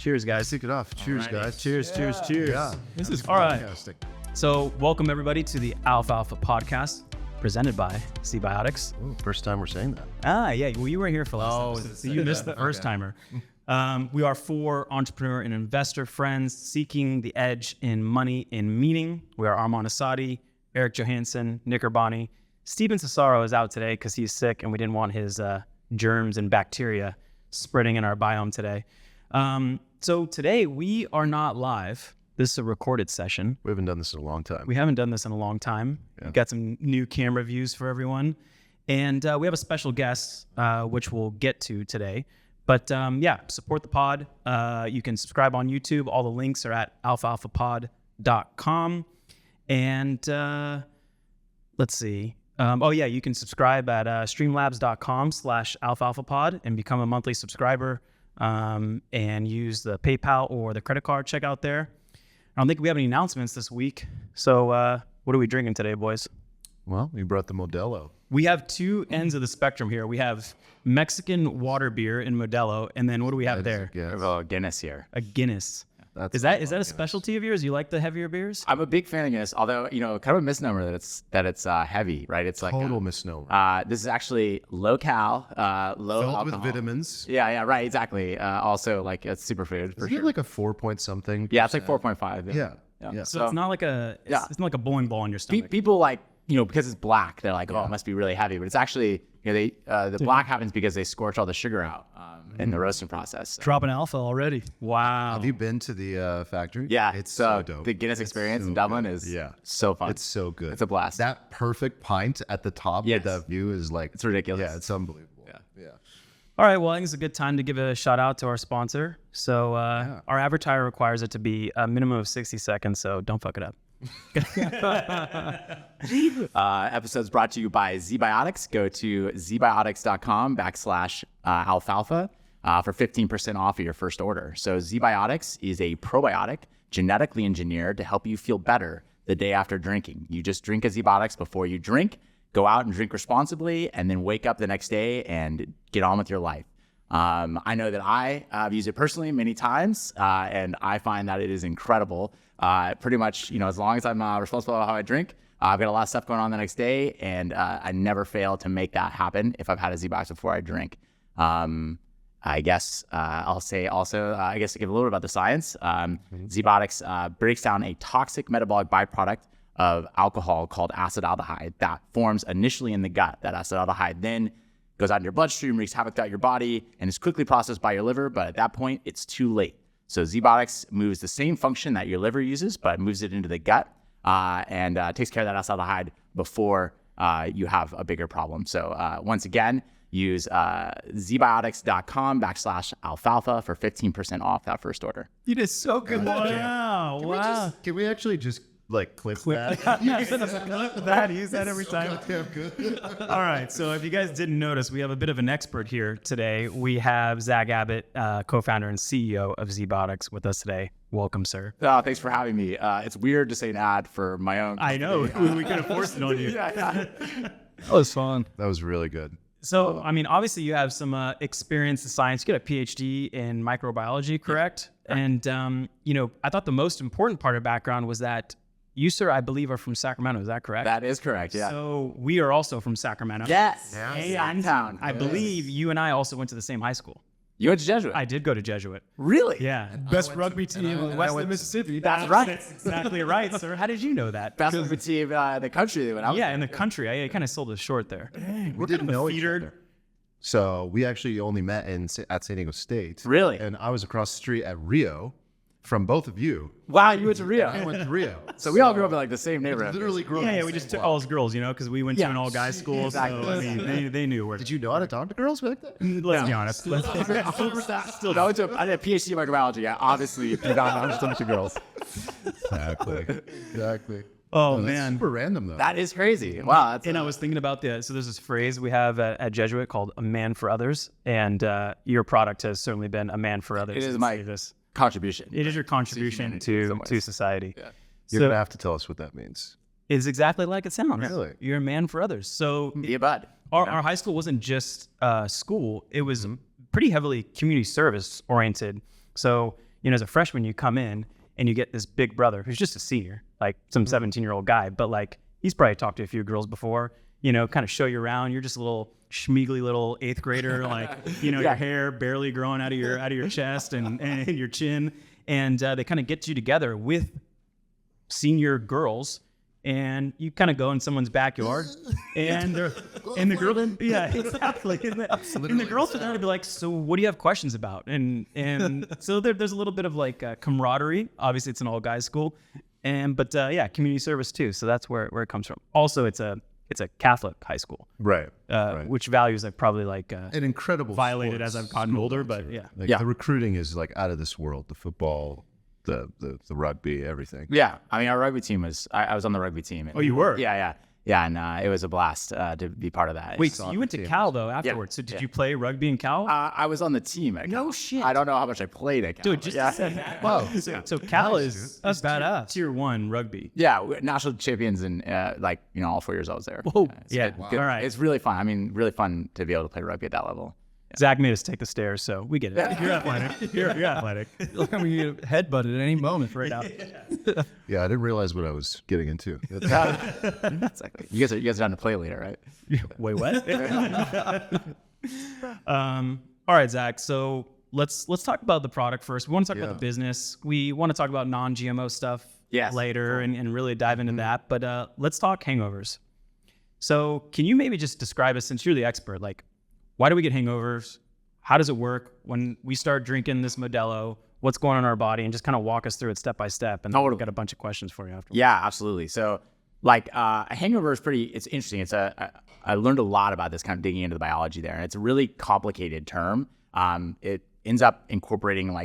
Cheers, guys. Kick it off. Cheers, guys. Cheers. Yeah. This is all right. So welcome everybody to the Alfalfa podcast presented by Zbiotics. Ooh, first time we're saying that. Yeah. Well, you were here for last episode, so you missed the first timer. We are four entrepreneur and investor friends seeking the edge in money and meaning. We are Armand Asadi, Eric Johansson, Nick Urbani. Steven Cesaro is out today because he's sick and we didn't want his germs and bacteria spreading in our biome today. So today we are not live. This is a recorded session. We haven't done this in a long time. We haven't done this in a long time. Yeah. We've got some new camera views for everyone. And we have a special guest, which we'll get to today. But support the pod. You can subscribe on YouTube. All the links are at alfalfapod.com. And let's see. You can subscribe at streamlabs.com/alfalfapod and become a monthly subscriber and use the PayPal or the credit card checkout there. I don't think we have any announcements this week. So what are we drinking today, boys? Well, we brought the Modelo. We have two ends of the spectrum here. We have Mexican water beer in Modelo, and then what do we have there? I have a Guinness here. A Guinness. Is that a specialty of yours? You like the heavier beers? I'm a big fan of Guinness, although, kind of a misnomer that it's heavy, right? It's like Total misnomer. this is actually low cal, low Filled alcohol. with vitamins. Yeah, right, exactly. Also, like, it's superfood for Isn't sure. it like a 4 point something? Yeah, it's like 4.5. Yeah. So it's not like it's not like a bowling ball in your stomach. People like, because it's black, they're like, oh, it must be really heavy. But it's actually, the black happens because they scorch all the sugar out in the roasting process. So. Dropping alpha already. Wow. Have you been to the factory? Yeah, It's so dope. The Guinness experience so in Dublin good. is Yeah. so fun. It's so good. It's a blast. That perfect pint at the top Yes. of that view is like... It's ridiculous. Yeah, it's unbelievable. Yeah. All right, well, I think it's a good time to give a shout out to our sponsor. So our advertiser requires it to be a minimum of 60 seconds, so don't fuck it up. Episodes brought to you by Zbiotics. Go to zbiotics.com/alfalfa for 15% off of your first order. So Zbiotics is a probiotic genetically engineered to help you feel better the day after drinking. You just drink a Zbiotics before you drink, go out and drink responsibly, and then wake up the next day and get on with your life. I know that I have used it personally many times, and I find that it is incredible. Pretty much, as long as I'm responsible for how I drink, I've got a lot of stuff going on the next day, and I never fail to make that happen if I've had a Zbiotics before I drink. I guess I'll say also, to give a little bit about the science. Zbiotics breaks down a toxic metabolic byproduct of alcohol called acetaldehyde that forms initially in the gut. That acetaldehyde then goes out in your bloodstream, wreaks havoc throughout your body, and is quickly processed by your liver, but at that point, it's too late. So Zbiotics moves the same function that your liver uses, but moves it into the gut and takes care of that acetaldehyde before you have a bigger problem. So once again, use zbiotics.com/alfalfa for 15% off that first order. You did so good. Wow. Can we actually just clip that? Use that every time. Good. All right. So if you guys didn't notice, we have a bit of an expert here today. We have Zack Abbott, co-founder and CEO of Zbiotics, with us today. Welcome, sir. Oh, thanks for having me. It's weird to say an ad for my own company. I know. We could have forced it on you. Yeah. That was fun. That was really good. So, obviously you have some experience in science. You got a PhD in microbiology, correct? Yeah. And, I thought the most important part of background was that you, sir, I believe, are from Sacramento. Is that correct? That is correct, yeah. So we are also from Sacramento. Yes. And Town. I believe you and I also went to the same high school. You went to Jesuit? I did go to Jesuit. Really? Yeah. Best rugby team in Western Mississippi. That's right. That's exactly right, sir. How did you know that? Best rugby team in the country when I was in the country. I kind of sold it short there. We didn't know each other. So we actually only met at San Diego State. Really? And I was across the street at Rio from both of you. Wow, you went to Rio. I went to Rio. So we all grew up in the same neighborhood. Literally grew up. Yeah, we just took all as girls, because we went to an all-guys school. Exactly. So, they knew where. Did you know how to talk to girls back then? Let's be honest. I did a PhD in microbiology. I obviously did not know how to talk to girls. Exactly. Oh, That's man. super random, though. That is crazy. Wow. I was thinking about so there's this phrase we have at Jesuit called a man for others. And your product has certainly been a man for others. It is my contribution. It is your contribution to society. Yeah. You're going to have to tell us what that means. It's exactly like it sounds. Really? You're a man for others. So Be a bud. Our high school wasn't just school. It was pretty heavily community service oriented. So as a freshman, you come in and you get this big brother who's just a senior, like some 17-year-old guy, but like he's probably talked to a few girls before, kind of show you around. You're just a little schmeagly little 8th grader, like, your hair barely growing out of your chest and your chin. And they kind of get you together with senior girls, and you kind of go in someone's backyard, and the girl, exactly. And the girls are there to be like, so what do you have questions about? And so there's a little bit of like camaraderie. Obviously, it's an all guys school, but community service too. So that's where it comes from. Also, it's a Catholic high school, Right. which values like probably like An incredible violated sports as I've gotten school, older, I'm but sure. yeah. Like the recruiting is like out of this world. The football, the rugby, everything. Yeah, I mean, our rugby team was. I was on the rugby team. And, Oh, you were? Yeah, and it was a blast to be part of that. Wait, so you went to Cal though afterwards? So did you play rugby in Cal? I was on the team. At Cal. No shit. I don't know how much I played at Cal. Dude, just to say that. Wow. So Cal is badass. Tier 1 rugby. Yeah, we're national champions in all 4 years I was there. Whoa. It's good. All right. It's really fun. I mean, really fun to be able to play rugby at that level. Zach made us take the stairs, so we get it. You're athletic. You're athletic. I mean, you get headbutted at any moment right now. Yeah, I didn't realize what I was getting into. Exactly. You guys are down to play later, right? Wait, what? All right, Zach. So let's talk about the product first. We want to talk about the business. We want to talk about non-GMO stuff later and really dive into that. But let's talk hangovers. So can you maybe just describe us, since you're the expert, like why do we get hangovers? How does it work when we start drinking this Modelo? What's going on in our body? And just kind of walk us through it step by step. And then we've got a bunch of questions for you afterwards. Yeah, absolutely. So a hangover is it's interesting. I learned a lot about this, kind of digging into the biology there. And it's a really complicated term. It ends up incorporating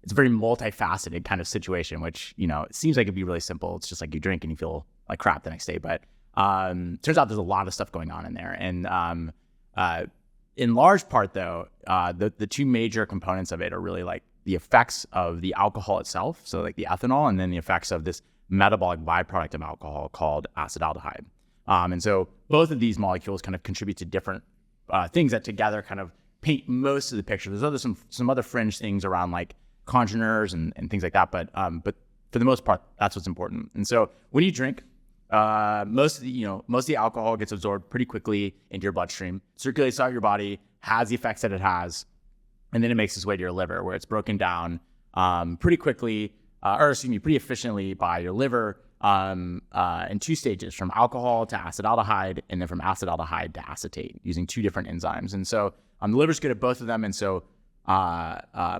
it's a very multifaceted kind of situation, which, it seems like it'd be really simple. It's just like you drink and you feel like crap the next day. But turns out there's a lot of stuff going on in there. And in large part, though, the two major components of it are really like the effects of the alcohol itself, so like the ethanol, and then the effects of this metabolic byproduct of alcohol called acetaldehyde. And so both of these molecules kind of contribute to different things that together kind of paint most of the picture. There's some other fringe things around like congeners and things like that, but for the most part, that's what's important. And so when you drink, most of the alcohol gets absorbed pretty quickly into your bloodstream, circulates out your body, has the effects that it has, and then it makes its way to your liver, where it's broken down pretty quickly, pretty efficiently by your liver in two stages, from alcohol to acetaldehyde, and then from acetaldehyde to acetate, using two different enzymes. And so the liver's good at both of them, and so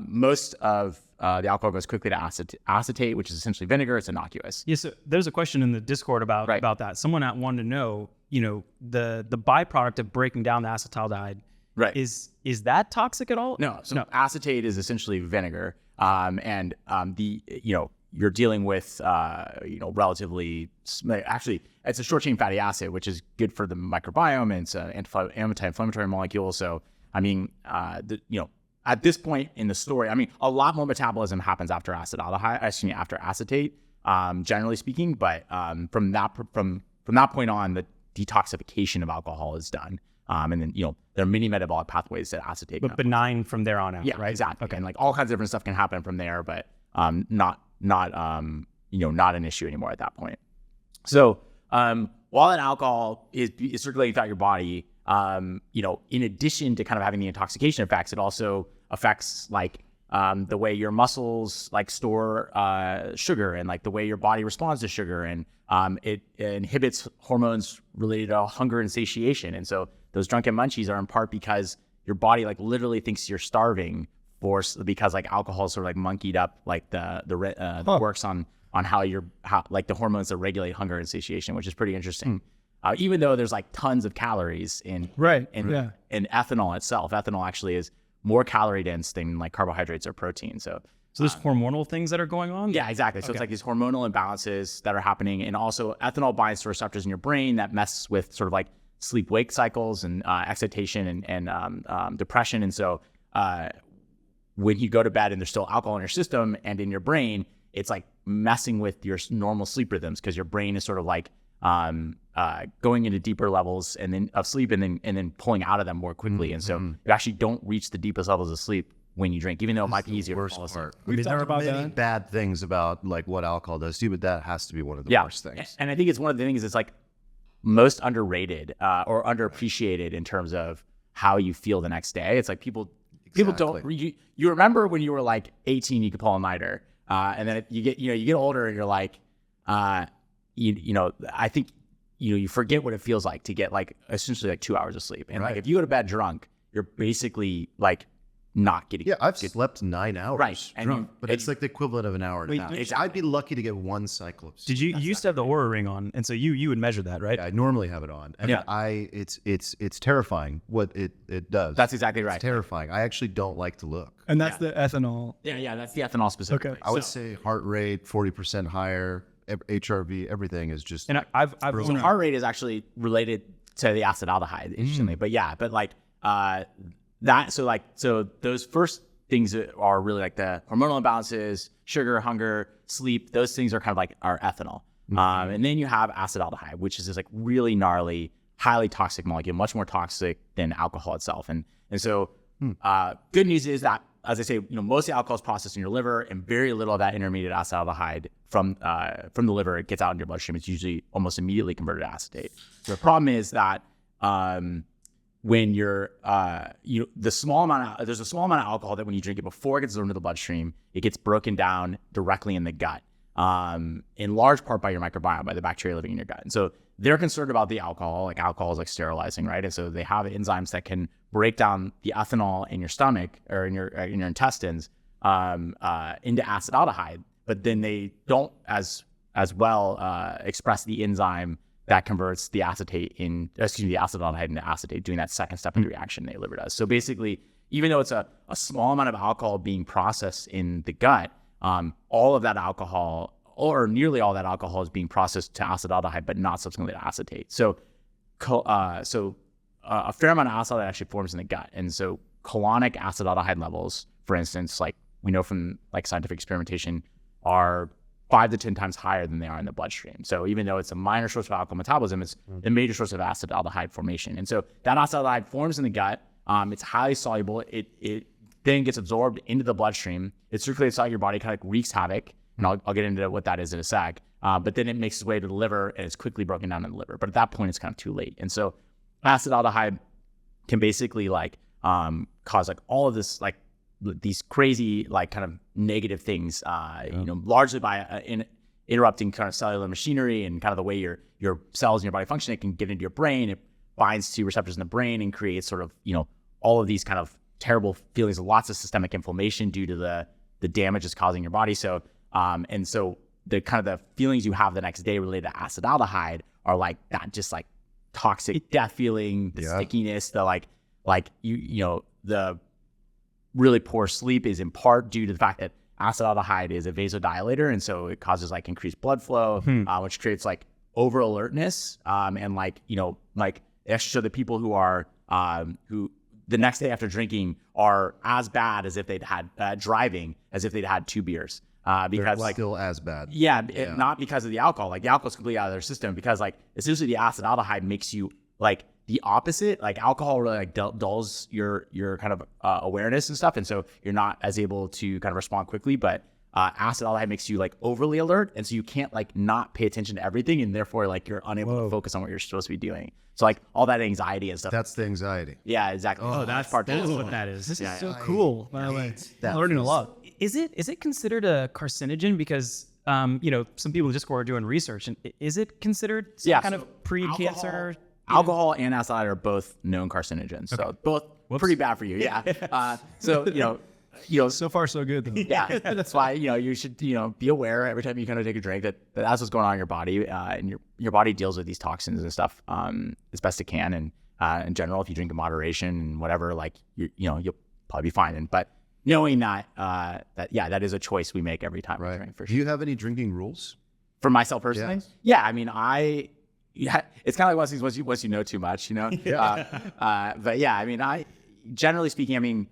most of the alcohol goes quickly to acetate, which is essentially vinegar. It's innocuous. Yeah, so there's a question in the Discord about that. Someone wanted to know, the byproduct of breaking down the acetaldehyde. Right. Is that toxic at all? No. So acetate is essentially vinegar, and you're dealing with relatively, actually it's a short chain fatty acid, which is good for the microbiome, and it's an anti-inflammatory molecule. So I mean, at this point in the story, I mean, a lot more metabolism happens after after acetate, generally speaking. But from that point on, the detoxification of alcohol is done. And then, there are many metabolic pathways that acetate. But benign from there on out, right? Exactly. Okay. And all kinds of different stuff can happen from there, but not an issue anymore at that point. So while that alcohol is circulating throughout your body, in addition to kind of having the intoxication effects, it also affects the way your muscles store sugar, and the way your body responds to sugar, and it inhibits hormones related to hunger and satiation. And so those drunken munchies are in part because your body literally thinks you're starving because alcohol is sort of monkeyed up the works on how the hormones that regulate hunger and satiation, which is pretty interesting. Even though there's tons of calories in ethanol itself. Ethanol actually is more calorie dense than carbohydrates or protein. So there's hormonal things that are going on? Yeah, exactly. So it's these hormonal imbalances that are happening. And also ethanol binds to receptors in your brain that mess with sort of sleep-wake cycles and excitation and depression. And so when you go to bed and there's still alcohol in your system and in your brain, it's messing with your normal sleep rhythms, because your brain is sort of going into deeper levels of sleep and then pulling out of them more quickly. And so you actually don't reach the deepest levels of sleep when you drink, even though it might be easier to fall asleep. Part. We've talked about many that. bad things about like what alcohol does to you, but that has to be one of the worst things. And I think it's one of the things that's like most underrated or underappreciated in terms of how you feel the next day. It's like people don't, you remember when you were like 18, you could pull a nighter. And then you get older and you're like, I think, you forget what it feels like to get like essentially like 2 hours of sleep. And like, if you go to bed drunk, you're basically like not getting. Yeah, I've slept 9 hours. Right. Drunk, but it's like the equivalent of an hour and a half. I'd be lucky to get one cycle of sleep. Did you used to have the Oura ring on, and so you would measure that, right? I normally have it on. And it's terrifying what it does. That's exactly right. It's terrifying. I actually don't like to look. And that's the ethanol. Yeah, that's the ethanol specifically. Okay. I would say heart rate 40% higher, HRV, everything is just. And I've So heart rate is actually related to the acetaldehyde, interestingly. But so those first things are really like the hormonal imbalances, sugar, hunger, sleep. Those things are kind of like our ethanol. And then you have acetaldehyde, which is this like really gnarly, highly toxic molecule, much more toxic than alcohol itself. And so good news is that, as I say, most of the alcohol is processed in your liver, and very little of that intermediate acetaldehyde from the liver gets out into your bloodstream. It's usually almost immediately converted to acetate. The problem is that when you're there's a small amount of alcohol that when you drink it before it gets absorbed into the bloodstream, it gets broken down directly in the gut, in large part by your microbiome, by the bacteria living in your gut. And so they're concerned about the alcohol. Like alcohol is like sterilizing, right? And so they have enzymes that can break down the ethanol in your stomach or in your intestines into acetaldehyde, but then they don't as well express the enzyme that converts the acetaldehyde into acetate, doing that second step of the reaction the liver does. So basically, even though it's a small amount of alcohol being processed in the gut, all of that alcohol, or nearly all that alcohol, is being processed to acetaldehyde, but not subsequently to acetate. So a fair amount of acetaldehyde actually forms in the gut. And so colonic acetaldehyde levels, for instance, like we know from like scientific experimentation, are 5 to 10 times higher than they are in the bloodstream. So even though it's a minor source of alcohol metabolism, it's the major source of acetaldehyde formation. And so that acetaldehyde forms in the gut. It's highly soluble. It then gets absorbed into the bloodstream. It circulates out your body, kind of like wreaks havoc. And I'll get into what that is in a sec. But then it makes its way to the liver, and it's quickly broken down in the liver. But at that point, it's kind of too late. And so acetaldehyde can basically like cause like all of this, like these crazy, like kind of negative things, largely by interrupting kind of cellular machinery and kind of the way your cells in your body function. It can get into your brain. It binds to receptors in the brain and creates sort of, all of these kind of terrible feelings of lots of systemic inflammation due to the damage it's causing your body. So, and so the kind of the feelings you have the next day related to acetaldehyde are like that, just like toxic death feeling, the stickiness, the the really poor sleep is in part due to the fact that acetaldehyde is a vasodilator, and so it causes like increased blood flow, which creates like over alertness, and like it actually showed that people who are who the next day after drinking are as bad as if they'd had driving as if they'd had 2 beers. Because like still as bad. Not because of the alcohol. Like the alcohol's completely out of their system, because like essentially the acetaldehyde makes you like the opposite. Like alcohol really like dulls your kind of awareness and stuff, and so you're not as able to kind of respond quickly. But acetaldehyde makes you like overly alert, and so you can't like not pay attention to everything, and therefore like you're unable to focus on what you're supposed to be doing. So like all that anxiety and stuff. That's the anxiety. Yeah, exactly. Oh, that's part. That is what that is. This is so cool, by the way. I'm learning a lot. Is it considered a carcinogen? Because some people just are doing research, and is it considered some kind of pre-cancer? Alcohol and acetaldehyde are both known carcinogens, so both pretty bad for you. Yeah. So far so good though. Yeah, that's why you should be aware every time you kind of take a drink that that's what's going on in your body, and your body deals with these toxins and stuff as best it can. And in general, if you drink in moderation and whatever, like you'll probably be fine. But knowing that that is a choice we make every time we drink. For sure. Do you have any drinking rules? For myself personally? Yeah, I mean it's kind of like one of these once you know too much, but yeah, I mean, generally speaking,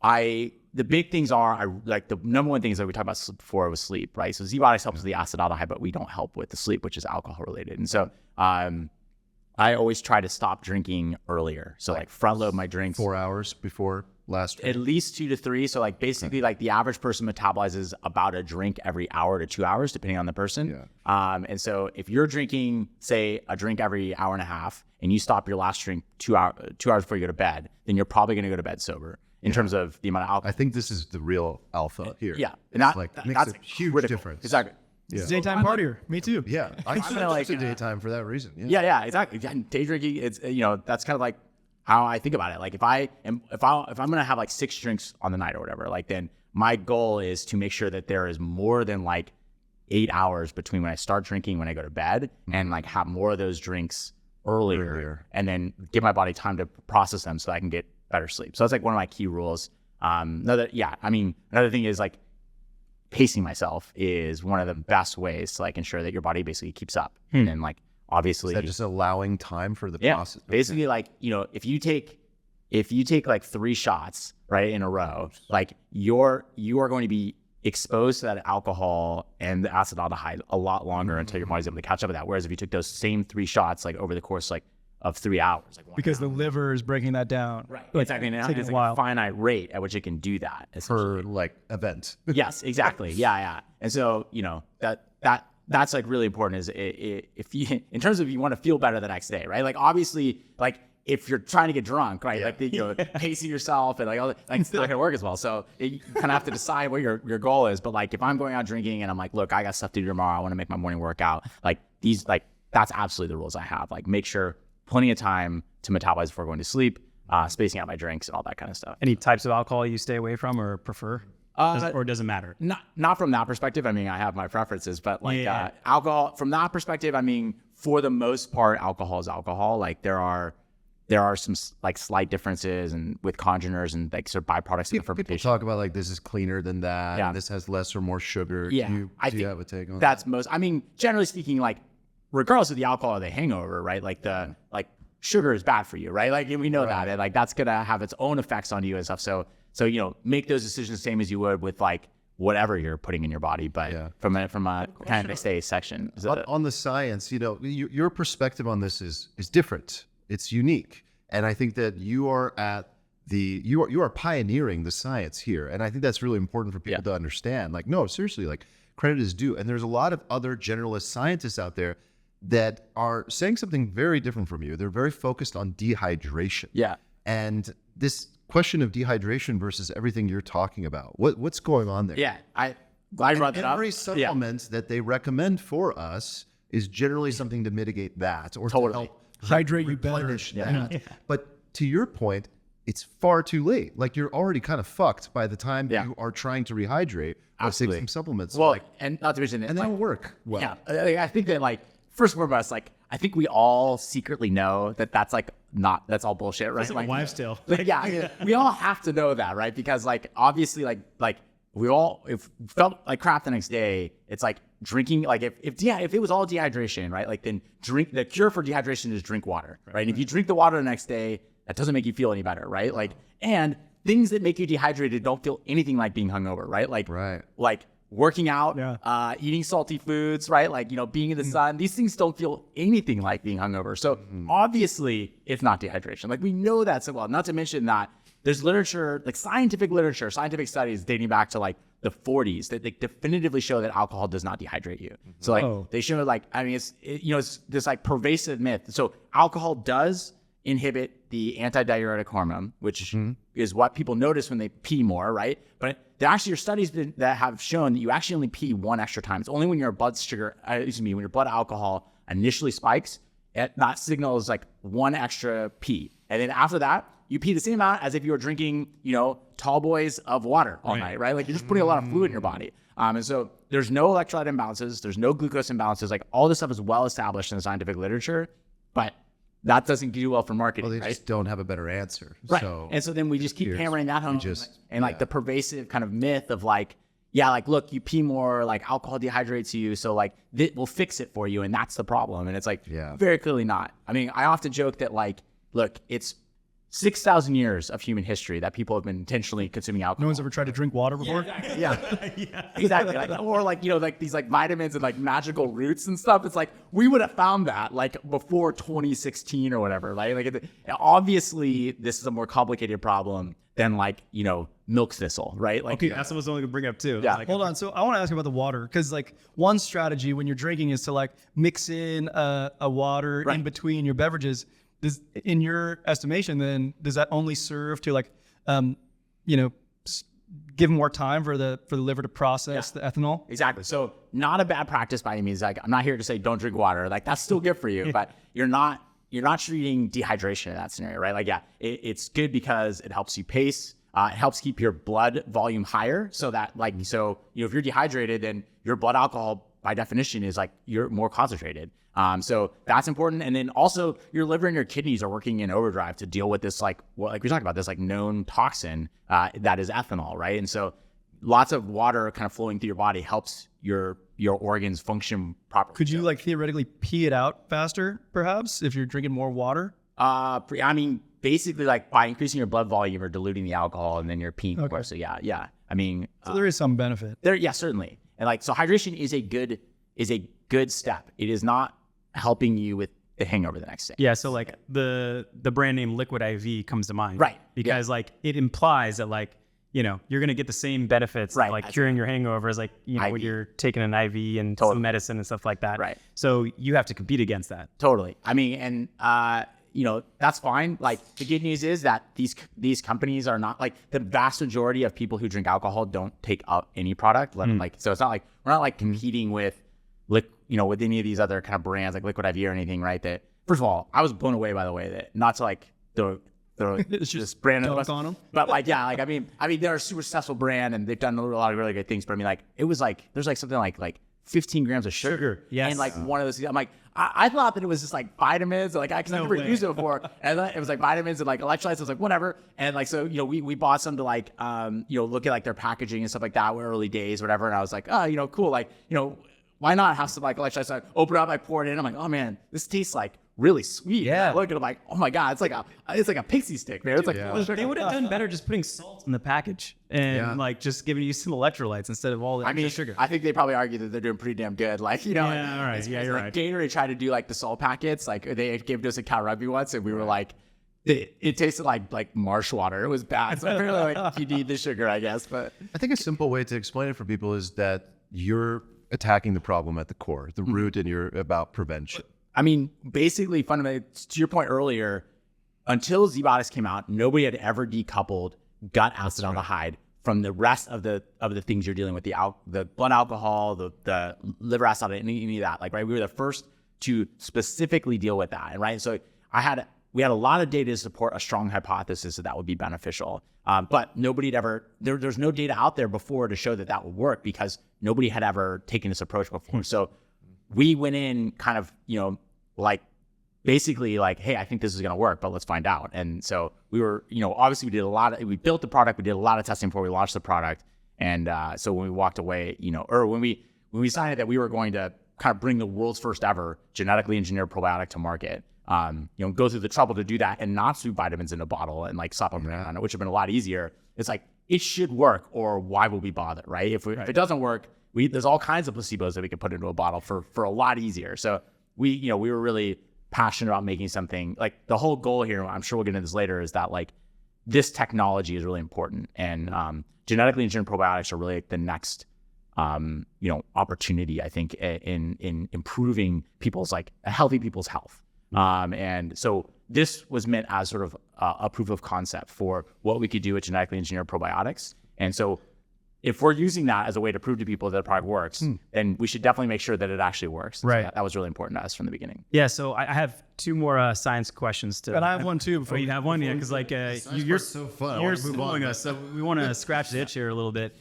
the big things are, like the number one things that we talked about before was sleep, right? So Zbiotics helps with the acetaldehyde, but we don't help with the sleep, which is alcohol related. And so I always try to stop drinking earlier. So like front load my drinks 4 hours before. last drink? At least 2 to 3. So like basically like the average person metabolizes about a drink every hour to 2 hours, depending on the person. And so if you're drinking, say, a drink every hour and a half, and you stop your last drink 2 hours before you go to bed, then you're probably going to go to bed sober in terms of the amount of alcohol. I think this is the real alpha here. Yeah. And that, like, makes that's a huge critical. difference. Exactly. Yeah. Daytime partier. Me too. Yeah, I kinda like, switched to daytime for that reason. Yeah, exactly. Day drinking, it's, that's kind of like how I think about it. Like if I'm going to have like 6 drinks on the night or whatever, like then my goal is to make sure that there is more than like 8 hours between when I start drinking, when I go to bed, and like have more of those drinks earlier, and then give my body time to process them so I can get better sleep. So that's like one of my key rules. Another thing is like pacing myself is one of the best ways to like ensure that your body basically keeps up. And then like obviously Is that just allowing time for the process? Basically like, if you take like 3 shots right in a row, like you are going to be exposed to that alcohol and the acetaldehyde a lot longer until your body's able to catch up with that. Whereas if you took those same 3 shots like over the course like of 3 hours, like because the liver is breaking that down. right, Like, exactly. And taking it's a like while. a finite rate at which it can do that. For like event. Yes, exactly. Yeah. And so, that's like really important is if you, in terms of you want to feel better the next day, right? Like obviously, like if you're trying to get drunk, right? Like pacing yourself and like all that, like it's not gonna work as well. So you kind of have to decide what your goal is. But like if I'm going out drinking and I'm like, look, I got stuff to do tomorrow, I want to make my morning workout. Like that's absolutely the rules I have. Like make sure plenty of time to metabolize before going to sleep, spacing out my drinks and all that kind of stuff. Any types of alcohol you stay away from or prefer? Or does it matter? Not from that perspective. I mean, I have my preferences, but like alcohol from that perspective, I mean, for the most part, alcohol is alcohol. Like there are some like slight differences and with congeners and like sort of byproducts of the People fermentation. talk about like this is cleaner than that. And this has less or more sugar. Yeah, Do you have a take on that's most. I mean, generally speaking, like regardless of the alcohol or the hangover, right? Like like sugar is bad for you, right? Like we know that, and like that's gonna have its own effects on you and stuff. So make those decisions the same as you would with like whatever you're putting in your body, but from a kind of next day section. On the science, your perspective on this is different. It's unique, and I think that you are you are pioneering the science here, and I think that's really important for people to understand. Like, no, seriously, like credit is due, and there's a lot of other generalist scientists out there that are saying something very different from you. They're very focused on dehydration. Yeah, and this question of dehydration versus everything you're talking about. What's going on there? Yeah, I glad you brought that up. Every supplement that they recommend for us is generally something to mitigate that or to help hydrate you better. replenish that. But to your point, it's far too late. Like you're already kind of fucked by the time you are trying to rehydrate or take some supplements. Well, and not to mention that, and that will work well. Yeah, I think that like first and foremost, like I think we all secretly know that that's like that's all bullshit, right? My wife's still. Like, we all have to know that, right? Because like obviously like we all if felt like crap the next day, it's like drinking. Like if it was all dehydration, right? Like then the cure for dehydration is drink water, right? And if you drink the water the next day, that doesn't make you feel any better, right? Like and things that make you dehydrated don't feel anything like being hungover, right? Like working out, eating salty foods, right? Like, being in the sun, these things don't feel anything like being hungover. So obviously it's not dehydration. Like we know that so well, not to mention that there's literature, like scientific studies dating back to like the 40s that they definitively show that alcohol does not dehydrate you. So like they show like, I mean, it's this like pervasive myth. So alcohol does inhibit the antidiuretic hormone, which is what people notice when they pee more, right? But there actually are studies that have shown that you actually only pee one extra time. It's only when your blood when your blood alcohol initially spikes, that signals like one extra pee. And then after that, you pee the same amount as if you were drinking, tall boys of water all night, right? Like you're just putting a lot of fluid in your body. And so there's no electrolyte imbalances, there's no glucose imbalances. Like all this stuff is well established in the scientific literature, but that doesn't do well for marketing. Well, they just don't have a better answer. Right. So and so then we just keep hammering that home. And like the pervasive kind of myth of like, like, look, you pee more, like alcohol dehydrates you. So like we'll fix it for you. And that's the problem. And it's like very clearly not. I mean, I often joke that like, look, it's 6,000 years of human history that people have been intentionally consuming alcohol. No one's ever tried to drink water before. Yeah, exactly. Like, or like, like these like vitamins and like magical roots and stuff. It's like, we would have found that like before 2016 or whatever. Like obviously this is a more complicated problem than like, milk thistle, right? Like, Okay, that's what I was only gonna bring up too. Yeah. Like, Hold on. So I want to ask you about the water, because like one strategy when you're drinking is to like mix in a water in between your beverages. In your estimation, then does that only serve to like, give more time for the liver to process the ethanol? Exactly. So not a bad practice by any means. Like, I'm not here to say don't drink water. Like, that's still good for you, but you're not treating dehydration in that scenario, right? Like, it's good because it helps you pace. It helps keep your blood volume higher, so that if you're dehydrated, then your blood alcohol by definition is like you're more concentrated. So that's important. And then also your liver and your kidneys are working in overdrive to deal with this, like we talked about, this like known toxin that is ethanol, right? And so lots of water kind of flowing through your body helps your organs function properly. Could you like theoretically pee it out faster, perhaps, if you're drinking more water? I mean, basically like by increasing your blood volume or diluting the alcohol, and then you're peeing. Okay. Of course. So yeah. I mean, So there is some benefit. certainly. And like, so hydration is a good step. It is not helping you with the hangover the next day. yeah, so like the brand name Liquid IV comes to mind, Right. Because like it implies that like you're gonna get the same benefits, Right. like curing your hangovers, like when IV. you're taking an IV and Totally. some medicine and stuff like that. Right. So you have to compete against that. Totally. I mean, and that's fine. Like, the good news is that these companies are not like, the vast majority of people who drink alcohol don't take up any product. So it's not like we're not like competing with with any of these other kind of brands like Liquid IV or anything, right? That, first of all, I was blown away by the way that, not to like throw It's this brand dunk on them. but like, yeah, like I mean they're a super successful brand and they've done a lot of really good things. But I mean, like, it was like there's like something like 15 grams of sugar. Yes. And like one of those, I'm like, I thought that it was just like vitamins, like I never used it before. And then it was like vitamins and like electrolytes. I was like, whatever. And like, so, we bought some to like, look at like their packaging and stuff like that. We're early days, whatever. And I was like, oh, cool. Like, why not have some like electrolytes? So I open it up, I pour it in. I'm like, oh man, this tastes like really sweet. Yeah. And I look at it, I'm like, oh my God, it's like a pixie stick, man. It's like, They would have done better just putting salt in the package and like just giving you some electrolytes instead of all the extra sugar. I think they probably argue that they're doing pretty damn good. Like, Yeah, all right. Yeah, you're right. Gatorade tried to do like the salt packets. Like, they gave us a Cal Rugby once, and we were like, it tasted like marsh water. It was bad. So apparently, like, you need the sugar, I guess. But I think a simple way to explain it for people is that you're attacking the problem at the core, the root, and you're about prevention. I mean, basically, fundamentally, to your point earlier, until Zbiotics came out, nobody had ever decoupled gut acetaldehyde from the rest of the things you're dealing with, the blood alcohol, the liver acetaldehyde, any of that. Like, right, we were the first to specifically deal with that, and right. So we had a lot of data to support a strong hypothesis that would be beneficial, but nobody had ever. There's no data out there before to show that would work because nobody had ever taken this approach before. So we went in kind of, like, basically like, hey, I think this is going to work, but let's find out. And so we were, obviously we built the product, we did a lot of testing before we launched the product. And so when we walked away, or when we decided that we were going to kind of bring the world's first ever genetically engineered probiotic to market, go through the trouble to do that and not scoop vitamins in a bottle and like supplement on it, which would have been a lot easier. It's like, it should work, or why would we bother, right? If it doesn't work, there's all kinds of placebos that we could put into a bottle for a lot easier. So we were really passionate about making something, like, the whole goal here, I'm sure we'll get into this later, is that like this technology is really important, and genetically engineered probiotics are really like the next opportunity, I think, in improving healthy people's health. And so this was meant as sort of a proof of concept for what we could do with genetically engineered probiotics. And so if we're using that as a way to prove to people that the product works, then we should definitely make sure that it actually works. Right. So that was really important to us from the beginning. Yeah, so I have two more science questions to. And I have one too. Oh, you have one, yeah? Because like you're so fun. You're schooling us, so we want to scratch the itch here a little bit.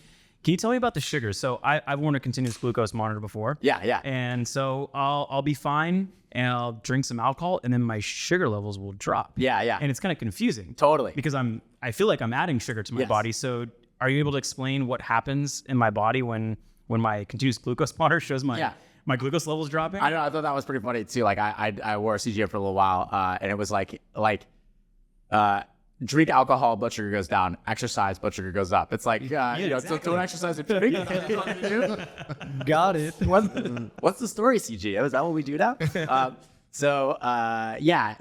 Can you tell me about the sugar? So I've worn a continuous glucose monitor before. Yeah. And so I'll be fine, and I'll drink some alcohol, and then my sugar levels will drop. Yeah. And it's kind of confusing. Totally. Because I feel like I'm adding sugar to my body. So are you able to explain what happens in my body when my continuous glucose monitor shows my glucose levels dropping? I know. I thought that was pretty funny too. Like I wore a CGM for a little while, and it was like drink alcohol, blood sugar goes down. Exercise, blood sugar goes up. It's like, so don't exercise if you drink. Got it. What's the story, CG? Is that what we do now?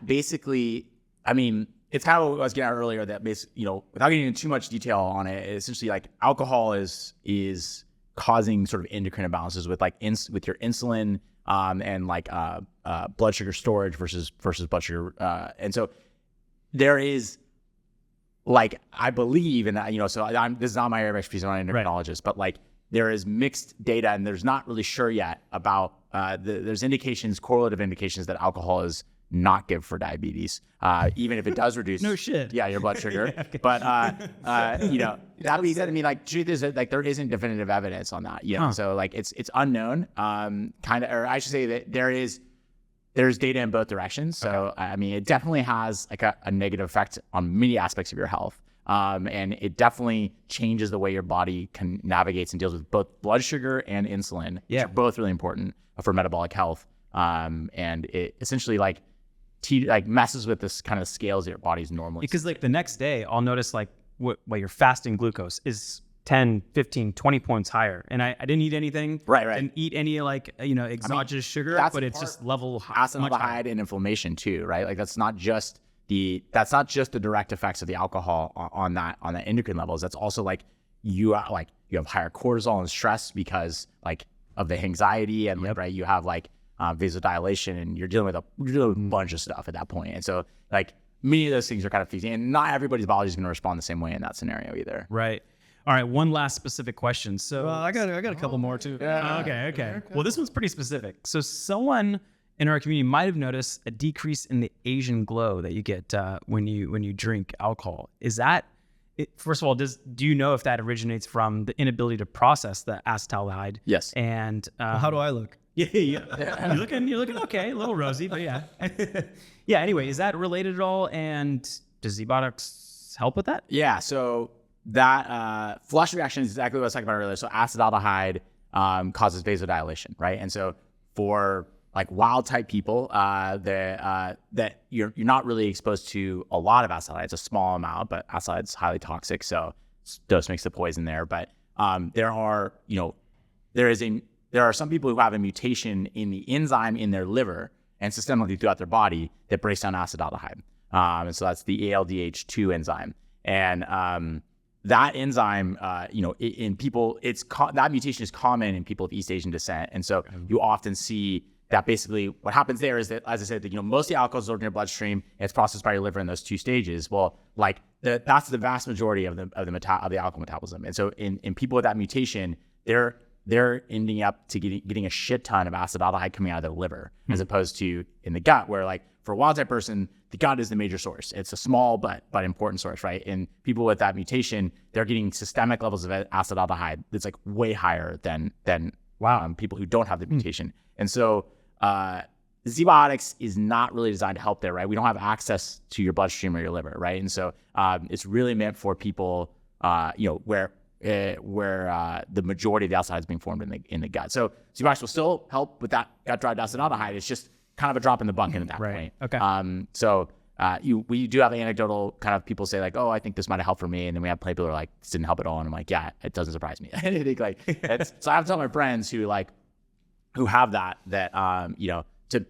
Basically, I mean, it's kind of what I was getting at earlier, that without getting into too much detail on it, essentially like alcohol is causing sort of endocrine imbalances with like with your insulin and like blood sugar storage versus blood sugar. And so there is, like, I believe, and this is not my area of expertise, I'm not an endocrinologist, but like there is mixed data, and there's not really sure yet about there's correlative indications that alcohol is not good for diabetes, even if it does reduce your blood sugar. Okay. But that being said, I mean, like, truth is that like there isn't definitive evidence on that, so like it's unknown, or I should say that there's data in both directions. So I mean, it definitely has like a negative effect on many aspects of your health, and it definitely changes the way your body navigates and deals with both blood sugar and insulin, which are both really important for metabolic health, and it essentially like messes with this kind of scales that your body's normally. Because like the next day I'll notice like what your fasting glucose is 10, 15, 20 points higher. And I didn't eat anything. Right. Didn't eat any like, exogenous sugar, but it's just level acetaldehyde and inflammation too, right? Like that's not just the direct effects of the alcohol on that endocrine levels. That's also like you have higher cortisol and stress because like of the anxiety and right, you have like vasodilation, and you're dealing with a bunch of stuff at that point. And so like many of those things are kind of fusing, and not everybody's body is going to respond the same way in that scenario either. Right. All right. One last specific question. So I got a couple more too. Yeah. Okay. Well, this one's pretty specific. So someone in our community might have noticed a decrease in the Asian glow that you get when you drink alcohol. Is that first of all, do you know if that originates from the inability to process the acetaldehyde? Yes. And how do I look? Yeah. You're looking okay, a little rosy, but yeah. Yeah. Anyway, is that related at all? And does Zbiotics help with that? Yeah. So that flush reaction is exactly what I was talking about earlier. So acetaldehyde causes vasodilation, right? And so for like wild type people, that you're not really exposed to a lot of acetaldehyde. It's a small amount, but acetaldehyde is highly toxic, so dose makes the poison there. But there are some people who have a mutation in the enzyme in their liver and systemically throughout their body that breaks down acetaldehyde. And so that's the ALDH2 enzyme. And that enzyme, in people, that mutation is common in people of East Asian descent. And so you often see that basically what happens there is that, as I said, that, most of the alcohol is absorbed in your bloodstream and it's processed by your liver in those two stages. Well, like that's the vast majority of the alcohol metabolism. And so in people with that mutation, they're ending up to getting a shit ton of acetaldehyde coming out of their liver, as opposed to in the gut, where like for a wild type person, the gut is the major source. It's a small but important source, right? And people with that mutation, they're getting systemic levels of acetaldehyde that's like way higher than people who don't have the mutation. And so Zbiotics is not really designed to help there, right? We don't have access to your bloodstream or your liver, right? And so it's really meant for people, where the majority of the acetaldehyde is being formed in the gut. So Zbiotics will still help with that gut-derived acetaldehyde. It's just kind of a drop in the bucket at that point. Okay. We do have anecdotal kind of people say like, oh, I think this might have helped for me, and then we have people who are like, this didn't help at all, and I'm like, yeah, it doesn't surprise me. I think like so I have to tell my friends who have that to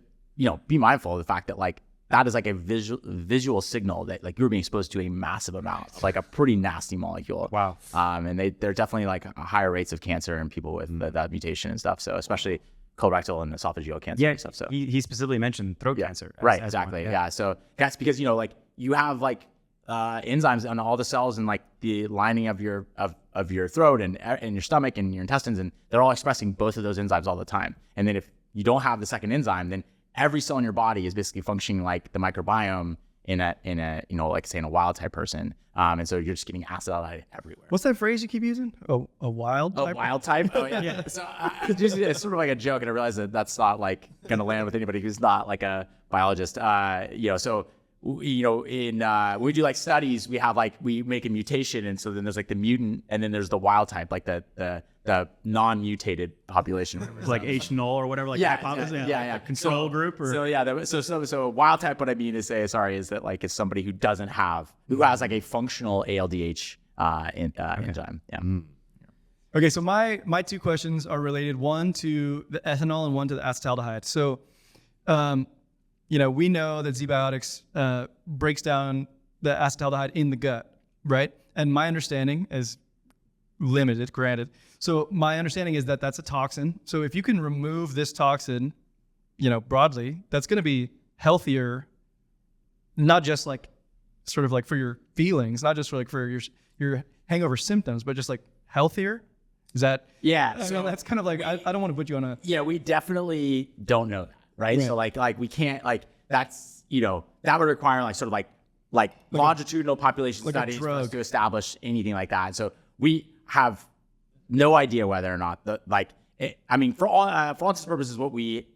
be mindful of the fact that like that is like a visual signal that like you're being exposed to a massive amount of like a pretty nasty molecule. Wow. And they're definitely like higher rates of cancer in people with that mutation and stuff. So especially colorectal and esophageal cancer and stuff. So he specifically mentioned throat cancer. Right. Exactly. Yeah. So that's because, like you have like enzymes on all the cells in like the lining of your throat and your stomach and your intestines, and they're all expressing both of those enzymes all the time. And then if you don't have the second enzyme, then every cell in your body is basically functioning like the microbiome in a like say in a wild type person. And so you're just getting acetaldehyde everywhere. What's that phrase you keep using? Oh, a wild type? A wild type? Oh, yeah. So it's sort of like a joke, and I realize that that's not like going to land with anybody who's not like a biologist. So when we do like studies, we have like we make a mutation, and so then there's like the mutant, and then there's the wild type, like the the non-mutated population. Like H null or whatever, like control group or So wild type, what I mean to say, is that like it's somebody who doesn't have, who has like a functional ALDH enzyme. Yeah. Okay, so my two questions are related, one to the ethanol and one to the acetaldehyde. So, we know that Zbiotics breaks down the acetaldehyde in the gut, right? And my understanding is limited, granted. So my understanding is that that's a toxin. So if you can remove this toxin, broadly, that's going to be healthier, not just like sort of like for your feelings, not just for like for your hangover symptoms, but just like healthier. Is that? Yeah. So that's kind of like, I don't want to put you on a. Yeah, we definitely don't know that, right? So like we can't that's, that would require like sort of like longitudinal population studies for us to establish anything like that. So we have no idea whether or not for all intents and purposes, what we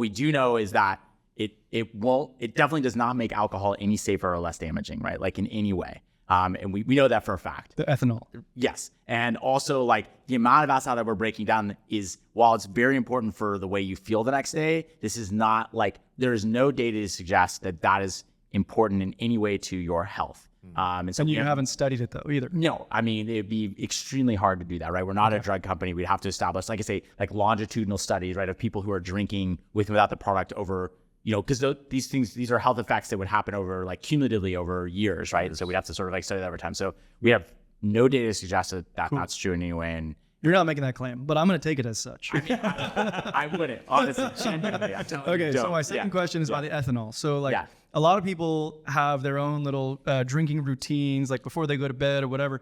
do know is that it definitely does not make alcohol any safer or less damaging, right? Like in any way. And we know that for a fact. The ethanol. Yes. And also like the amount of acetaldehyde that we're breaking down is, while it's very important for the way you feel the next day, this is not like, there is no data to suggest that is important in any way to your health. And you haven't studied it though either. No, I mean, it'd be extremely hard to do that, right? We're not a drug company. We'd have to establish, like I say, like longitudinal studies, right, of people who are drinking with and without the product over, because these are health effects that would happen over like cumulatively over years, right? And so we'd have to sort of like study that over time. So we have no data to suggest that that's true in any way. And you're not making that claim, but I'm going to take it as such. I wouldn't, honestly. Genuinely, okay, so my second question is about the ethanol. So like a lot of people have their own little drinking routines, like before they go to bed or whatever.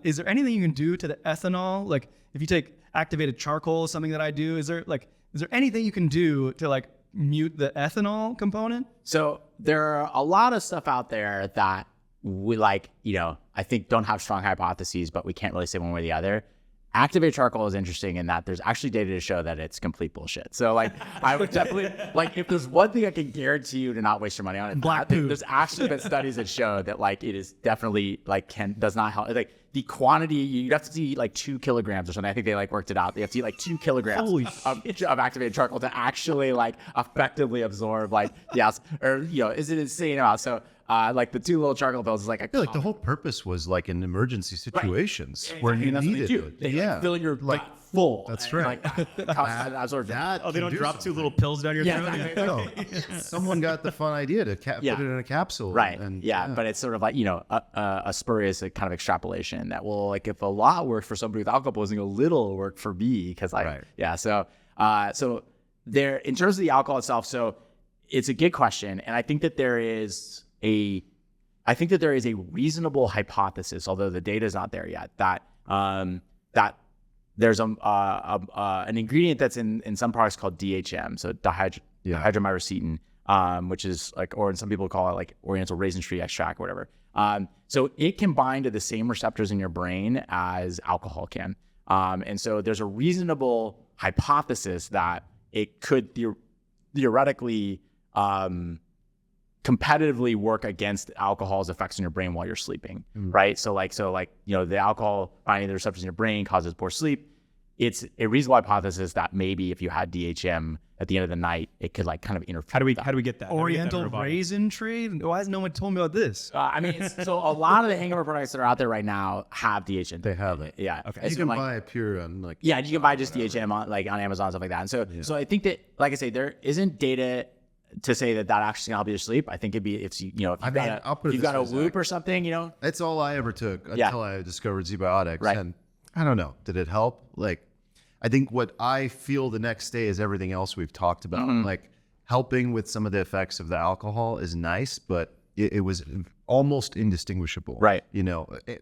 Is there anything you can do to the ethanol? Like if you take activated charcoal, something that I do, is there anything you can do to like mute the ethanol component? So there are a lot of stuff out there that we I think don't have strong hypotheses, but we can't really say one way or the other. Activated charcoal is interesting in that there's actually data to show that it's complete bullshit. So like, I would definitely, like, if there's one thing I can guarantee you to not waste your money on, it, there's actually been studies that show that like it is definitely like does not help. Like the quantity, you'd have to eat like 2 kilograms or something. I think they like worked it out. They have to eat like 2 kilograms of activated charcoal to actually like effectively absorb like is it insane amount? So like the 2 little charcoal pills is like I feel like the whole purpose was like in emergency situations where you needed it. They fill your like full. That's right. They don't drop 2 little pills down your throat. No. Someone got the fun idea to put it in a capsule. Right. But it's sort of like a spurious kind of extrapolation that like if a lot works for somebody with alcohol poisoning, a little will work for me because So there, in terms of the alcohol itself, so it's a good question, and I think that there is a reasonable hypothesis, although the data is not there yet, that there's an ingredient that's in some products called DHM, so dihydromycin, which is like, or some people call it like Oriental raisin tree extract or whatever. So it can bind to the same receptors in your brain as alcohol can. And so there's a reasonable hypothesis that it could theoretically competitively work against alcohol's effects on your brain while you're sleeping, right? So the alcohol binding the receptors in your brain causes poor sleep. It's a reasonable hypothesis that maybe if you had DHM at the end of the night, it could like kind of interfere. How do we get that? Oriental raisin tree? Why has no one told me about this? So a lot of the hangover products that are out there right now have DHM. They have it. Yeah. Okay. You can buy it pure on like. Yeah, you can buy just DHM on Amazon and stuff like that. And so I think that, like I say, there isn't data to say that actually can help you to sleep. I think it'd be if you've got a Whoop or something, That's all I ever took until I discovered Zbiotics. Right. And I don't know, did it help? Like, I think what I feel the next day is everything else we've talked about. Like helping with some of the effects of the alcohol is nice, but it was almost indistinguishable. Right.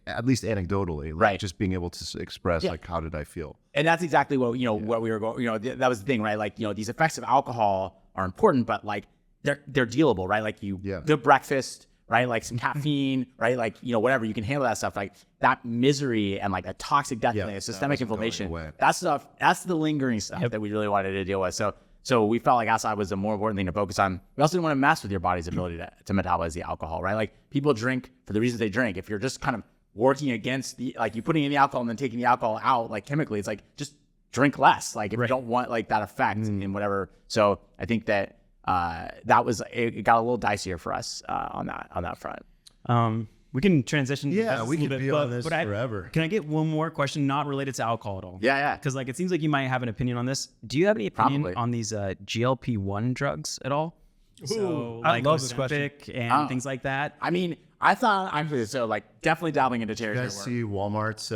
At least anecdotally. Like just being able to express like, how did I feel? And that's exactly what, what we were going, that was the thing, right? Like, these effects of alcohol are important, but like they're dealable, right? Like the breakfast, right? Like some caffeine, right? Like, whatever, you can handle that stuff. Like that misery and like a toxic death, systemic inflammation, that stuff, that's the lingering stuff that we really wanted to deal with. So we felt like acid was the more important thing to focus on. We also didn't want to mess with your body's ability to metabolize the alcohol, right? Like people drink for the reasons they drink. If you're just kind of working against the, like you putting in the alcohol and then taking the alcohol out, like chemically, it's like, just drink less. Like if you don't want like that effect in whatever. So I think that that was, it got a little dicier for us on that front. We can transition. Yeah, we could be on this but forever. Can I get one more question not related to alcohol at all? Yeah. Because like it seems like you might have an opinion on this. Do you have any opinion Probably. on these GLP-1 drugs at all? So I like love this question. Ozempic and things like that. I mean, I thought I'm so like definitely dabbling into You territory. guys see Walmart's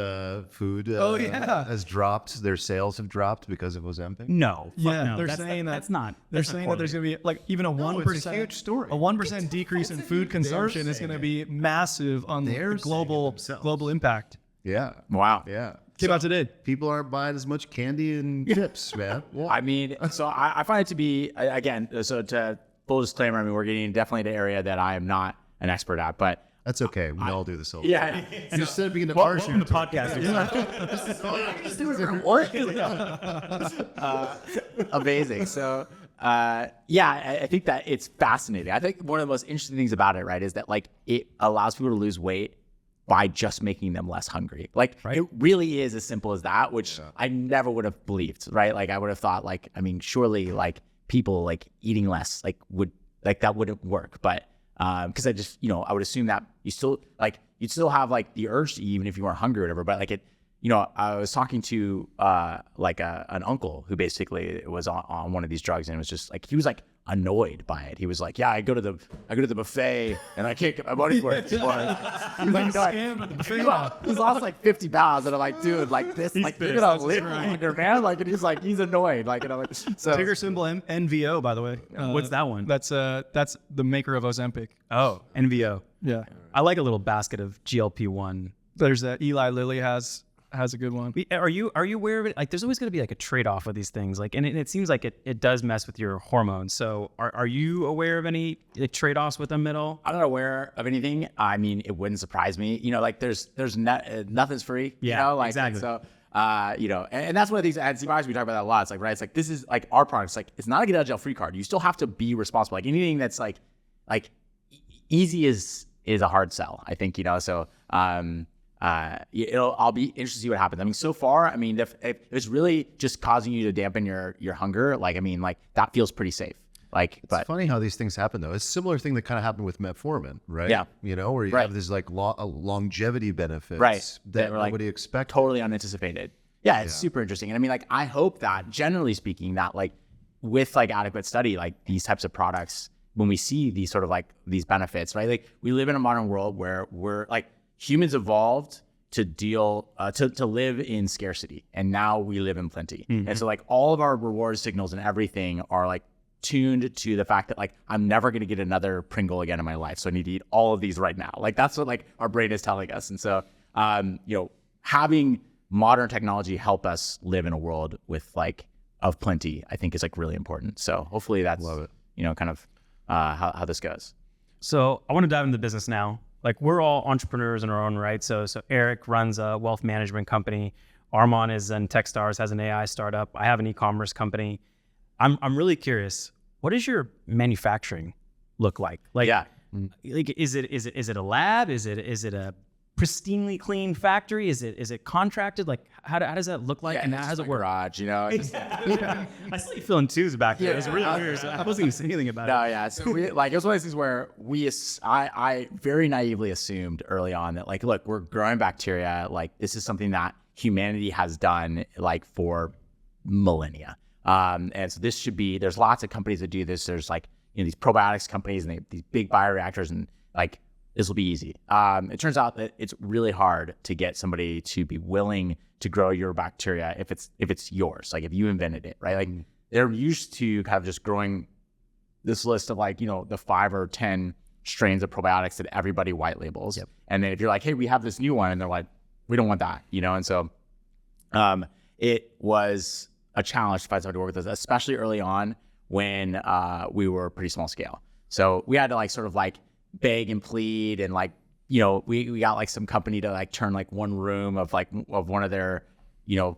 food yeah. has dropped. Their sales have dropped because of Ozempic. No. fuck Yeah, no. they're That's- saying that that's not. They're that's not saying that there's going to be like even a 1%. it's a huge story. A 1% decrease in food consumption is going to be massive on the They're global impact. Yeah. Wow. Yeah. Came out today. People aren't buying as much candy and chips, man. Yeah. I mean, so I find it to be, again, so to full disclaimer, I mean, we're getting definitely the area that I am not an expert at, but That's okay. We all do this all the yeah. time. Instead of being a bar Welcome to shooter. podcast. Amazing. So, yeah, I think that it's fascinating. I think one of the most interesting things about it, right, is that like it allows people to lose weight by just making them less hungry. Like it really is as simple as that, which I never would have believed, right? Like I would have thought like, I mean, surely like people like eating less, like would, like that wouldn't work. But, cause I just, I would assume that you still like, you'd still have like the urge to eat even if you weren't hungry or whatever, but like it, I was talking to like an uncle who basically was on one of these drugs, and it was just like he was like annoyed by it. He was like, "Yeah, I go to the buffet and I can't get my money's worth." He was like, "No, he's lost like 50 pounds," and I'm like, "Dude, like this, like you're gonna live longer, man." Like, and he's annoyed, like, like so. Trigger symbol NVO, by the way. What's that one? That's the maker of Ozempic. Oh, NVO. Yeah. I like a little basket of GLP-1. There's Eli Lilly has a good one. Are you aware of it? Like, there's always going to be like a trade-off with these things. Like, and it seems like it does mess with your hormones. So, are you aware of any like, trade-offs with them at all? I'm not aware of anything. I mean, it wouldn't surprise me. Like there's nothing's free. Yeah, like exactly. So, and that's one of these at Zbiotics we talk about that a lot. It's like, right? It's like this is like our products. Like it's not a get out of jail free card. You still have to be responsible. Like anything that's like easy is a hard sell. I think so. I'll be interested to see what happens. I mean, so far, I mean, if it's really just causing you to dampen your hunger, like, I mean, like that feels pretty safe. Like, It's funny how these things happen, though. It's a similar thing that kind of happened with metformin, right? Yeah. Where you have this like longevity benefits Right. that were, like, nobody expected. totally unanticipated. Yeah, it's super interesting. And I mean, like, I hope that generally speaking, that like with like adequate study, like these types of products, when we see these sort of like these benefits, right? Like we live in a modern world where we're like humans evolved to deal to live in scarcity, and now we live in plenty. And so like all of our reward signals and everything are like tuned to the fact that like I'm never going to get another Pringle again in my life, so I need to eat all of these right now. Like that's what like our brain is telling us. And so having modern technology help us live in a world with like of plenty, I think is like really important. So hopefully that's kind of how this goes. So I want to dive into the business now. Like we're all entrepreneurs in our own right. So Eric runs a wealth management company. Armand is in Techstars, has an AI startup. I have an e-commerce company. I'm really curious. What does your manufacturing look like? Like, like is it a lab? Is it a pristinely clean factory? Is it contracted? Like how does that look like? And how does it work? Garage, it's just, I saw you feeling twos back there. It was really weird. So I wasn't even saying anything about it. No, yeah. So it was one of those things where I very naively assumed early on that like, look, we're growing bacteria. Like this is something that humanity has done like for millennia. And so this should be, there's lots of companies that do this. There's like, these probiotics companies and these big bioreactors, and like, this will be easy. It turns out that it's really hard to get somebody to be willing to grow your bacteria if it's yours, like if you invented it, right? Like they're used to kind of just growing this list of like, the 5 or 10 strains of probiotics that everybody white labels. Yep. And then if you're like, hey, we have this new one, and they're like, we don't want that, And so it was a challenge to find somebody to work with us, especially early on when we were pretty small scale. So we had to like sort of like beg and plead, and like we got like some company to like turn like one room of one of their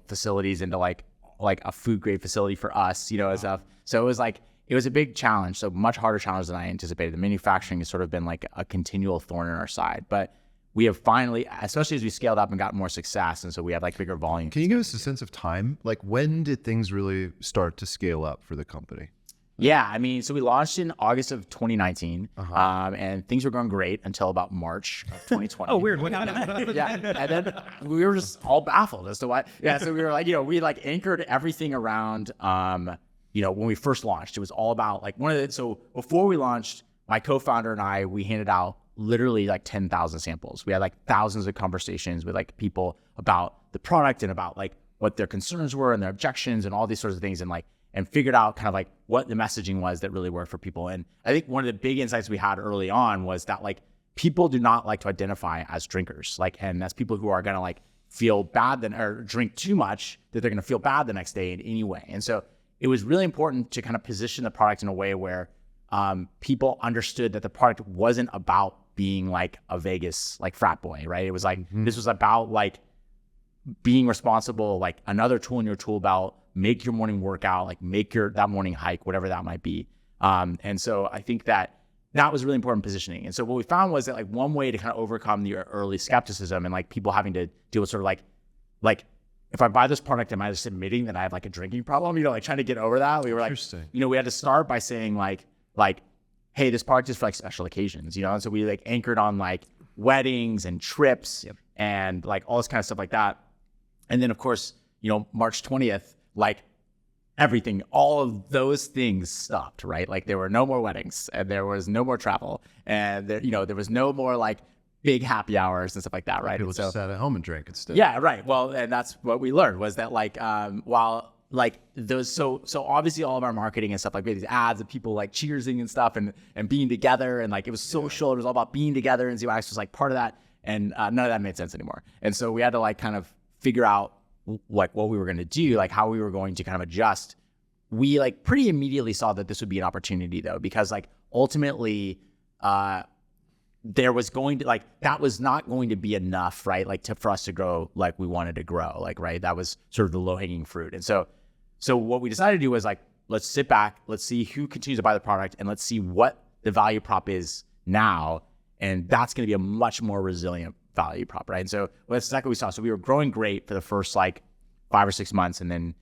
facilities into like a food grade facility for us, and stuff. So it was a big challenge, so much harder challenge than I anticipated. The manufacturing has sort of been like a continual thorn in our side, but we have finally, especially as we scaled up and got more success, and so we have like bigger volume. Can you give us a sense of time? Like, when did things really start to scale up for the company? Yeah, I mean, so we launched in August of 2019, and things were going great until about March of 2020. Oh, weird. What happened? Yeah, and then we were just all baffled as to why. Yeah, so we were like, we like anchored everything around, when we first launched, it was all about like so before we launched, my co-founder and I, we handed out literally like 10,000 samples. We had like thousands of conversations with like people about the product and about like what their concerns were and their objections and all these sorts of things, and figured out kind of like what the messaging was that really worked for people. And I think one of the big insights we had early on was that like people do not like to identify as drinkers, and that's people who are going to like feel bad or drink too much, that they're going to feel bad the next day in any way. And so it was really important to kind of position the product in a way where people understood that the product wasn't about being like a Vegas like frat boy, right? It was like, this was about like being responsible, like another tool in your tool belt, make your morning workout, like make that morning hike, whatever that might be. And so I think that was really important positioning. And so what we found was that like one way to kind of overcome the early skepticism and like people having to deal with sort of like if I buy this product, am I just admitting that I have like a drinking problem? Like trying to get over that. We were like, we had to start by saying like, hey, this product is for like special occasions, and so we like anchored on like weddings and trips and like all this kind of stuff like that. And then of course, March 20th, like everything, all of those things stopped, right? Like there were no more weddings and there was no more travel and there was no more like big happy hours and stuff like that, right? People just sat at home and drank instead. Yeah, right. Well, and that's what we learned was that like while like those so obviously all of our marketing and stuff, like we had these ads of people like cheersing and stuff and being together, and like it was social, it was all about being together, and Zbiotics was like part of that, and none of that made sense anymore. And so we had to like kind of figure out like what we were going to do, like how we were going to kind of adjust. We like pretty immediately saw that this would be an opportunity though, because like ultimately there was going to like, that was not going to be enough, right? Like for us to grow like we wanted to grow, like, right? That was sort of the low hanging fruit. And so what we decided to do was like, let's sit back, let's see who continues to buy the product, and let's see what the value prop is now. And that's going to be a much more resilient value prop, right? And so that's exactly what we saw. So we were growing great for the first like 5 or 6 months, and then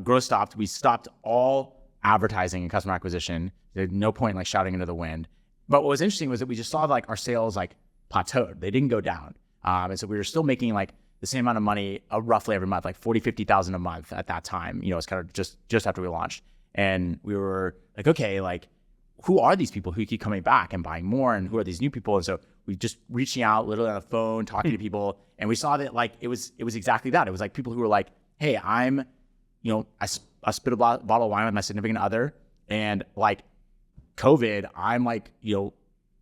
growth stopped. We stopped all advertising and customer acquisition. There's no point like shouting into the wind. But what was interesting was that we just saw like our sales like plateaued. They didn't go down, and so we were still making like the same amount of money roughly every month, like 40,000-50,000 a month at that time. It's kind of just after we launched, and we were like, okay, like who are these people who keep coming back and buying more, and who are these new people? And so we just reaching out literally on the phone, talking to people, and we saw that like it was exactly that. It was like people who were like, hey, I spit a bottle of wine with my significant other, and like COVID, I'm like,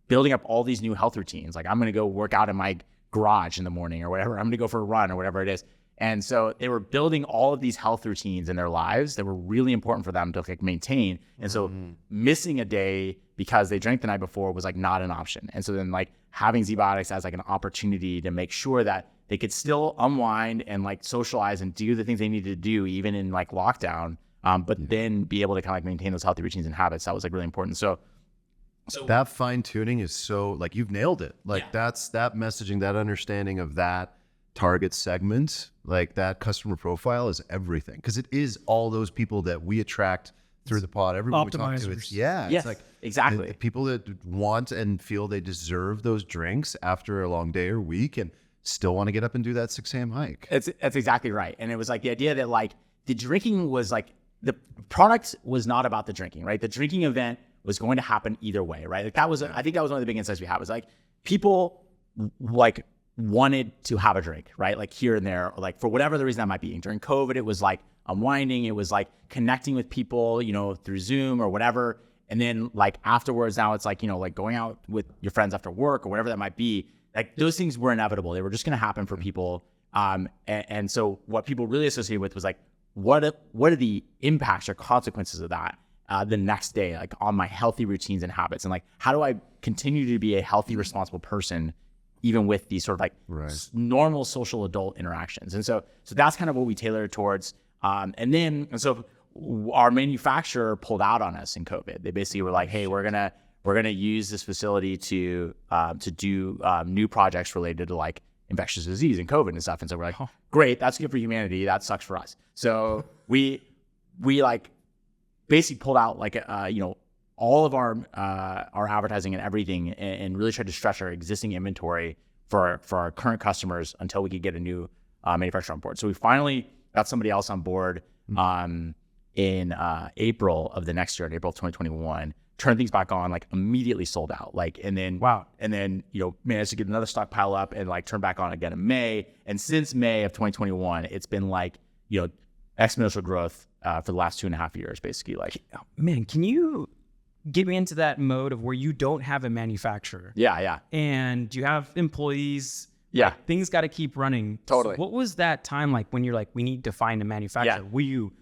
building up all these new health routines. Like I'm going to go work out in my garage in the morning or whatever. I'm going to go for a run or whatever it is. And so they were building all of these health routines in their lives that were really important for them to like maintain. And so missing a day because they drank the night before was like not an option. And so then like having Zbiotics as like an opportunity to make sure that they could still unwind and like socialize and do the things they needed to do even in like lockdown, but then be able to kind of like maintain those healthy routines and habits. That was like really important. So that fine tuning is so like you've nailed it. Like that's that messaging, that understanding of that target segment, like that customer profile is everything, because it is all those people that we attract through the pod. Everyone we talk to, it's it's like exactly the people that want and feel they deserve those drinks after a long day or week and still want to get up and do that 6 a.m. hike. That's exactly right. And it was like the idea that like the drinking was like the product was not about the drinking, right? The drinking event was going to happen either way, right? Like that was, I think that was one of the big insights we had was like people like wanted to have a drink, right? Like here and there, or like for whatever the reason that might be. During COVID, it was like unwinding, it was like connecting with people, through Zoom or whatever. And then like afterwards, now it's like, like going out with your friends after work or whatever that might be. Like those things were inevitable. They were just going to happen for people. And so what people really associated with was like, what are the impacts or consequences of that the next day, like on my healthy routines and habits? And like, how do I continue to be a healthy, responsible person, even with these sort of like normal social adult interactions? And so that's kind of what we tailored towards. And so our manufacturer pulled out on us in COVID. They basically were like, hey, we're going to we're going to use this facility to do new projects related to like infectious disease and COVID and stuff. And so we're like, great, that's good for humanity. That sucks for us. So we like basically pulled out like, all of our advertising and everything and really tried to stretch our existing inventory for our current customers until we could get a new manufacturer on board. So we finally got somebody else on board in April of the next year, in April of 2021, turned things back on, like immediately sold out. Like, and then, managed to get another stockpile up and like turn back on again in May. And since May of 2021, it's been like, exponential growth for the last 2.5 years, basically. Like, man, can you get me into that mode of where you don't have a manufacturer? Yeah. And you have employees. Yeah. Like, things got to keep running. Totally. So what was that time like when you're like, we need to find a manufacturer? Yeah. Were you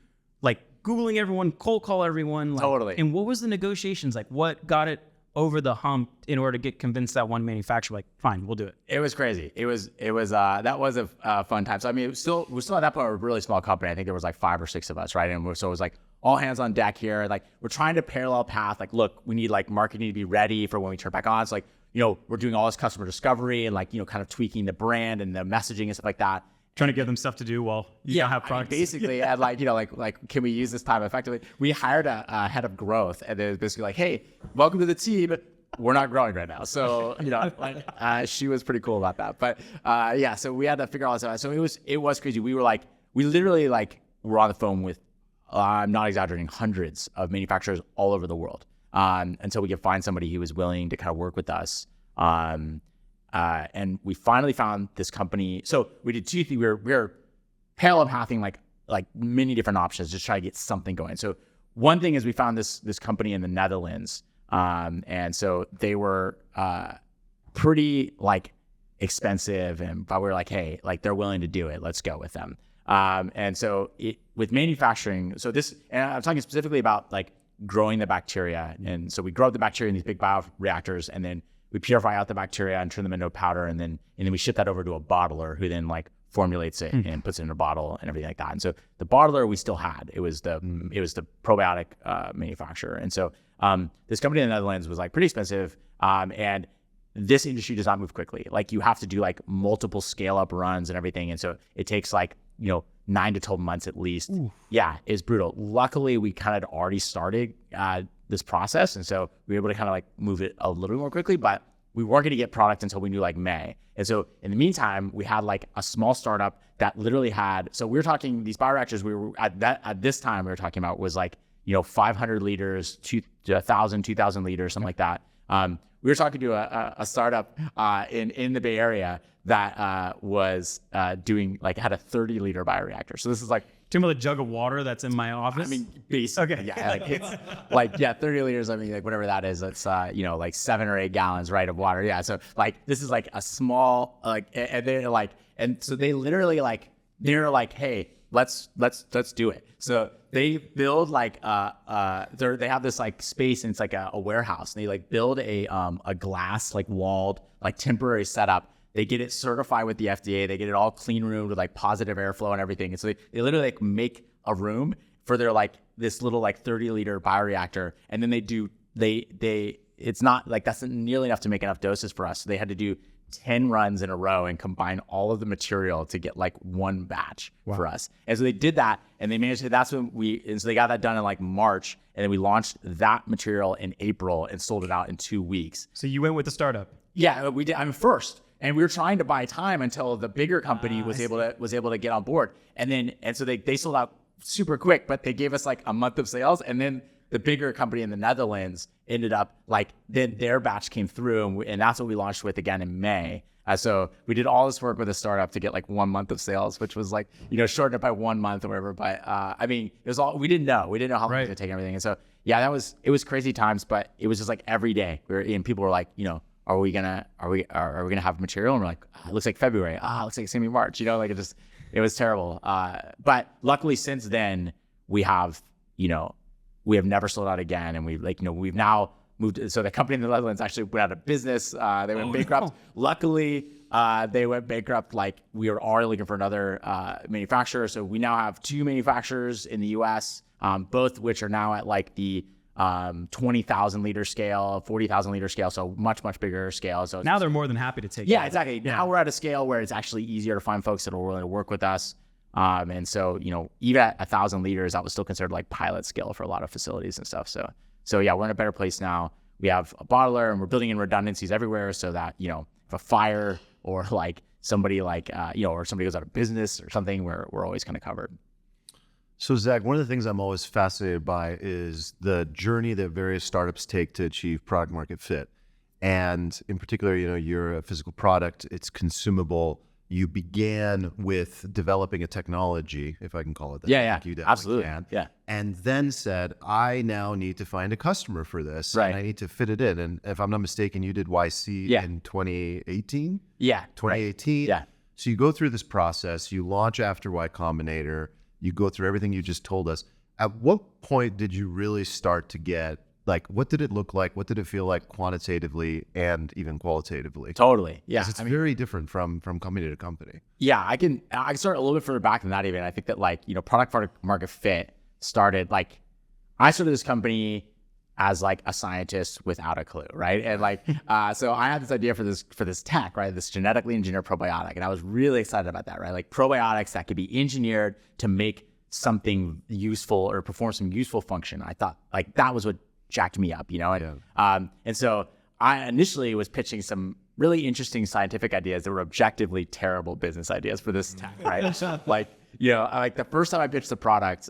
like Googling everyone, cold call everyone? Like, Totally. And what was the negotiations? Like, what got it over the hump in order to get convinced that one manufacturer, like, fine, we'll do it? It was crazy. It was that was a fun time. So I mean, we're still at that point a really small company. I think there was like 5 or 6 of us, right? And so it was like all hands on deck here. Like, we're trying to parallel path. Like, look, we need like marketing to be ready for when we turn back on. So like, we're doing all this customer discovery and like, kind of tweaking the brand and the messaging and stuff like that. Trying to give them stuff to do while you don't have products. Basically, and like, can we use this time effectively? We hired a head of growth, and it was basically like, hey, welcome to the team. We're not growing right now, so she was pretty cool about that. But so we had to figure all this out. So it was crazy. We literally were on the phone with, I'm not exaggerating, hundreds of manufacturers all over the world until we could find somebody who was willing to kind of work with us. And we finally found this company. So we did 2 things. We were parallel pathing like many different options, just try to get something going. So one thing is we found this company in the Netherlands. And so they were pretty like expensive, but we were like, hey, like they're willing to do it. Let's go with them. And so with manufacturing, and I'm talking specifically about like growing the bacteria. And so we grow up the bacteria in these big bioreactors, and then we purify out the bacteria and turn them into a powder, and then we ship that over to a bottler who then like formulates it and puts it in a bottle and everything like that. And so the bottler we still had. It was the probiotic manufacturer. And so this company in the Netherlands was like pretty expensive, and this industry does not move quickly. Like, you have to do like multiple scale up runs and everything, and so it takes like 9 to 12 months at least. Ooh. Yeah, it's brutal. Luckily, we kind of already started this process, and so we were able to kind of like move it a little bit more quickly, but we weren't going to get product until we knew like May. And so in the meantime, we had like a small startup that literally had, so we were talking, these bioreactors we were at this time we were talking about was like 500 liters, 1,000, 2,000 liters, something like that. We were talking to a startup in the Bay Area that was doing like, had a 30 liter bioreactor. So this is like, talking about the jug of water that's in my office? I mean, basically, okay. Yeah, like it's like, 30 liters. I mean, like whatever that is, it's like 7 or 8 gallons, right, of water. Yeah. So like, this is like a small, like, and they're like, and so they literally like, they're like, hey, let's do it. So they build like, they have this like space, and it's like a warehouse, and they like build a glass, like walled, like temporary setup. They get it certified with the FDA. They get it all clean roomed with like positive airflow and everything. And so they literally like make a room for their like this little like 30 liter bioreactor. And then it's not like, that's nearly enough to make enough doses for us. So they had to do 10 runs in a row and combine all of the material to get like one batch for us. And so they did that, and they managed to, and so they got that done in like March, and then we launched that material in April and sold it out in 2 weeks. So you went with the startup? Yeah, we did. I'm first. And we were trying to buy time until the bigger company was able to get on board. And so they sold out super quick, but they gave us like a month of sales. And then the bigger company in the Netherlands ended up like, then their batch came through, and that's what we launched with again in May. So we did all this work with a startup to get like 1 month of sales, which was like, shortened it by 1 month or whatever. But I mean, it was all, we didn't know how long it was going to take everything. And so, yeah, it was crazy times, but it was just like every day and people were like, are we gonna have material? And we're like, it looks like February. It looks like it's gonna be March. Like it was terrible. But luckily since then we have never sold out again, and we've now moved. So the company in the Netherlands actually went out of business. They went bankrupt. No. Luckily, they went bankrupt. Like, we were already looking for another manufacturer. So we now have 2 manufacturers in the U.S., both which are now at like the 20,000 liter scale, 40,000 liter scale, so much bigger scale. So now they're more than happy to take. Yeah, exactly. Yeah. Now we're at a scale where it's actually easier to find folks that are willing to work with us. And so, even at 1,000 liters, that was still considered like pilot scale for a lot of facilities and stuff. So yeah, we're in a better place now. We have a bottler and we're building in redundancies everywhere so that, if a fire or like somebody like, or somebody goes out of business or something, we're always kind of covered. So Zach, one of the things I'm always fascinated by is the journey that various startups take to achieve product market fit. And in particular, you're a physical product, it's consumable. You began with developing a technology, if I can call it that. Yeah, you definitely absolutely. can. Yeah. And then said, I now need to find a customer for this. Right. And I need to fit it in. And if I'm not mistaken, you did YC in 2018? Yeah. 2018? Right. Yeah. So you go through this process, you launch After Y Combinator, you go through everything you just told us. At what point did you really start to get, like, what did it look like? What did it feel like quantitatively and even qualitatively? Totally. Yeah. 'Cause it's very different from company to company. Yeah, I can start a little bit further back than that even. I think that product market fit started I started this company as like a scientist without a clue, right? And so I had this idea for this tech, right? This genetically engineered probiotic, and I was really excited about that, right? Like probiotics that could be engineered to make something useful or perform some useful function. I thought that was what jacked me up, and so I initially was pitching some really interesting scientific ideas that were objectively terrible business ideas for this tech, right? The first time I pitched the product,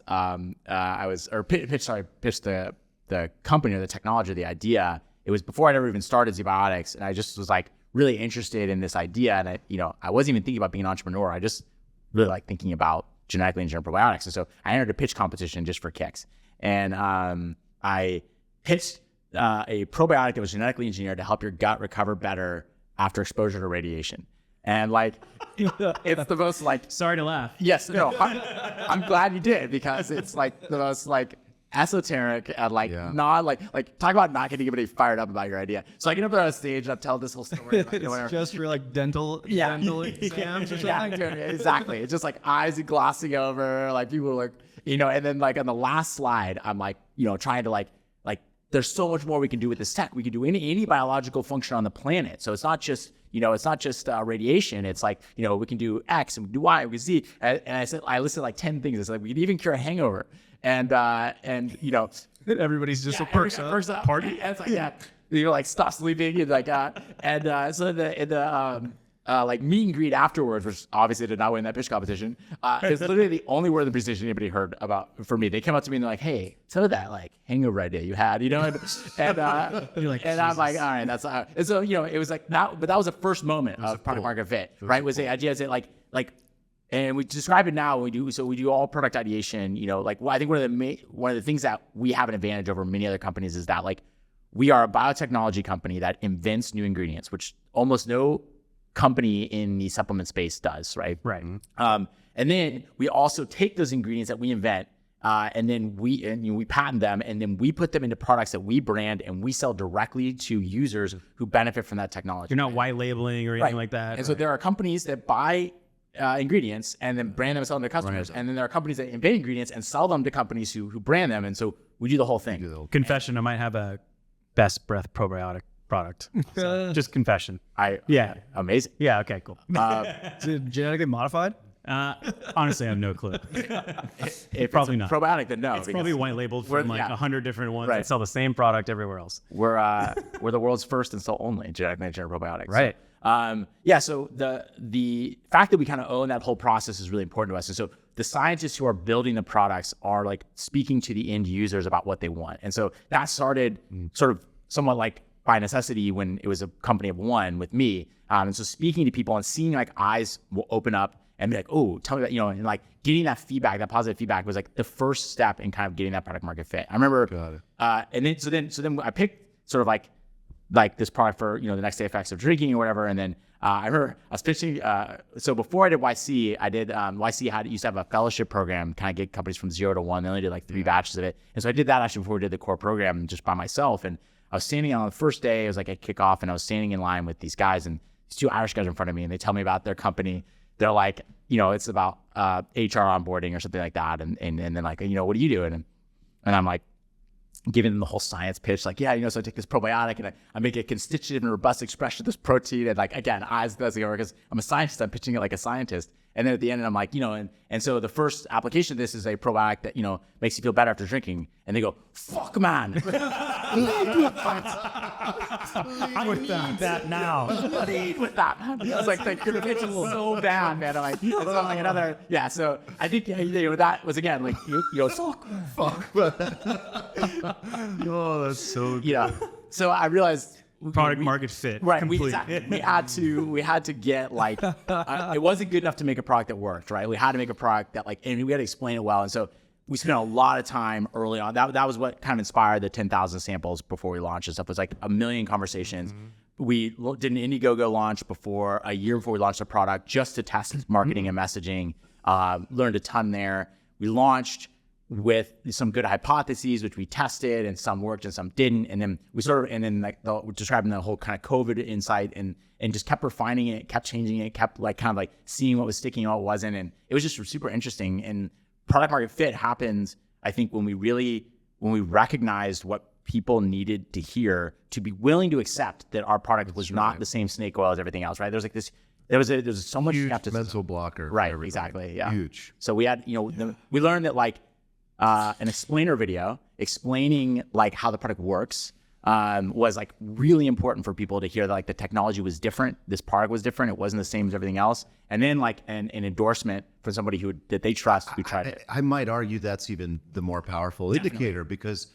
pitched the company or the technology, or the idea. It was before I'd ever even started Zbiotics, and I just was really interested in this idea, and I wasn't even thinking about being an entrepreneur. I just really like thinking about genetically engineered probiotics, and so I entered a pitch competition just for kicks, and I pitched a probiotic that was genetically engineered to help your gut recover better after exposure to radiation. And it's the most Sorry to laugh. Yes, no, I'm glad you did, because it's the most esoteric and not talk about not getting anybody fired up about your idea. So I get up there on stage and I tell this whole story. It's just for dental exams or something. Yeah, exactly. It's just eyes glossing over, people are and then on the last slide, I'm trying to there's so much more we can do with this tech. We can do any biological function on the planet. So it's not just radiation. It's we can do X and we can do Y, we can Z. And I listed 10 things. It's we can even cure a hangover. And everybody's just perks up. Party. And it's stop sleeping and so the meet and greet afterwards, which obviously did not win that pitch competition, is literally the only word in the presentation anybody heard about for me. They came up to me and they're like, "Hey, some of that hangover idea you had, and you're and I'm like, all right, that's and so it was that, but that was the first moment of product market fit, right? Was the idea that and we describe it now. We do all product ideation. I think one of the things that we have an advantage over many other companies is that we are a biotechnology company that invents new ingredients, which almost no company in the supplement space does, right? Right. And then we also take those ingredients that we invent, and then we patent them, and then we put them into products that we brand and we sell directly to users who benefit from that technology. You're not white labeling or anything like that. And so there are companies that buy ingredients and then brand them and sell them to customers, and then there are companies that invent ingredients and sell them to companies who brand them, and so we do the whole thing. Confession: I might have a best breath probiotic product. So, just confession. Amazing. Yeah. Okay. Cool. Is it genetically modified? Honestly, I have no clue. If Probably it's not. probiotic, then no. It's probably white labeled from 100 different ones that sell the same product everywhere else. We're the world's first and still only genetically engineered probiotics. Right. So the fact that we kind of own that whole process is really important to us. And so the scientists who are building the products are speaking to the end users about what they want. And so that started sort of somewhat by necessity when it was a company of one with me. And so speaking to people and seeing eyes will open up and be oh, tell me that, and getting that feedback, that positive feedback was the first step in kind of getting that product market fit. I remember, and then I picked sort of this product for, the next day effects of drinking or whatever. And then I remember I was pitching, so before I did YC, YC used to have a fellowship program, kind of get companies from 0 to 1. They only did 3 batches of it. And so I did that actually before we did the core program just by myself. And I was standing on the first day, it was a kickoff, and I was standing in line with these guys, and these 2 Irish guys in front of me, and they tell me about their company. They're it's about HR onboarding or something like that. And then what are you doing? And I'm giving them the whole science pitch, like, yeah, so I take this probiotic and I make a constitutive and robust expression of this protein. And like, again, eyes doesn't work because I'm a scientist. I'm pitching it like a scientist. And then at the end, I'm like, and so the first application of this is a probiotic that, makes you feel better after drinking. And they go, fuck, man. I would need that now. Lead with that. I was like, your pitch is so bad, man. I'm like, it's not like another. Yeah. So I think that was again like fuck. Oh, that's so good. Yeah. So I realized Product market fit. right. We Complete. had to get like it wasn't good enough to make a product that worked. Right. We had to make a product that and we had to explain it well. And so we spent a lot of time early on. That was what kind of inspired the 10,000 samples before we launched and stuff. It was like a million conversations. Mm-hmm. We did an Indiegogo launch a year before we launched the product, just to test marketing and messaging. Learned a ton there. We launched with some good hypotheses, which we tested, and some worked and some didn't. And then we're describing the whole kind of COVID insight and just kept refining it, kept changing it, kept seeing what was sticking and what wasn't. And it was just super interesting. And product market fit happens, I think, when we recognized what people needed to hear to be willing to accept that our product was not the same snake oil as everything else, right? There was so much huge skepticism. mental blocker. Right, exactly. Yeah. Huge. So we had, we learned that an explainer video explaining how the product works was really important for people to hear that the technology was different. This product was different. It wasn't the same as everything else. And then an endorsement from somebody that they trust who tried it. I might argue that's even the more powerful indicator, because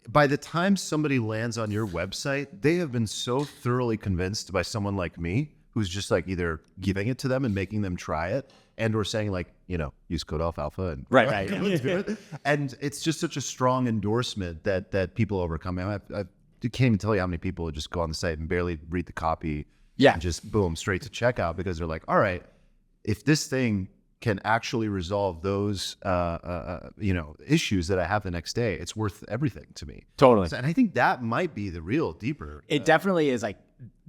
by the time somebody lands on your website, they have been so thoroughly convinced by someone like me, who's just either giving it to them and making them try it, and or saying use code Alfalfa and right. Let's do it. And it's just such a strong endorsement that people overcome. I can't even tell you how many people just go on the site and barely read the copy. Yeah. And just boom, straight to checkout, because they're like, all right, if this thing can actually resolve those issues that I have the next day, it's worth everything to me. Totally. And I think that might be the real deeper. It definitely is it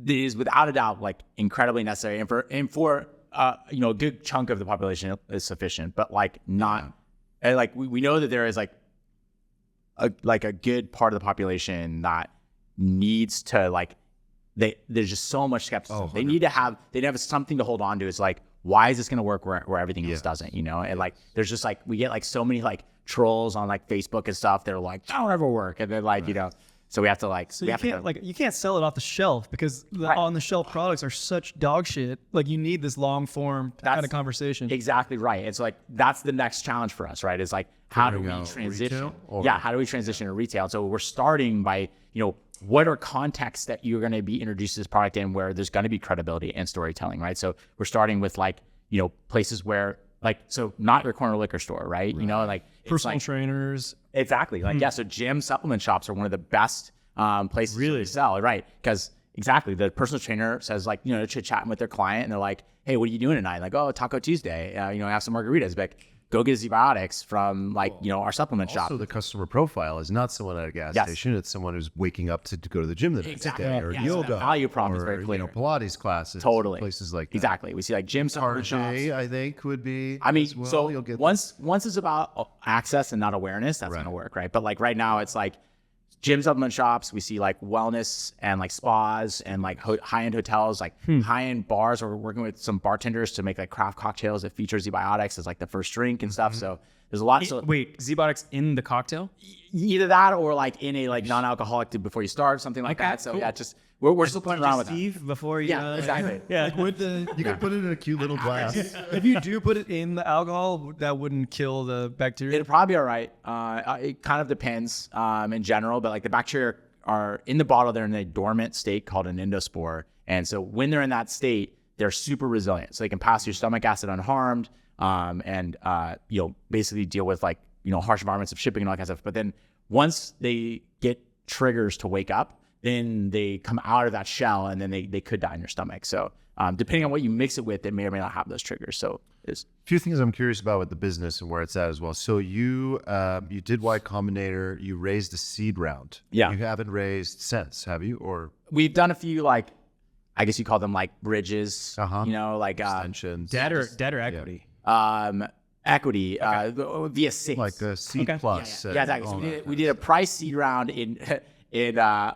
is without a doubt incredibly necessary, and for a good chunk of the population is sufficient, but not. And we know that there is a good part of the population that needs to there's just so much skepticism. They need to have something to hold on to. It's why is this going to work where everything else doesn't, and there's just we get so many trolls on Facebook and stuff. They're like, that'll never work. And then so we have to so you can't sell it off the shelf, because the on the shelf products are such dog shit. You need this long form kind of conversation. Exactly right. It's that's the next challenge for us, right? Is how do we transition? How do we transition to retail? So we're starting by, what are contexts that you're going to be introduced to this product in, where there's going to be credibility and storytelling, right? So we're starting with places where so not your corner liquor store, right? Personal trainers. Exactly. So gym supplement shops are one of the best places to sell, right? Because exactly, the personal trainer says chit-chatting with their client, and they're like, hey, what are you doing tonight? Oh, Taco Tuesday, have some margaritas. Go get Zbiotics from our supplement shop. Also, the customer profile is not someone at a gas station. It's someone who's waking up to go to the gym the next day, or yoga, so value prop is very clear. Pilates classes, totally, places like that. Exactly. We see gym supplement shops. I think would be. So you'll get once it's about access and not awareness, that's going to work, right? But right now, it's gym supplement shops. We see wellness and spas and high-end hotels, high-end bars. We're working with some bartenders to make craft cocktails that feature Zbiotics as the first drink and stuff. So there's a lot. Wait, Zbiotics in the cocktail? Either that or in a non-alcoholic before you start, something like that. So cool. Just we're still playing around with that. Before you exactly. Yeah, you can put it in a cute little glass. If you do put it in the alcohol, that wouldn't kill the bacteria. It'd probably be all right. It kind of depends in general, but the bacteria are in the bottle. They're in a dormant state called an endospore, and so when they're in that state, they're super resilient. So they can pass your stomach acid unharmed, and basically deal with harsh environments of shipping and all that kind of stuff. But then once they get triggers to wake up, then they come out of that shell, and then they could die in your stomach. So depending on what you mix it with, it may or may not have those triggers. So a few things I'm curious about with the business and where it's at as well. So you did Y Combinator, you raised a seed round. Yeah. You haven't raised since, have you? Or we've done a few I guess you call them bridges, extensions. debt or equity. equity via SAFE. Like a C plus. Yeah, exactly. So we did a price seed round in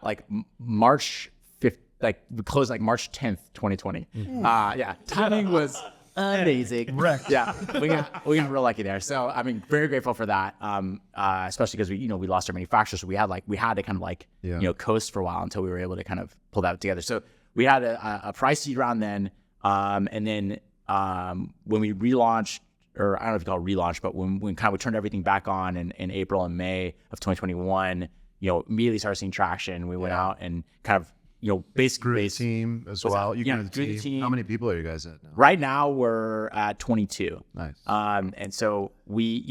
like March 5th, like we closed like March 10th, 2020. Timing was amazing. Correct. Yeah, we got real lucky there. So I mean, very grateful for that. Especially because we lost our manufacturer, so we had to kind of like coast for a while until we were able to kind of pull that together. So we had a price seed round then, and then when we relaunched, or I don't know if you call it relaunch, but when we turned everything back on in April and May of 2021, immediately started seeing traction. We went out and kind of basically Grew the team as well. You grew the team. How many people are you guys at now? Right now we're at 22. Nice. And so we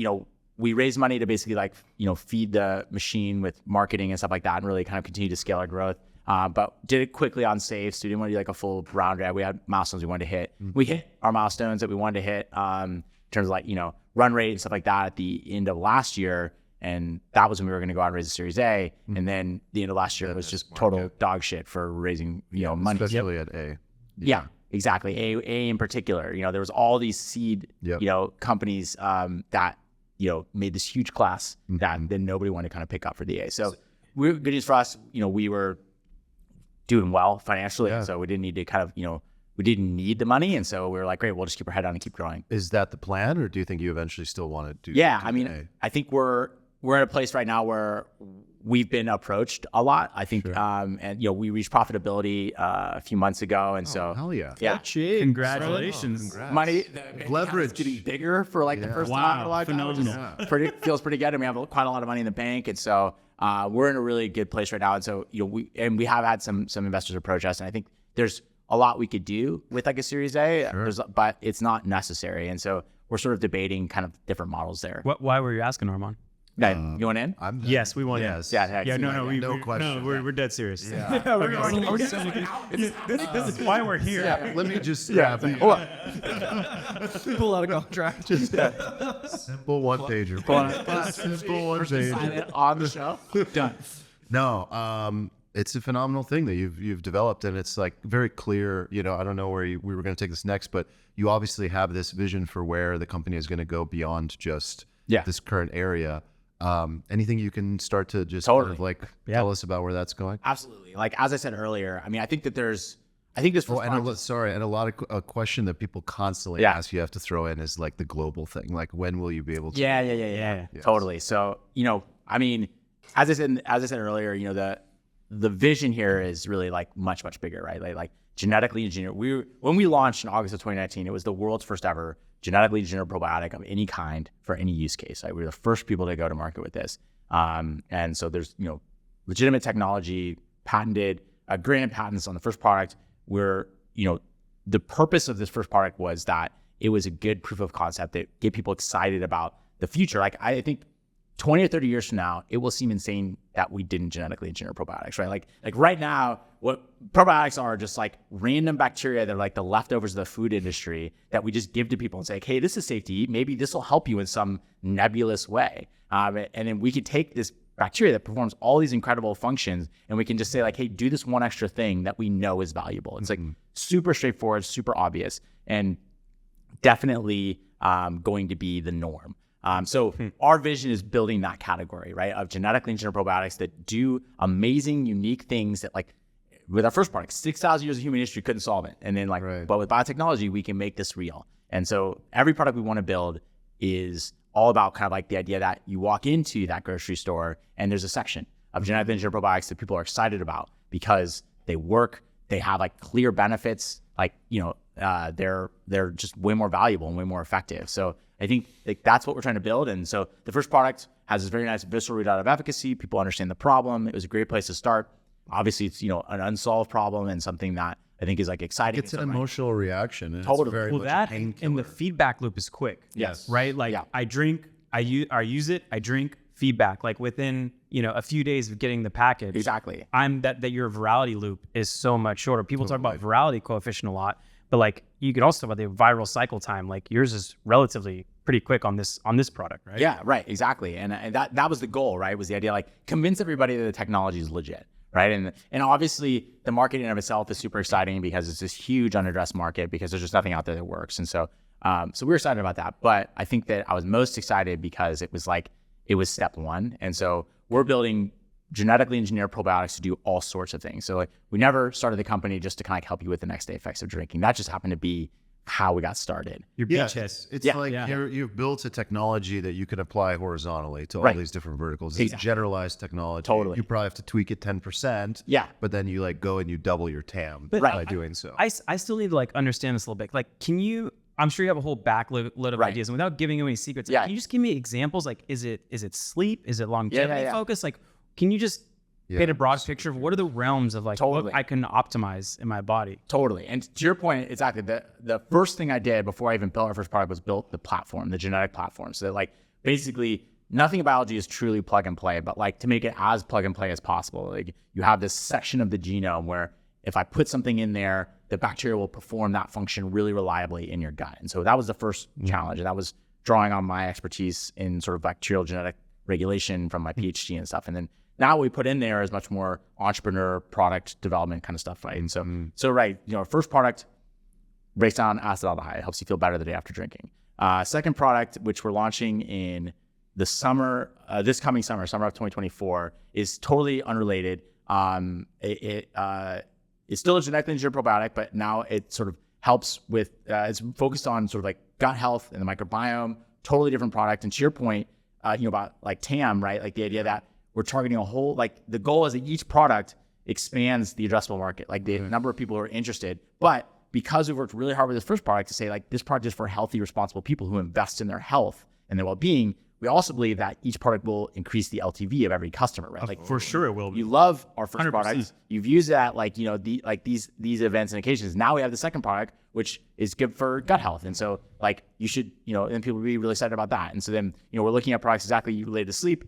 raised money to basically feed the machine with marketing and stuff like that, and really kind of continue to scale our growth. But did it quickly on safe, so we didn't want to do like a full round. We had milestones we wanted to hit. We hit our milestones that we wanted to hit in terms of run rate and stuff like that at the end of last year. And that was when we were going to go out and raise a Series A. And then the end of last year was just total dog shit for raising, money. Especially at A. Yeah, exactly. A in particular. There was all these seed, companies that, made this huge class that then nobody wanted to kind of pick up for the A. So good news for us, we were doing well financially. Yeah. So we didn't need to kind of, we didn't need the money. And so we were like, great, we'll just keep our head down and keep growing. Is that the plan, or do you think you eventually still want to do? Yeah, I mean, I think we're in a place right now where we've been approached a lot. I think, and we reached profitability a few months ago, and so hell yeah, Congratulations. money Leverage getting bigger for the first time in a long time. Phenomenal. Feels pretty good, and we have quite a lot of money in the bank, and so we're in a really good place right now. And so we have had some investors approach us, and I think there's a lot we could do with like a Series A, but it's not necessary, and so we're sort of debating kind of different models there. Why were you asking, Armand? You want in? Yes, we want in. Yes. No question. No, we're dead serious. Yeah. This is why we're here. Yeah, let me just pull out a contract. simple one pager. Simple one pager on the show. Done. No, it's a phenomenal thing that you've developed, and it's like very clear. I don't know where we were going to take this next, but you obviously have this vision for where the company is going to go beyond just this current area. Anything you can start to just sort of tell us about where that's going? Absolutely. Like as I said earlier, I mean, I think this. And a lot of a question that people constantly ask you have to throw in is like the global thing. Like, when will you be able to? Yeah. Yes. Totally. So I mean, as I said earlier, the vision here is really like much bigger, right? Like genetically engineered. When we launched in August of 2019, it was the world's first ever genetically engineered probiotic of any kind for any use case. Right? We were the first people to go to market with this. And so there's, legitimate technology, patented, granted patents on the first product where, the purpose of this first product was that it was a good proof of concept that get people excited about the future. Like I think 20 or 30 years from now, it will seem insane that we didn't genetically engineer probiotics, right? Like right now, what probiotics are just like random bacteria that are like the leftovers of the food industry that we just give to people and say, hey, this is safe to eat. Maybe this will help you in some nebulous way. And then we could take this bacteria that performs all these incredible functions and we can just say like, hey, do this one extra thing that we know is valuable. It's like super straightforward, super obvious, and definitely going to be the norm. So our vision is building that category, right, of genetically engineered probiotics that do amazing, unique things that, like, with our first product, 6,000 years of human history couldn't solve it. And then, but with biotechnology, we can make this real. And so every product we want to build is all about kind of like the idea that you walk into that grocery store and there's a section of genetically engineered probiotics that people are excited about because they work, they have like clear benefits, like, they're just way more valuable and way more effective. So I think like that's what we're trying to build. And so the first product has this very nice visceral readout of efficacy. People understand the problem. It was a great place to start. Obviously, it's, an unsolved problem and something that I think is like exciting. It's an emotional reaction. And totally. It's very Well, that and the feedback loop is quick. Yes. Right? Like I drink, I use it, I drink, feedback. Like within, a few days of getting the package. Exactly. That your virality loop is so much shorter. People talk about virality coefficient a lot, but like you could also talk about the viral cycle time. Like yours is relatively pretty quick on this product, right? Yeah, right, exactly. And that was the goal, right? Was the idea like convince everybody that the technology is legit, right? And obviously the market in and of itself is super exciting because it's this huge unaddressed market because there's just nothing out there that works. And so So we were excited about that. But I think that I was most excited because it was step one. And so we're building genetically engineered probiotics to do all sorts of things. So like we never started the company just to kind of help you with the next day effects of drinking. That just happened to be how we got started. Your beachhead. It's like you've built a technology that you can apply horizontally to all these different verticals. It's generalized technology. Totally. You probably have to tweak it 10%. Yeah. But then you like go and you double your TAM by doing so. I still need to like understand this a little bit. Like, can you? I'm sure you have a whole backload of ideas, and without giving away any secrets, can you just give me examples? Like, is it sleep? Is it longevity focus? Like, can you just paint a broad picture of what are the realms of like what I can optimize in my body? Totally. And to your point, exactly. The first thing I did before I even built our first product was built the platform, the genetic platform. So that like basically nothing in biology is truly plug and play, but like to make it as plug and play as possible. Like you have this section of the genome where if I put something in there, the bacteria will perform that function really reliably in your gut. And so that was the first challenge. And that was drawing on my expertise in sort of bacterial genetic regulation from my PhD and stuff. And then now what we put in there is much more entrepreneur product development kind of stuff, right? And so right, our first product breaks down acetaldehyde, helps you feel better the day after drinking. Second product, which we're launching in the summer, this coming summer of 2024, is totally unrelated. It's still a genetically engineered probiotic, but now it sort of helps with, it's focused on sort of like gut health and the microbiome, totally different product. And to your point, about like TAM, right? Like the idea that we're targeting a whole, like the goal is that each product expands the addressable market, like the number of people who are interested. But because we've worked really hard with this first product to say like this product is for healthy, responsible people who invest in their health and their well-being, we also believe that each product will increase the LTV of every customer, right? Like for sure it will. You love our first 100%. product. You've used that these events and occasions. Now we have the second product, which is good for gut health. And so like you should, and people will be really excited about that. And so then, we're looking at products exactly related to sleep.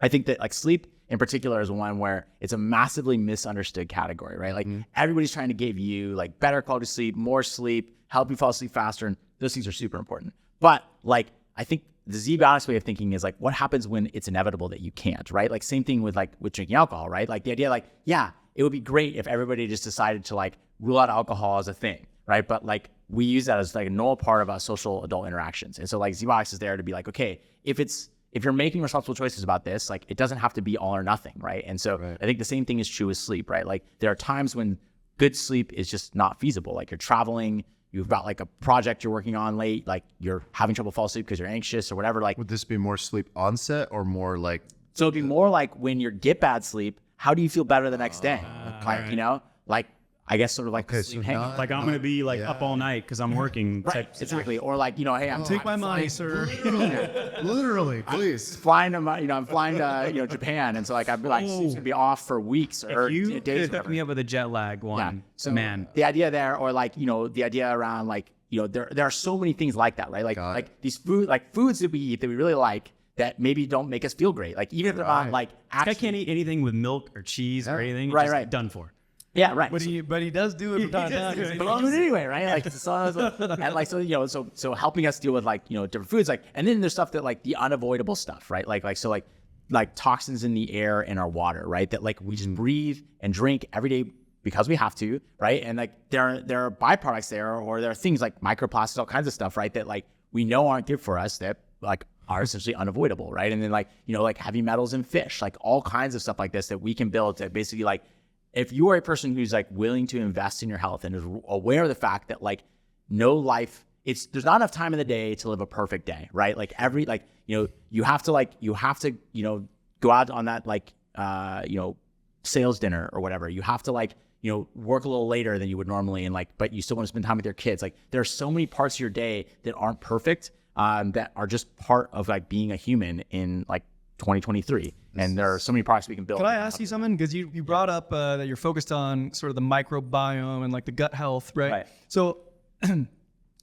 I think that like sleep in particular is one where it's a massively misunderstood category, right? Like everybody's trying to give you like better quality sleep, more sleep, help you fall asleep faster. And those things are super important. But like, I think the Zbiotics way of thinking is like, what happens when it's inevitable that you can't, right? Like same thing with drinking alcohol, right? Like the idea like, it would be great if everybody just decided to like rule out alcohol as a thing, right? But like we use that as like a normal part of our social adult interactions. And so like Zbiotics is there to be like, okay, if you're making responsible choices about this, like it doesn't have to be all or nothing, right? And so I think the same thing is true with sleep, right? Like there are times when good sleep is just not feasible. Like you're traveling, you've got like a project you're working on late, like you're having trouble fall asleep because you're anxious or whatever. Like, would this be more sleep onset or more like? So it'd be more like when you get bad sleep, how do you feel better the next day? Like, like I guess sort of like sleep hangover. Like I'm gonna be like up all night because I'm working. Right, exactly. Or like, hey, I'm Take my money, sir. Literally, please. Flying to, I'm flying to, Japan, and so like I'd be like, she's gonna be off for weeks or you days. Hook me up with a jet lag one. Yeah. So man, the idea there, or like, the idea around like, there are so many things like that, right? Like these foods that we eat that we really like that maybe don't make us feel great. Like even if they're not like actually, I can't eat anything with milk or cheese or anything. Right, just right. Done for. Yeah, right. But he does do it from time to time. But I'll do it anyway, right? Like and like so helping us deal with like different foods, like, and then there's stuff that like the unavoidable stuff, right? Like toxins in the air and our water, right? That like we just breathe and drink every day because we have to, right? And like there are byproducts there, or there are things like microplastics, all kinds of stuff, right? That like we know aren't good for us, that like are essentially unavoidable, right? And then like like heavy metals in fish, like all kinds of stuff like this that we can build to basically like, if you are a person who's like willing to invest in your health and is aware of the fact that like there's not enough time in the day to live a perfect day, right? Like you have to go out on that like sales dinner or whatever. You have to like work a little later than you would normally, and like, but you still want to spend time with your kids. Like there are so many parts of your day that aren't perfect, that are just part of like being a human in like 2023, and there are so many products we can build. Can I ask you something? Because you brought up that you're focused on sort of the microbiome and like the gut health, right? So a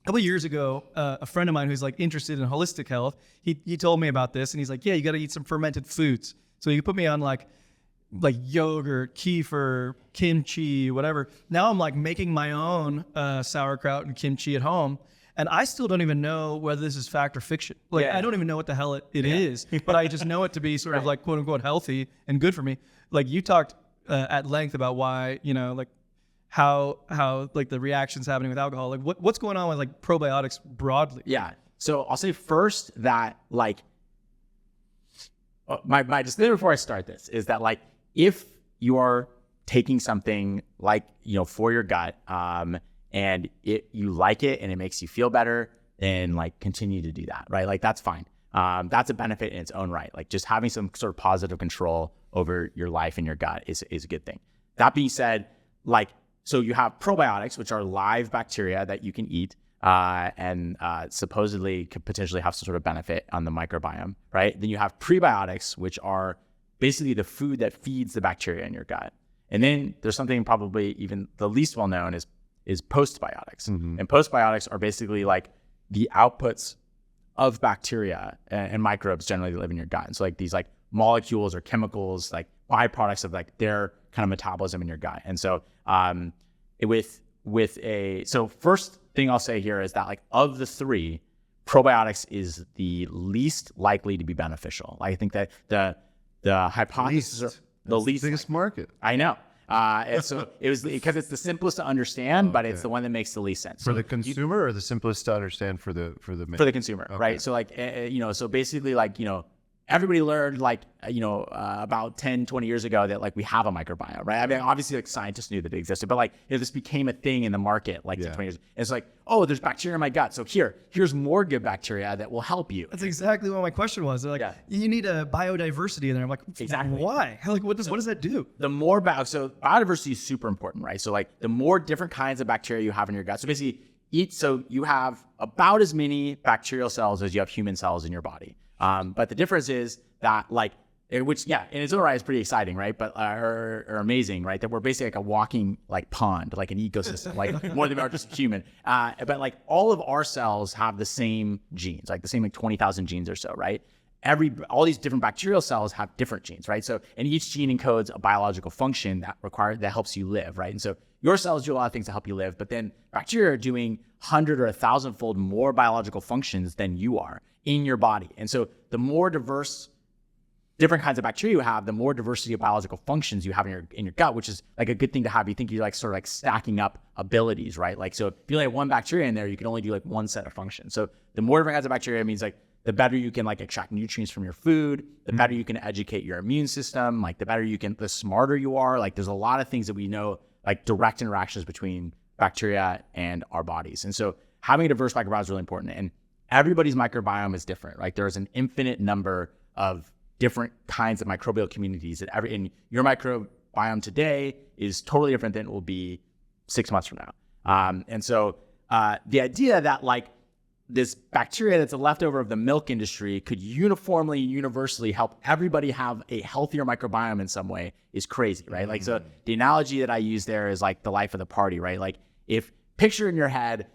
couple of years ago, a friend of mine who's like interested in holistic health, he told me about this, and he's like, yeah, you got to eat some fermented foods. So you put me on like yogurt, kefir, kimchi, whatever. Now I'm like making my own sauerkraut and kimchi at home. And I still don't even know whether this is fact or fiction. Like, I don't even know what the hell it is, but I just know it to be sort of like, quote unquote, healthy and good for me. Like you talked at length about why, like how like the reactions happening with alcohol. Like what's going on with like probiotics broadly? Yeah. So I'll say first that like my disclaimer before I start this is that like if you are taking something like, for your gut, and you like it and it makes you feel better, then like continue to do that, right? Like that's fine. That's a benefit in its own right. Like just having some sort of positive control over your life and your gut is a good thing. That being said, like, so you have probiotics, which are live bacteria that you can eat, and supposedly could potentially have some sort of benefit on the microbiome, right? Then you have prebiotics, which are basically the food that feeds the bacteria in your gut. And then there's something probably even the least well known is postbiotics. And postbiotics are basically like the outputs of bacteria and microbes generally that live in your gut. And so like these like molecules or chemicals, like byproducts of like their kind of metabolism in your gut. And so so first thing I'll say here is that like of the three, probiotics is the least likely to be beneficial. I think that the hypothesis are the least biggest market. I know. And so it was because it's the simplest to understand, but it's the one that makes the least sense For the consumer or the simplest to understand for the consumer, right? So like, so basically like, everybody learned like, about 10, 20 years ago that like we have a microbiome, right? I mean, obviously like scientists knew that it existed, but like this became a thing in the market like 10, 20 years. And it's like, oh, there's bacteria in my gut. So here's more good bacteria that will help you. That's exactly what my question was. They're like, you need a biodiversity in there. I'm like, exactly. Why? Like, what does that do? The more so biodiversity is super important, right? So like the more different kinds of bacteria you have in your gut. So basically so you have about as many bacterial cells as you have human cells in your body. But the difference is that like, which in its own right is pretty exciting, right? But or amazing, right? That we're basically like a walking like pond, like an ecosystem, like more than we are just human. But like all of our cells have the same genes, like the same like 20,000 genes or so, right? All these different bacterial cells have different genes, right? So and each gene encodes a biological function that helps you live, right? And so your cells do a lot of things to help you live, but then bacteria are doing 100 or 1,000-fold more biological functions than you are in your body. And so the more different kinds of bacteria you have, the more diversity of biological functions you have in your gut, which is like a good thing to have. You think you're like sort of like stacking up abilities, right? Like, so if you only have one bacteria in there, you can only do like one set of functions. So the more different kinds of bacteria means like the better you can like extract nutrients from your food, the better you can educate your immune system, like the smarter you are. Like there's a lot of things that we know, like direct interactions between bacteria and our bodies. And so having a diverse microbiome is really important. And everybody's microbiome is different, right? There's an infinite number of different kinds of microbial communities and your microbiome today is totally different than it will be 6 months from now. And so the idea that like this bacteria that's a leftover of the milk industry could universally help everybody have a healthier microbiome in some way is crazy, right? Like, so the analogy that I use there is like the life of the party, right? Like if picture in your head,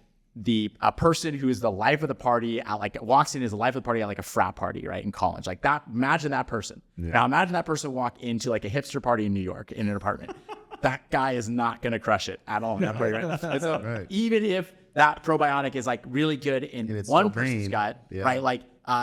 a person who is the life of the party walks in as the life of the party at like a frat party, right? In college, like that, imagine that person. Now imagine that person walk into like a hipster party in New York in an apartment. That guy is not going to crush it at all in that party, right? So even if that probiotic is like really good in one person's gut, right? Like,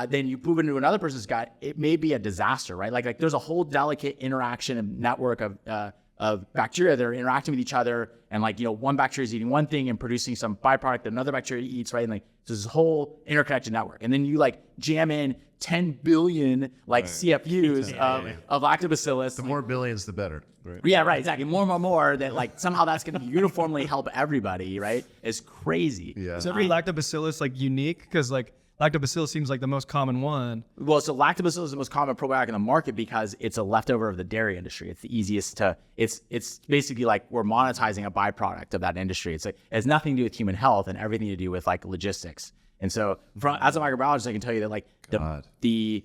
then you move into another person's gut, it may be a disaster, right? Like there's a whole delicate interaction and network of bacteria that are interacting with each other. And like, one bacteria is eating one thing and producing some byproduct that another bacteria eats, right? And like, so this whole interconnected network. And then you like jam in 10 billion like CFUs of lactobacillus. The more billions, the better. Right? Yeah, right, exactly. More that like somehow that's going to uniformly help everybody, right? It's crazy. Yeah. Is every lactobacillus like unique? Because like lactobacillus seems like the most common one. Well, so lactobacillus is the most common probiotic in the market because it's a leftover of the dairy industry. It's the easiest it's basically like we're monetizing a byproduct of that industry. It's like, it has nothing to do with human health and everything to do with like logistics. And so as a microbiologist, I can tell you that like the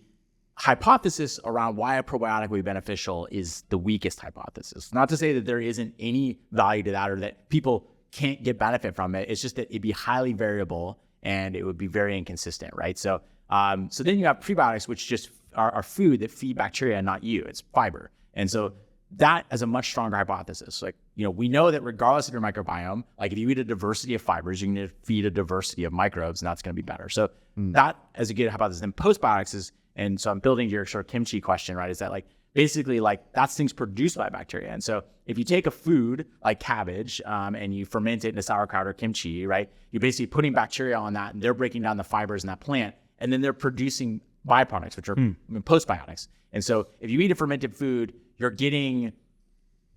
hypothesis around why a probiotic would be beneficial is the weakest hypothesis. Not to say that there isn't any value to that or that people can't get benefit from it. It's just that it'd be highly variable and it would be very inconsistent, right? So so then you have prebiotics, which just are food that feed bacteria, not you. It's fiber. And so that is a much stronger hypothesis. Like, we know that regardless of your microbiome, like if you eat a diversity of fibers, you can feed a diversity of microbes and that's going to be better. So that is a good hypothesis. And postbiotics And so I'm building your sort of kimchi question, right? Is that like, basically like that's things produced by bacteria. And so if you take a food like cabbage and you ferment it into sauerkraut or kimchi, right? You're basically putting bacteria on that and they're breaking down the fibers in that plant and then they're producing byproducts, which are postbiotics. And so if you eat a fermented food, you're getting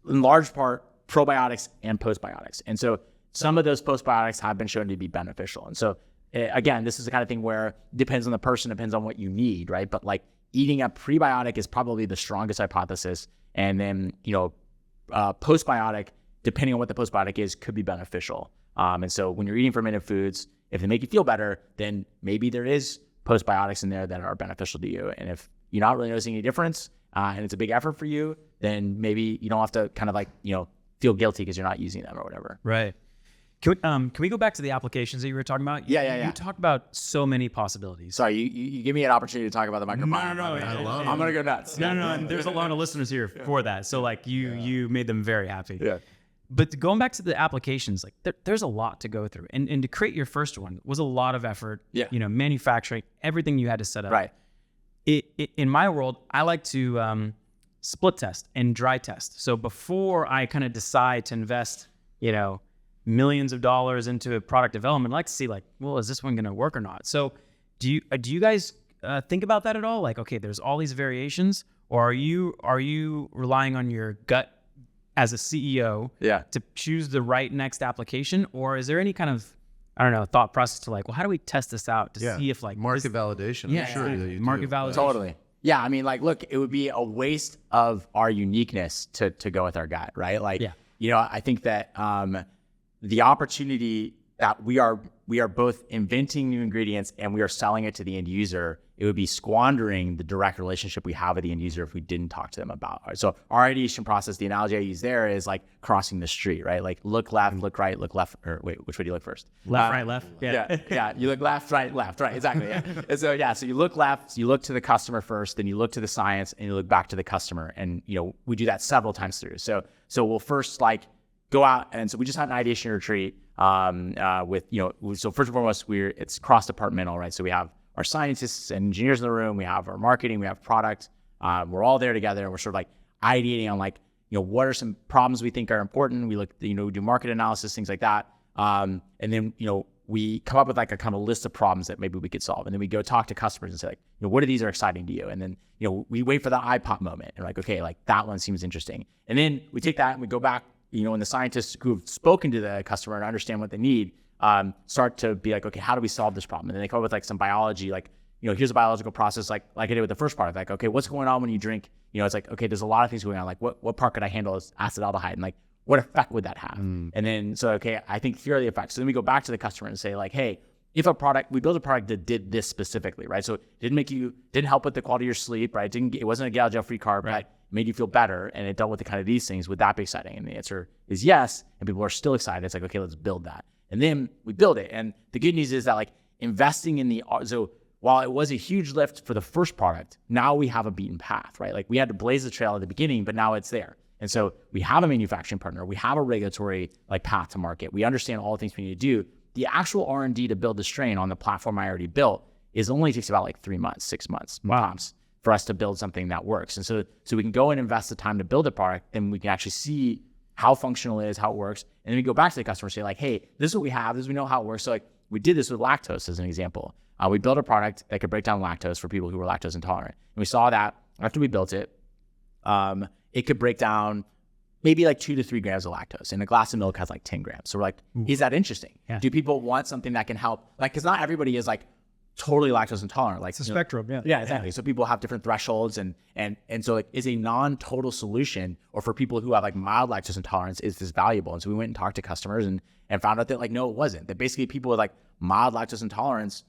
in large part probiotics and postbiotics. And so some of those postbiotics have been shown to be beneficial. And so again, this is the kind of thing where it depends on the person, depends on what you need, right? But like eating a prebiotic is probably the strongest hypothesis. And then, postbiotic, depending on what the postbiotic is, could be beneficial. And so when you're eating fermented foods, if they make you feel better, then maybe there is postbiotics in there that are beneficial to you. And if you're not really noticing any difference and it's a big effort for you, then maybe you don't have to kind of like, feel guilty because you're not using them or whatever. Right. Can we go back to the applications that you were talking about? Yeah. You talked about so many possibilities. Sorry, you give me an opportunity to talk about the microbiome. No. I'm going to go nuts. No. And there's a lot of listeners here for that. So like you made them very happy. Yeah. But going back to the applications, like there's a lot to go through. And to create your first one was a lot of effort. Yeah. Manufacturing, everything you had to set up. Right. In my world, I like to split test and dry test. So before I kind of decide to invest, millions of dollars into a product development, I like to see like, well, is this one going to work or not? So do you guys think about that at all? Like, okay, there's all these variations, or are you relying on your gut as a CEO to choose the right next application? Or is there any kind of, thought process to like, well, how do we test this out to see if like market validation? Yeah, I'm sure that you market do. validation. Totally. Yeah, I mean, like, look, it would be a waste of our uniqueness to go with our gut, right? Like, I think that the opportunity that we are both inventing new ingredients and we are selling it to the end user, it would be squandering the direct relationship we have with the end user if we didn't talk to them about it. So our ideation process, the analogy I use there is like crossing the street, right? Like look left, look right, look left, or wait, which way do you look first? Left, right, left. Yeah. You look left, right, exactly. Yeah. And so you look left, you look to the customer first, then you look to the science, and you look back to the customer. And we do that several times through. So we'll first like go out, and so we just had an ideation retreat with so first and foremost it's cross-departmental, right? So we have our scientists and engineers in the room, we have our marketing, we have product, we're all there together, and we're sort of like ideating on like what are some problems we think are important. We look, we do market analysis, things like that, and then we come up with like a kind of list of problems that maybe we could solve, and then we go talk to customers and say like, what of these are exciting to you? And then we wait for the iPop moment, and like, okay, like that one seems interesting, and then we take that and we go back, and the scientists who've spoken to the customer and understand what they need, start to be like, okay, how do we solve this problem? And then they come up with like some biology, like, here's a biological process, like I did with the first part, like, okay, what's going on when you drink? It's like, okay, there's a lot of things going on. Like what part could I handle as acetaldehyde? And like, what effect would that have? And then, so, okay, I think here are the effects. So then we go back to the customer and say like, hey, if we built a product that did this specifically, right? So it didn't help with the quality of your sleep, right? It wasn't a gel-free carb, right? Made you feel better, and it dealt with the kind of these things. Would that be exciting? And the answer is yes. And people are still excited. It's like, okay, let's build that. And then we build it. And the good news is that like investing in so while it was a huge lift for the first product, now we have a beaten path, right? Like we had to blaze the trail at the beginning, but now it's there. And so we have a manufacturing partner. We have a regulatory like path to market. We understand all the things we need to do. The actual R&D to build the strain on the platform I already built only takes about like 3 months, 6 months. Wow. For us to build something that works. And so we can go and invest the time to build a product, and we can actually see how functional it is, how it works. And then we go back to the customer and say like, hey, this is what we have, we know how it works. So like we did this with lactose as an example. We built a product that could break down lactose for people who were lactose intolerant. And we saw that after we built it, it could break down maybe like 2 to 3 grams of lactose, and a glass of milk has like 10 grams. So we're like, is that interesting? Yeah. Do people want something that can help? Like, cause not everybody is like totally lactose intolerant. Like it's a spectrum. Yeah, exactly. So people have different thresholds, and so like is a non-total solution, or for people who have like mild lactose intolerance, is this valuable? And so we went and talked to customers and found out that like, no, it wasn't. That basically people with like mild lactose intolerance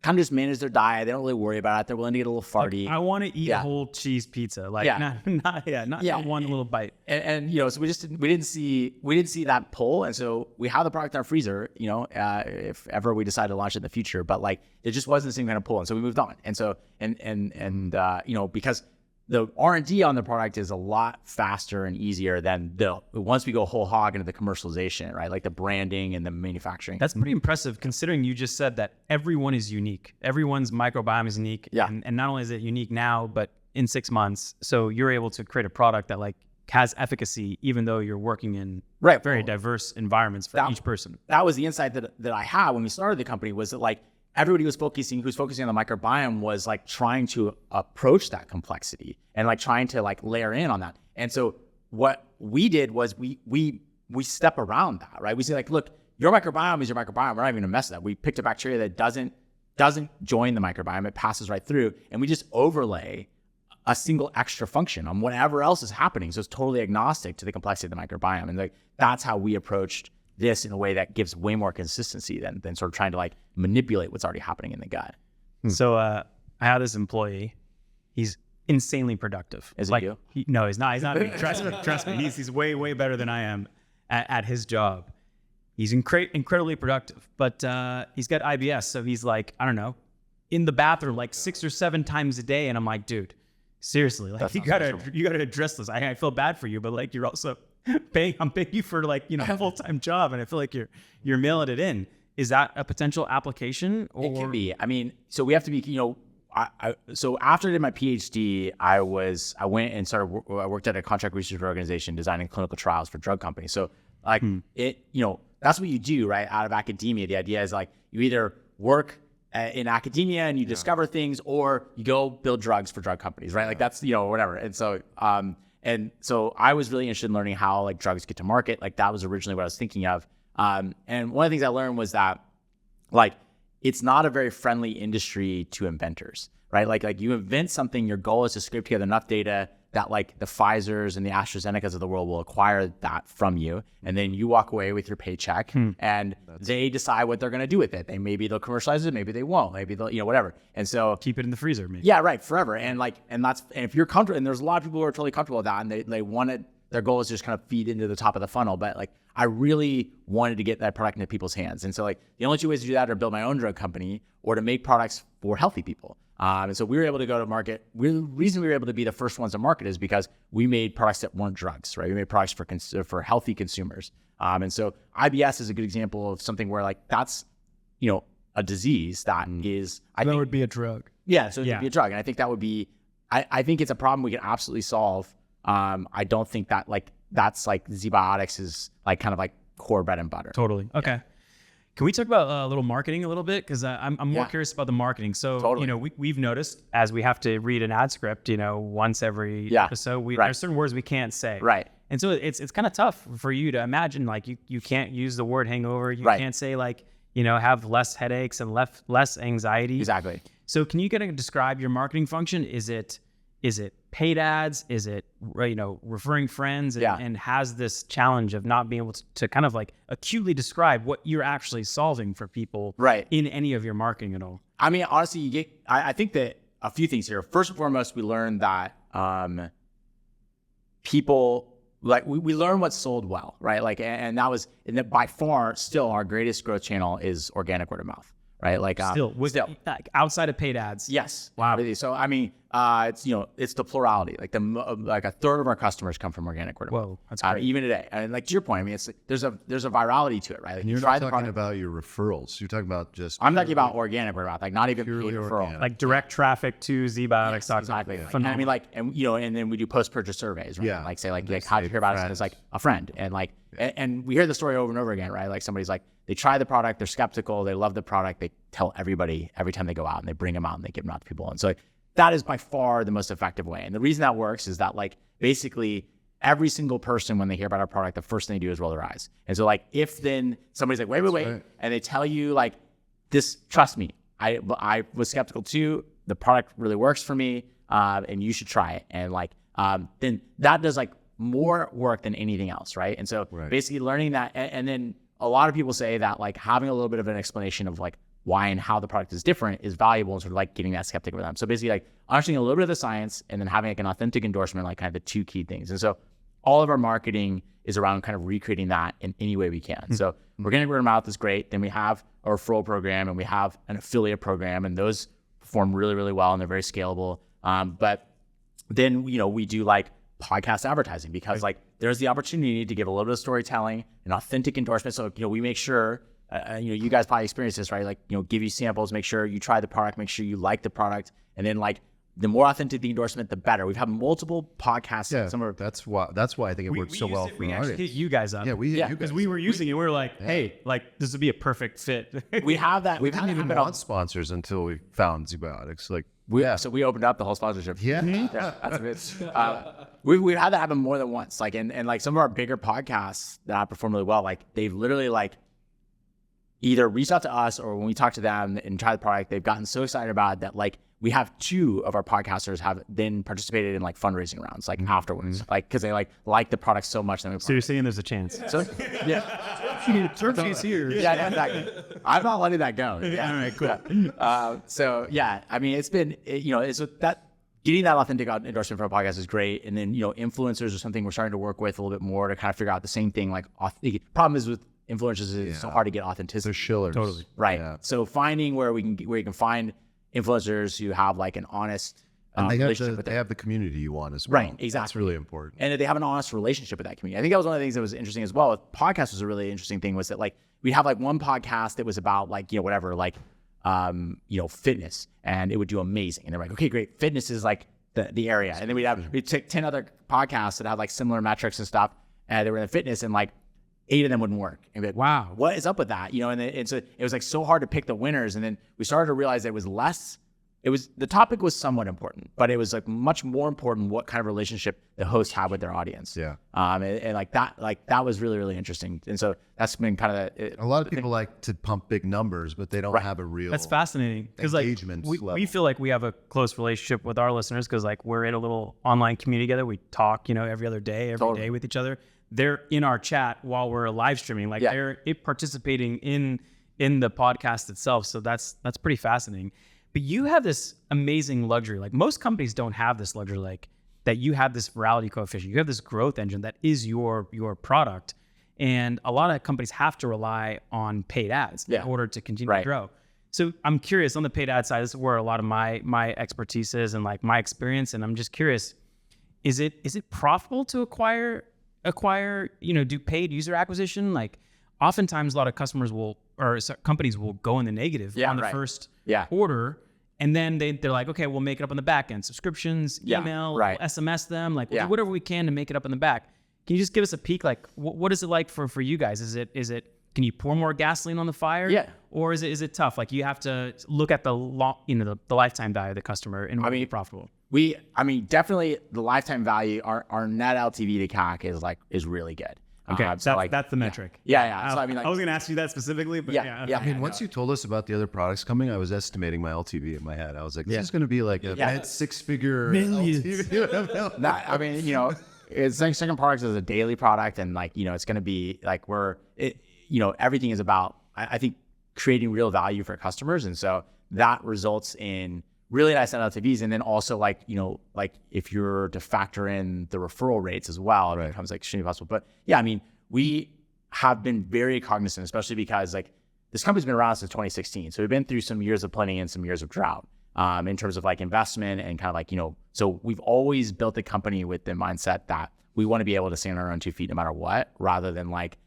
kind of just manage their diet. They don't really worry about it. They're willing to get a little farty. Like, I want to eat a whole cheese pizza. Like not one little bite. And so we didn't see that pull. And so we have the product in our freezer, if ever we decide to launch it in the future, but like, it just wasn't the same kind of pull. And so we moved on. And so, because the R&D on the product is a lot faster and easier than once we go whole hog into the commercialization, right? Like the branding and the manufacturing. That's pretty impressive considering you just said that everyone is unique. Everyone's microbiome is unique. Yeah. And not only is it unique now, but in 6 months. So you're able to create a product that like has efficacy, even though you're working in very diverse environments for each person. That was the insight that I had when we started the company, was that like everybody who's focusing on the microbiome was like trying to approach that complexity and like trying to like layer in on that. And so what we did was we step around that, right? We say like, look, your microbiome is your microbiome. We're not even gonna mess with that. We picked a bacteria that doesn't join the microbiome. It passes right through, and we just overlay a single extra function on whatever else is happening. So it's totally agnostic to the complexity of the microbiome. And like that's how we approached this in a way that gives way more consistency than sort of trying to like manipulate what's already happening in the gut. So I have this employee. He's insanely productive. Is it like, you? No, he's not. He's not. Trust me. He's way better than I am at his job. He's incredibly productive, but he's got IBS. So he's like, I don't know, in the bathroom like 6 or 7 times a day. And I'm like, dude, seriously, like you gotta address this. I feel bad for you, but like you're also I'm paying you for like, you know, a full-time job, and I feel like you're mailing it in. Is that a potential application? Or? It can be. I mean, so we have to be, you know, so after I did my PhD, I went and I worked at a contract research organization designing clinical trials for drug companies. So like you know, that's what you do, right? Out of academia, the idea is like you either work in academia and you discover things, or you go build drugs for drug companies, right? Like that's, you know, whatever. And so I was really interested in learning how like drugs get to market. Like that was originally what I was thinking of. And one of the things I learned was that like it's not a very friendly industry to inventors, right? Like you invent something, your goal is to scrape together enough data that like the Pfizers and the AstraZenecas of the world will acquire that from you. And then you walk away with your paycheck and they decide what they're going to do with it. Maybe they'll commercialize it, maybe they won't, maybe they'll, you know, whatever. And so keep it in the freezer, maybe. Yeah, right. Forever. And if you're comfortable, and there's a lot of people who are totally comfortable with that, and they want it, their goal is just kind of feed into the top of the funnel. But like, I really wanted to get that product into people's hands. And so like the only 2 ways to do that are build my own drug company or to make products for healthy people. And so we were able to go to market. The reason we were able to be the first ones to market is because we made products that weren't drugs, right? We made products for healthy consumers. And so IBS is a good example of something where like that's, you know, a disease that is, I think, would be a drug. Yeah, so it would be a drug. And I think that would be, I think it's a problem we can absolutely solve. I don't think that like, that's like Zbiotics is like kind of like core bread and butter. Totally. Okay. Yeah. Can we talk about a little marketing a little bit? Because I'm more curious about the marketing. So, you know, we've noticed as we have to read an ad script, you know, once every episode, there's certain words we can't say. Right. And so it's kind of tough for you to imagine, like you can't use the word hangover. You can't say like, you know, have less headaches and less anxiety. Exactly. So can you kind of describe your marketing function? Is it paid ads? Is it, you know, referring friends? And has this challenge of not being able to kind of like acutely describe what you're actually solving for people in any of your marketing at all? I mean, honestly, I think that a few things here. First and foremost, we learned that people, like we learn what's sold well, right? Like, and that by far still our greatest growth channel is organic word of mouth, right? Like still like outside of paid ads. Yes. Wow. Really. So, I mean, it's, you know, it's the plurality, like like a third of our customers come from organic word of mouth. Whoa, that's great. Even today. And like to your point, I mean, it's there's a virality to it, right? Like, and you're not talking about your referrals. You're talking about just. I'm talking about organic word of mouth, like not even paid referral. Like direct traffic to Zbiotics. Yes, exactly. Yeah. I mean, like, and you know, and then we do post-purchase surveys, right? Yeah. Like say like how do you hear about us? And it's like a friend, and like, and we hear the story over and over again, right? Like somebody's like, they try the product, they're skeptical, they love the product, they tell everybody every time they go out, and they bring them out and they give them out to people, and so like, that is by far the most effective way. And the reason that works is that like basically every single person, when they hear about our product, the first thing they do is roll their eyes. And so like if then somebody's like, wait, and they tell you like this, trust me, I was skeptical too. The product really works for me, and you should try it. And like then that does like more work than anything else, right? And so basically learning that, and then a lot of people say that like having a little bit of an explanation of like why and how the product is different is valuable, and sort of like getting that skeptic with them. So basically like understanding a little bit of the science and then having like an authentic endorsement, like kind of the 2 key things. And so all of our marketing is around kind of recreating that in any way we can. So organic word of mouth is great. Then we have a referral program and we have an affiliate program, and those perform really, really well, and they're very scalable. But then, we do like podcast advertising because like there's the opportunity to give a little bit of storytelling and authentic endorsement. So, we make sure, you guys probably experience this, right? Like, give you samples, make sure you try the product, make sure you like the product. And then like the more authentic the endorsement, the better. We've had multiple podcasts. Yeah, that's why I think it works so well for we our actually audience. hit you guys up. Yeah, we hit you because guys. we were using it. We were like, hey, like this would be a perfect fit. We have that. We didn't even want sponsors until we found Zbiotics. Like, So we opened up the whole sponsorship. yeah. That's it. We've had that happen more than once. Like, and like some of our bigger podcasts that have performed really well, like they've literally like either reached out to us or when we talk to them and try the product, they've gotten so excited about it that like we have 2 of our podcasters have then participated in like fundraising rounds, like afterwards, like because they like the product so much. So you're saying there's a chance. So yeah, Term sheet's here. yeah, exactly. I'm not letting that go. Yeah. All right, cool. So yeah, I mean, it's been, it's that getting that authentic endorsement from a podcast is great. And then, influencers are something we're starting to work with a little bit more to kind of figure out the same thing. Like problem is with influencers, it's so hard to get authenticity. They're shillers. Totally. Right. Yeah. So finding where you can find influencers who have like an honest And relationship they have the community you want as well. Right, exactly. That's really important. and that they have an honest relationship with that community. I think that was one of the things that was interesting as well. With podcasts was a really interesting thing was that like we'd have like one podcast that was about like, whatever, like, fitness, and it would do amazing. And they're like, okay, great. Fitness is like the area. And then we'd take 10 other podcasts that had like similar metrics and stuff, and they were in fitness, and like 8 of them wouldn't work. And we'd be like, Wow. what is up with that? And so it was like so hard to pick the winners. And then we started to realize that the topic was somewhat important, but it was like much more important what kind of relationship the host had with their audience. Yeah. And that was really, really interesting. And so that's been kind of A lot of people like to pump big numbers, but they don't have a real That's fascinating because like engagement we level. feel like we have a close relationship with our listeners because like we're in a little online community together. We talk, every other day, every day with each other. They're in our chat while we're live streaming. Like they're participating in the podcast itself. So that's pretty fascinating. But you have this amazing luxury. Like most companies don't have this luxury, like that you have this virality coefficient. You have this growth engine that is your product. And a lot of companies have to rely on paid ads in order to continue to grow. So I'm curious on the paid ad side, this is where a lot of my expertise is and like my experience. And I'm just curious, is it profitable to acquire, do paid user acquisition? Like oftentimes a lot of companies will go in the negative on the first order. And then they're like, okay, we'll make it up on the back end. Subscriptions, email, we'll SMS them, like we'll do whatever we can to make it up in the back. Can you just give us a peek? Like, what is it like for you guys? Is it? Can you pour more gasoline on the fire? Yeah. Or is it tough? Like you have to look at the lifetime value of the customer in order to be profitable. Definitely the lifetime value. Our net LTV to CAC is really good. Okay, that's the metric. Yeah. So I was going to ask you that specifically, but once you told us about the other products coming, I was estimating my LTV in my head. I was like, this is going to be like a net 6-figure millions. LTV. It's like second products is a daily product, and like it's going to be like everything is about I think creating real value for customers, and so that results in really nice net LTVs. And then also like if you're to factor in the referral rates as well, it becomes like extremely possible. But we have been very cognizant, especially because like this company's been around since 2016. So we've been through some years of plenty and some years of drought in terms of like investment and kind of like, so we've always built the company with the mindset that we want to be able to stand on our own 2 feet no matter what, rather than like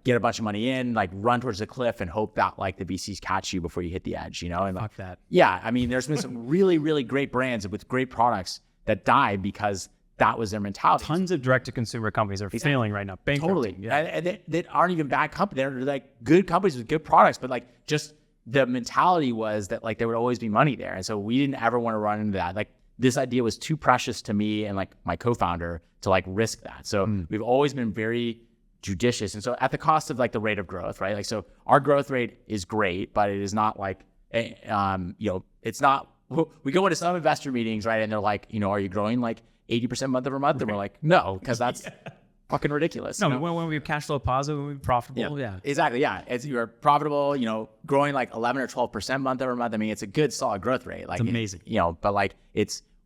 get a bunch of money in, like run towards the cliff and hope that like the VCs catch you before you hit the edge, and fuck that. Yeah. There's been some really, really great brands with great products that died because that was their mentality. Tons of direct-to-consumer companies are failing right now. Bankrupting. Totally. Yeah. And they aren't even bad companies. They're like good companies with good products, but like just the mentality was that like there would always be money there. And so we didn't ever want to run into that. Like this idea was too precious to me and like my co-founder to like risk that. So we've always been very judicious. And so at the cost of like the rate of growth, right? Like, so our growth rate is great, but it is not like, it's not, we go into some investor meetings, right? And they're like, are you growing like 80% month over month? And we're like, no, because that's fucking ridiculous. No, when we have cash flow positive, when we're profitable. Yeah. Exactly. Yeah. It's you're profitable, growing like 11 or 12% month over month. It's a good solid growth rate. Like it's amazing. But like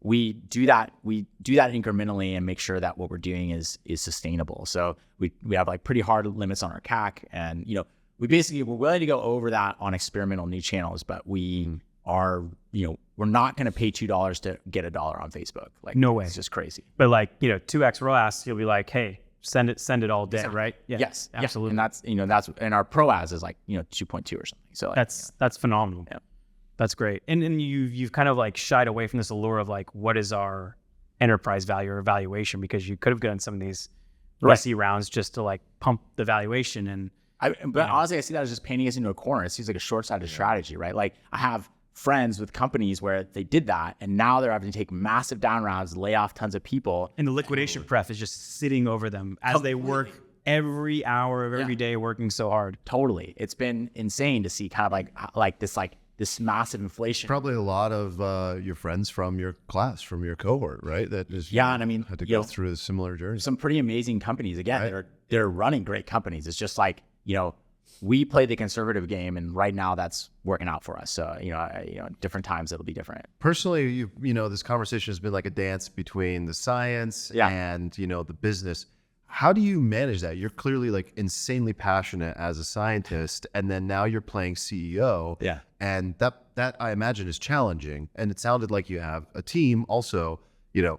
we do that incrementally and make sure that what we're doing is sustainable. So we have like pretty hard limits on our CAC, and we're willing to go over that on experimental new channels, but we are, we're not going to pay $2 to get $1 on Facebook. Like, no way. It's just crazy. But like, 2x ROAS, you'll be like, hey, send it all day, Exactly. right? Yeah, Yes, absolutely. And that's and our ProAs is like 2.2 or something. So like, That's phenomenal. Yeah. That's great. And you've kind of like shied away from this allure of like, what is our enterprise value or valuation? Because you could have done some of these messy rounds just to like pump the valuation. And honestly, I see that as just painting us into a corner. It seems like a short-sighted strategy, right? Like I have friends with companies where they did that, and now they're having to take massive down rounds, lay off tons of people. And the liquidation prep is just sitting over them as they work every hour of every day working so hard. Totally. It's been insane to see kind of like this massive inflation. Probably a lot of your friends from your class, from your cohort, right? That is and I mean, had to go through a similar journey. Some pretty amazing companies. Again, they're running great companies. It's just like, we play the conservative game, and right now that's working out for us. So, different times it'll be different. Personally, this conversation has been like a dance between the science and, the business. How do you manage that? You're clearly like insanely passionate as a scientist, and then now you're playing CEO. Yeah. And that I imagine is challenging. And it sounded like you have a team also,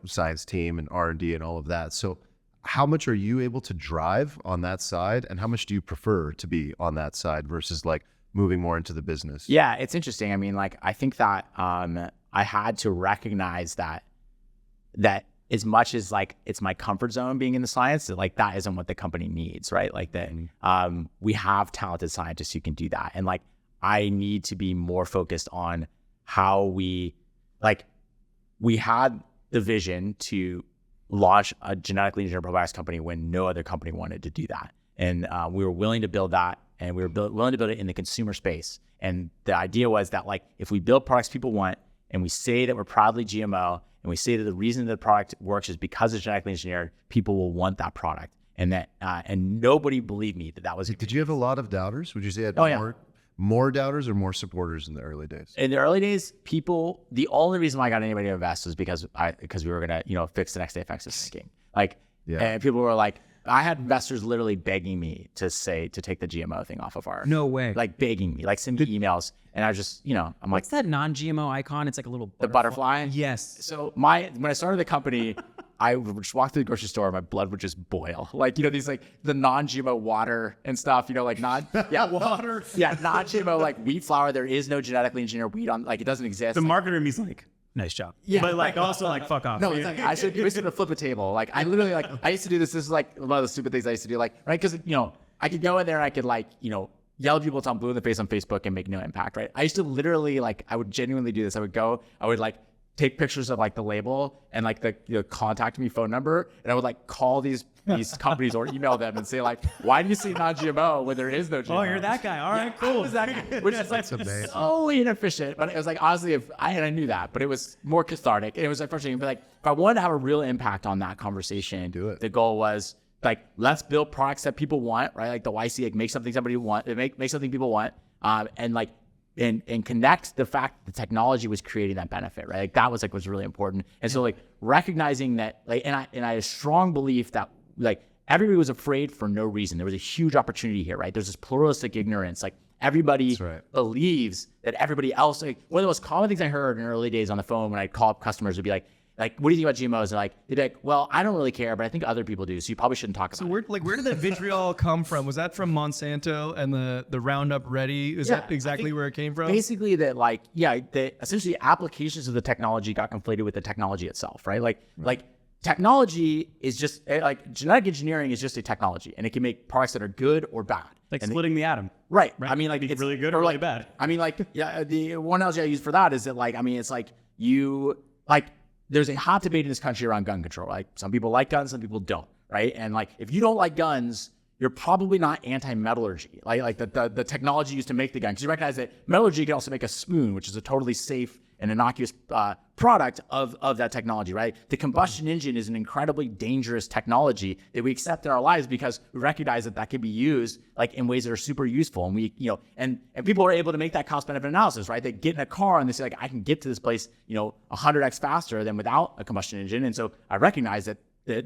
science team and R&D and all of that. So how much are you able to drive on that side, and how much do you prefer to be on that side versus like moving more into the business? Yeah, it's interesting. I mean, like, I think that I had to recognize that as much as like it's my comfort zone being in the science, like that isn't what the company needs, right? Like that we have talented scientists who can do that. And like, I need to be more focused on how we had the vision to launch a genetically engineered probiotics company when no other company wanted to do that. And we were willing to build that, and we were willing to build it in the consumer space. And the idea was that like, if we build products people want, and we say that we're proudly GMO, and we say that the reason the product works is because it's genetically engineered, people will want that product. And that and nobody believed me that was. Did you have a lot of doubters? Would you say you had more doubters or more supporters in the early days? In the early days, the only reason why I got anybody to invest was because we were gonna fix the next day effects of thinking. And people were like, I had investors literally begging me to take the GMO thing off of our. No way. Like begging me, like sending me emails, and I was just I'm like, what's that non-GMO icon? It's like a little butterfly. The butterfly. Yes. So when I started the company, I would just walk through the grocery store, my blood would just boil. Like, these like the non-GMO water and stuff, water. Yeah, non-GMO like wheat flour. There is no genetically engineered wheat on, like it doesn't exist. The marketer me's like, nice job. Yeah. But like also like fuck off. No, it's like I should flip a table. Like I literally I used to do this. This is like one of the stupid things I used to do. Like, right? Because I could go in there and I could yell at people until I'm blue in the face on Facebook and make no impact, right? I used to literally I would genuinely do this. I would like take pictures of like the label and like the contact me phone number, and I would like call these companies or email them and say like, why do you say non-GMO when there is no GMO? Oh, you're that guy. All right, cool. Which is like so inefficient. But it was like, honestly, I knew that, but it was more cathartic. It was like frustrating. But like, if I wanted to have a real impact on that conversation, the goal was like, let's build products that people want, right? Like the YC, like make something make something people want, and like. And connect the fact that the technology was creating that benefit, right? Like that was really important. And so like recognizing that, like, and I had a strong belief that like everybody was afraid for no reason. There was a huge opportunity here, right? There's this pluralistic ignorance. Like everybody believes that everybody else, like one of the most common things I heard in early days on the phone when I'd call up customers would be like, what do you think about GMOs? And they'd be like, well, I don't really care, but I think other people do. So you probably shouldn't talk about it. So where did that vitriol come from? Was that from Monsanto and the Roundup Ready? Is that exactly where it came from? Basically that essentially applications of the technology got conflated with the technology itself, right? Like technology is just like genetic engineering is just a technology, and it can make products that are good or bad. Like splitting the atom. Right. I mean, like it's really good or really bad. I mean, like, the one analogy I use for that is that it's like there's a hot debate in this country around gun control. Like some people like guns, some people don't, right? And like if you don't like guns, you're probably not anti-metallurgy, like the technology used to make the gun. Because you recognize that metallurgy can also make a spoon, which is a totally safe and innocuous product of that technology, right? The combustion engine is an incredibly dangerous technology that we accept in our lives because we recognize that can be used like in ways that are super useful. And we, and people are able to make that cost benefit analysis, right? They get in a car and they say like, I can get to this place, 100x faster than without a combustion engine. And so I recognize that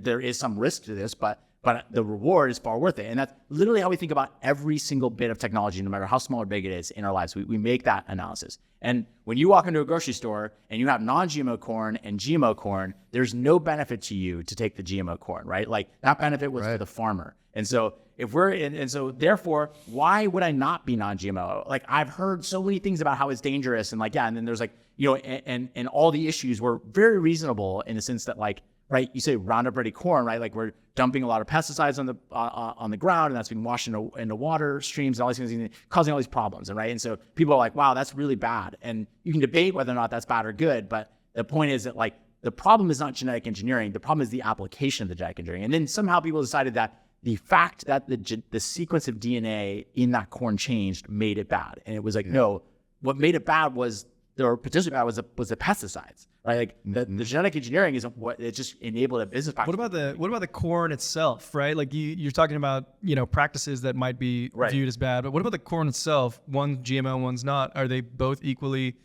there is some risk to this, but but the reward is far worth it. And that's literally how we think about every single bit of technology, no matter how small or big it is in our lives. We make that analysis. And when you walk into a grocery store and you have non-GMO corn and GMO corn, there's no benefit to you to take the GMO corn, right? Like that benefit was for the farmer. And so if we're in, and so therefore, why would I not be non-GMO? Like I've heard so many things about how it's dangerous and like, yeah. And then there's like, you know, and all the issues were very reasonable in the sense that like, right, you say Roundup Ready corn, right? Like we're dumping a lot of pesticides on the ground, and that's being washed into water streams and all these things, causing all these problems, and right. And so people are like, wow, that's really bad. And you can debate whether or not that's bad or good, but the point is that like the problem is not genetic engineering. The problem is the application of the genetic engineering. And then somehow people decided that the fact that the sequence of DNA in that corn changed made it bad. And it was like, no, what made it bad was, or potentially bad was the pesticides, right? Like the genetic engineering isn't what it just enabled a business practice. What about the corn itself, right? Like you're talking about, you know, practices that might be viewed as bad, but what about the corn itself? One's GMO, one's not. Are they both equally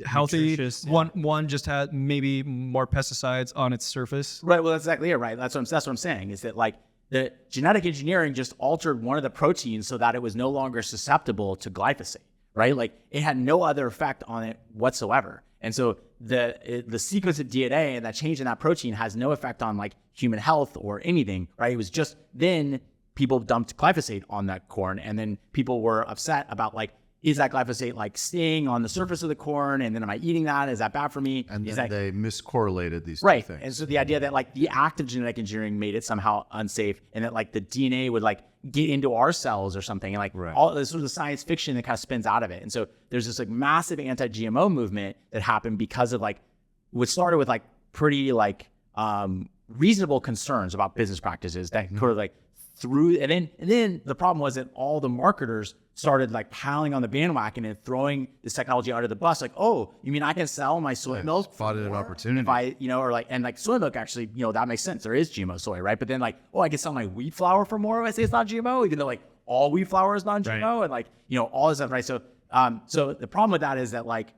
healthy? One just had maybe more pesticides on its surface. Right. Well, that's exactly it. Right. That's what I'm saying is that like the genetic engineering just altered one of the proteins so that it was no longer susceptible to glyphosate. Right? Like it had no other effect on it whatsoever. And so the sequence of DNA and that change in that protein has no effect on like human health or anything, right? It was just then people dumped glyphosate on that corn, and then people were upset about like, is that glyphosate like staying on the surface of the corn? And then am I eating that? Is that bad for me? And then they miscorrelated these two things. And so the idea that like the act of genetic engineering made it somehow unsafe, and that like the DNA would like get into our cells or something, and like all this sort of science fiction that kind of spins out of it. And so there's this like massive anti-GMO movement that happened because of like what started with like pretty like reasonable concerns about business practices that sort of like through, and then the problem was that all the marketers started like piling on the bandwagon and throwing this technology under the bus. Like, oh, you mean I can sell my soy milk? Spotted an opportunity. If I, you know, or like, and like soy milk actually, you know, that makes sense. There is GMO soy, right? But then like, oh, I can sell my wheat flour for more if I say it's not GMO, even though like all wheat flour is non-GMO, and like, you know, all this stuff, right? So, so the problem with that is that like,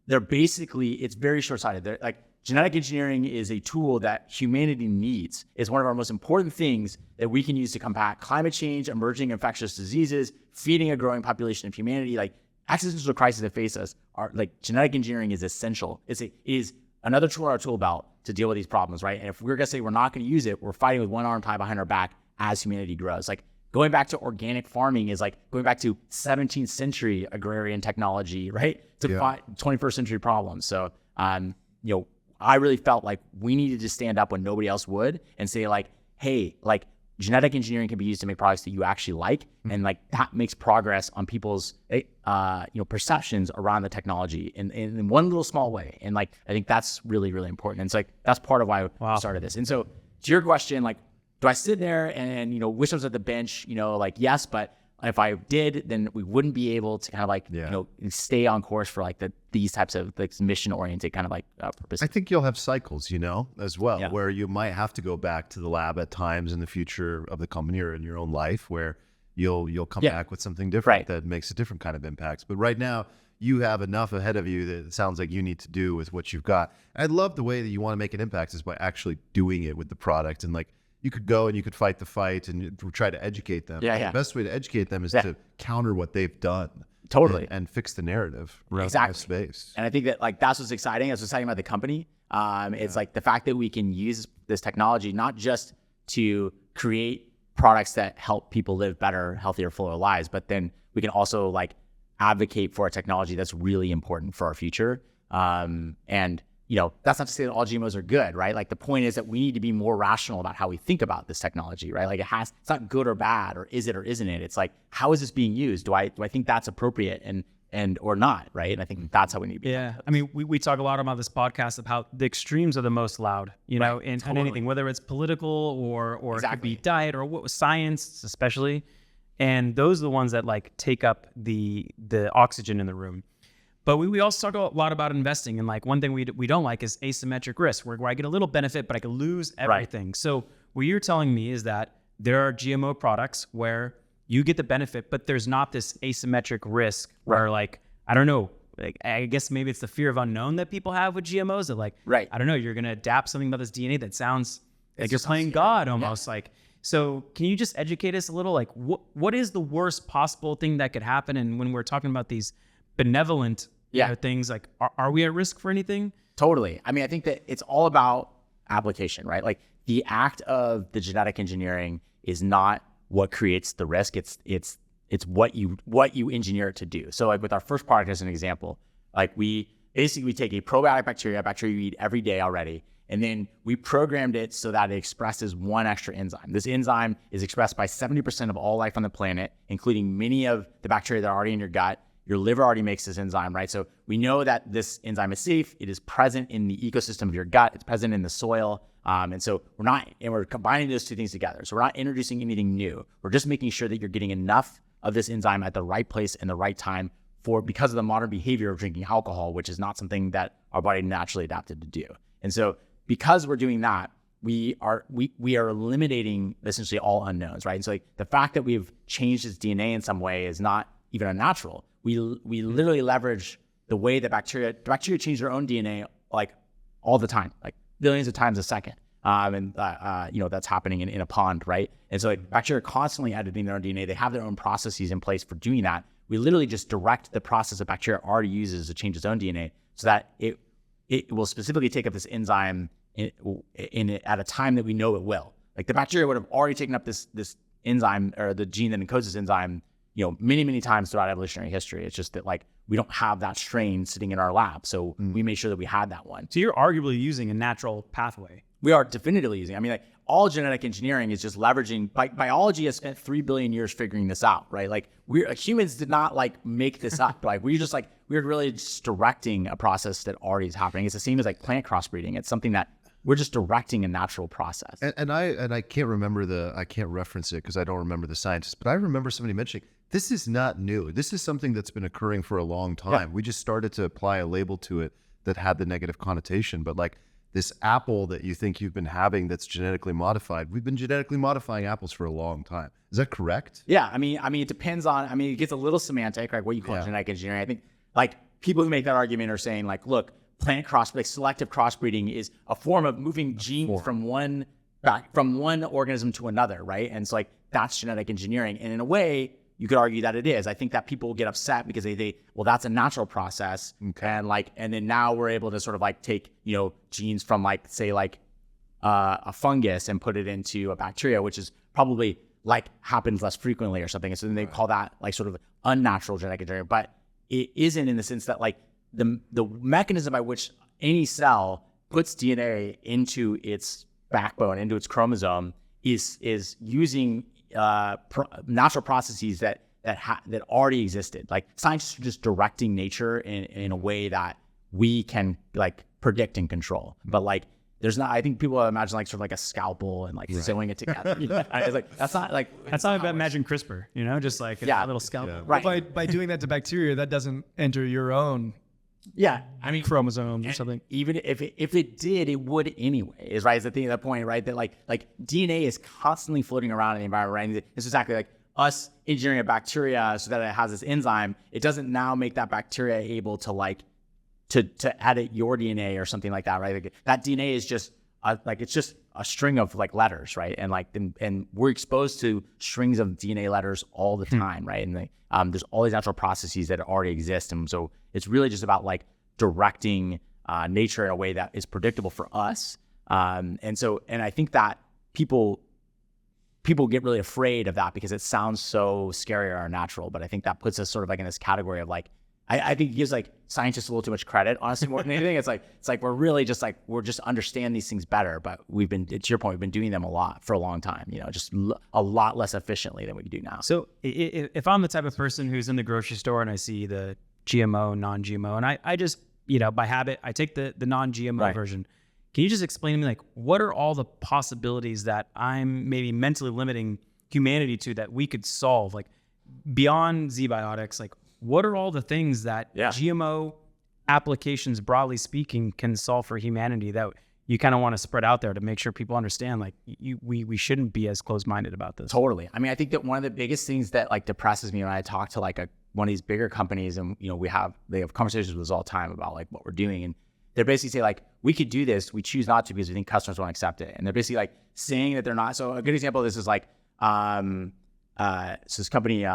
they're basically, it's very short-sighted. They're like, genetic engineering is a tool that humanity needs. It's one of our most important things that we can use to combat climate change, emerging infectious diseases, feeding a growing population of humanity. Like existential crises that face us are like genetic engineering is essential. It is another tool in our tool belt to deal with these problems, right? And if we're gonna say we're not gonna use it, we're fighting with one arm tied behind our back as humanity grows. Like going back to organic farming is like going back to 17th century agrarian technology, right? To fight 21st century problems. So, you know, I really felt like we needed to stand up when nobody else would and say like, hey, like genetic engineering can be used to make products that you actually like. And like that makes progress on people's, you know, perceptions around the technology in one little small way. And like, I think that's really, really important. And it's like, that's part of why I started this. And so to your question, like, do I sit there and, you know, wish I was at the bench, you know, like, yes, but if I did, then we wouldn't be able to kind of like, you know, stay on course for like these types of like mission-oriented kind of like purposes. I think you'll have cycles, you know, as well, where you might have to go back to the lab at times in the future of the company or in your own life where you'll come back with something different that makes a different kind of impact. But right now, you have enough ahead of you that it sounds like you need to do with what you've got. I love the way that you want to make an impact is by actually doing it with the product. And like, you could go and you could fight the fight and try to educate them. The best way to educate them is to counter what they've done. Totally. And fix the narrative around that space. And I think that like that's what's exciting. That's what's exciting about the company. It's like the fact that we can use this technology not just to create products that help people live better, healthier, fuller lives, but then we can also like advocate for a technology that's really important for our future. And you know, that's not to say that all GMOs are good, right? Like the point is that we need to be more rational about how we think about this technology, right? Like it's not good or bad, or is it or isn't it? It's like, how is this being used? Do I think that's appropriate and or not, right? And I think that's how we need to be. Yeah. I mean, we talk a lot about this podcast of how the extremes are the most loud, you know, in anything, whether it's political or it could be diet or what science, especially. And those are the ones that like take up the oxygen in the room. But we also talk a lot about investing, and like one thing we don't like is asymmetric risk, where I get a little benefit, but I could lose everything. Right. So what you're telling me is that there are GMO products where you get the benefit, but there's not this asymmetric risk where like, I don't know, like, I guess maybe it's the fear of unknown that people have with GMOs that like, I don't know, you're going to adapt something about this DNA that sounds Like you're playing God almost. Like, so can you just educate us a little? Like what is the worst possible thing that could happen? And when we're talking about these benevolent things, like are we at risk for anything? Totally. I mean, I think that it's all about application, right? Like the act of the genetic engineering is not what creates the risk. It's what you engineer it to do. So like with our first product as an example, like we take a probiotic bacteria you eat every day already, and then we programmed it so that it expresses one extra enzyme. This enzyme is expressed by 70% of all life on the planet, including many of the bacteria that are already in your gut. Your liver already makes this enzyme, right? So we know that this enzyme is safe. It is present in the ecosystem of your gut. It's present in the soil. And so we're combining those two things together. So we're not introducing anything new. We're just making sure that you're getting enough of this enzyme at the right place and the right time because of the modern behavior of drinking alcohol, which is not something that our body naturally adapted to do. And so because we're doing that, we are eliminating essentially all unknowns, right? And so like the fact that we've changed its DNA in some way is not even unnatural. We literally leverage the way that bacteria change their own DNA like all the time, like billions of times a second. That's happening in a pond, right? And so like bacteria are constantly editing their own DNA. They have their own processes in place for doing that. We literally just direct the process that bacteria already uses to change its own DNA so that it will specifically take up this enzyme at a time that we know it will. Like the bacteria would have already taken up this enzyme or the gene that encodes this enzyme, many, many times throughout evolutionary history. It's just that like we don't have that strain sitting in our lab. So we made sure that we had that one. So you're arguably using a natural pathway. We are definitively using. I mean, like all genetic engineering is just leveraging. Biology has spent 3 billion years figuring this out, right? Like humans did not like make this up. Like we're really just directing a process that already is happening. It's the same as like plant crossbreeding. It's something that we're just directing a natural process. And I can't remember I can't reference it because I don't remember the scientist, but I remember somebody mentioning this is not new. This is something that's been occurring for a long time. Yeah. We just started to apply a label to it that had the negative connotation, but like this apple that you think you've been having that's genetically modified, we've been genetically modifying apples for a long time. Is that correct? Yeah. I mean, it depends on, it gets a little semantic, right? What you call genetic engineering. I think like people who make that argument are saying like, look, selective crossbreeding is a form of moving genes from one organism to another, right? And so like that's genetic engineering. And in a way, you could argue that it is. I think that people get upset because well, that's a natural process. Okay. And then now we're able to sort of like take, genes from like, say like a fungus and put it into a bacteria, which is probably like happens less frequently or something. And so then they call that like sort of unnatural genetic engineering, but it isn't in the sense that like the mechanism by which any cell puts DNA into its backbone, into its chromosome is using natural processes that already existed. Like scientists are just directing nature in a way that we can like predict and control. But like there's not. I think people imagine like sort of like a scalpel and like sewing it together. It's like that's not how I imagine CRISPR. Just like a little scalpel. Yeah. Right. By doing that to bacteria, that doesn't enter your own. Yeah, I mean chromosomes or something. Even if it did, it would anyway. Is right. Is the thing, that point, right? That like DNA is constantly floating around in the environment. Right? It's exactly like us engineering a bacteria so that it has this enzyme. It doesn't now make that bacteria able to like to edit your DNA or something like that, right? Like that DNA is just it's just a string of like letters, right? And like and we're exposed to strings of DNA letters all the time, right? And there's all these natural processes that already exist, and so it's really just about like directing nature in a way that is predictable for us. And I think that people get really afraid of that because it sounds so scary or unnatural. But I think that puts us sort of like in this category of like, I think it gives like scientists a little too much credit, honestly, more than anything. It's like we're really just like we're just understand these things better, but to your point, we've been doing them a lot for a long time. just a lot less efficiently than we do now. So if I'm the type of person who's in the grocery store and I see the GMO, non-GMO, and I just by habit I take the non-GMO version. Can you just explain to me like what are all the possibilities that I'm maybe mentally limiting humanity to that we could solve, like beyond Zbiotics, like? What are all the things that GMO applications, broadly speaking, can solve for humanity that you kind of want to spread out there to make sure people understand, like we shouldn't be as closed-minded about this? Totally. I mean, I think that one of the biggest things that like depresses me when I talk to like one of these bigger companies and they have conversations with us all the time about like what we're doing, and they're basically saying like, we could do this, we choose not to because we think customers won't accept it. And they're basically like saying that they're not. So a good example of this is like, so this company,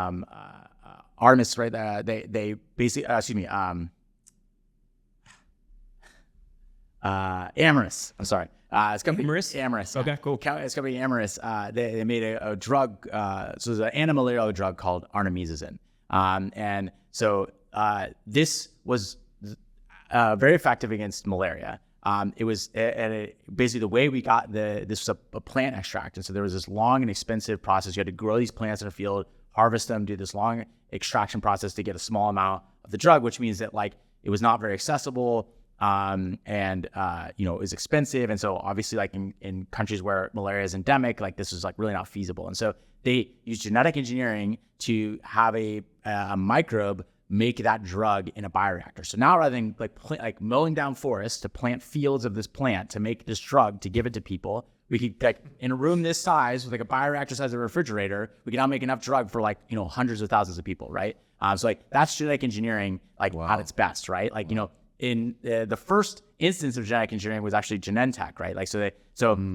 Artemis, right? They basically, Amyris. I'm sorry. It's company Amyris. Okay, cool. It's company Amyris. They made a drug. So there's an antimalarial drug called artemisinin. And so this was very effective against malaria. It was basically the way we got this was a plant extract. And so there was this long and expensive process. You had to grow these plants in a field, harvest them, do this long extraction process to get a small amount of the drug, which means that like it was not very accessible. It was expensive. And so obviously like in countries where malaria is endemic, like this is like really not feasible. And so they use genetic engineering to have a microbe make that drug in a bioreactor. So now rather than like mowing down forests to plant fields of this plant to make this drug to give it to people, we could like in a room this size with like a bioreactor size of a refrigerator, we can now make enough drug for like, hundreds of thousands of people, right? So like that's genetic engineering like at its best, right? Like, in the first instance of genetic engineering was actually Genentech, right? Like,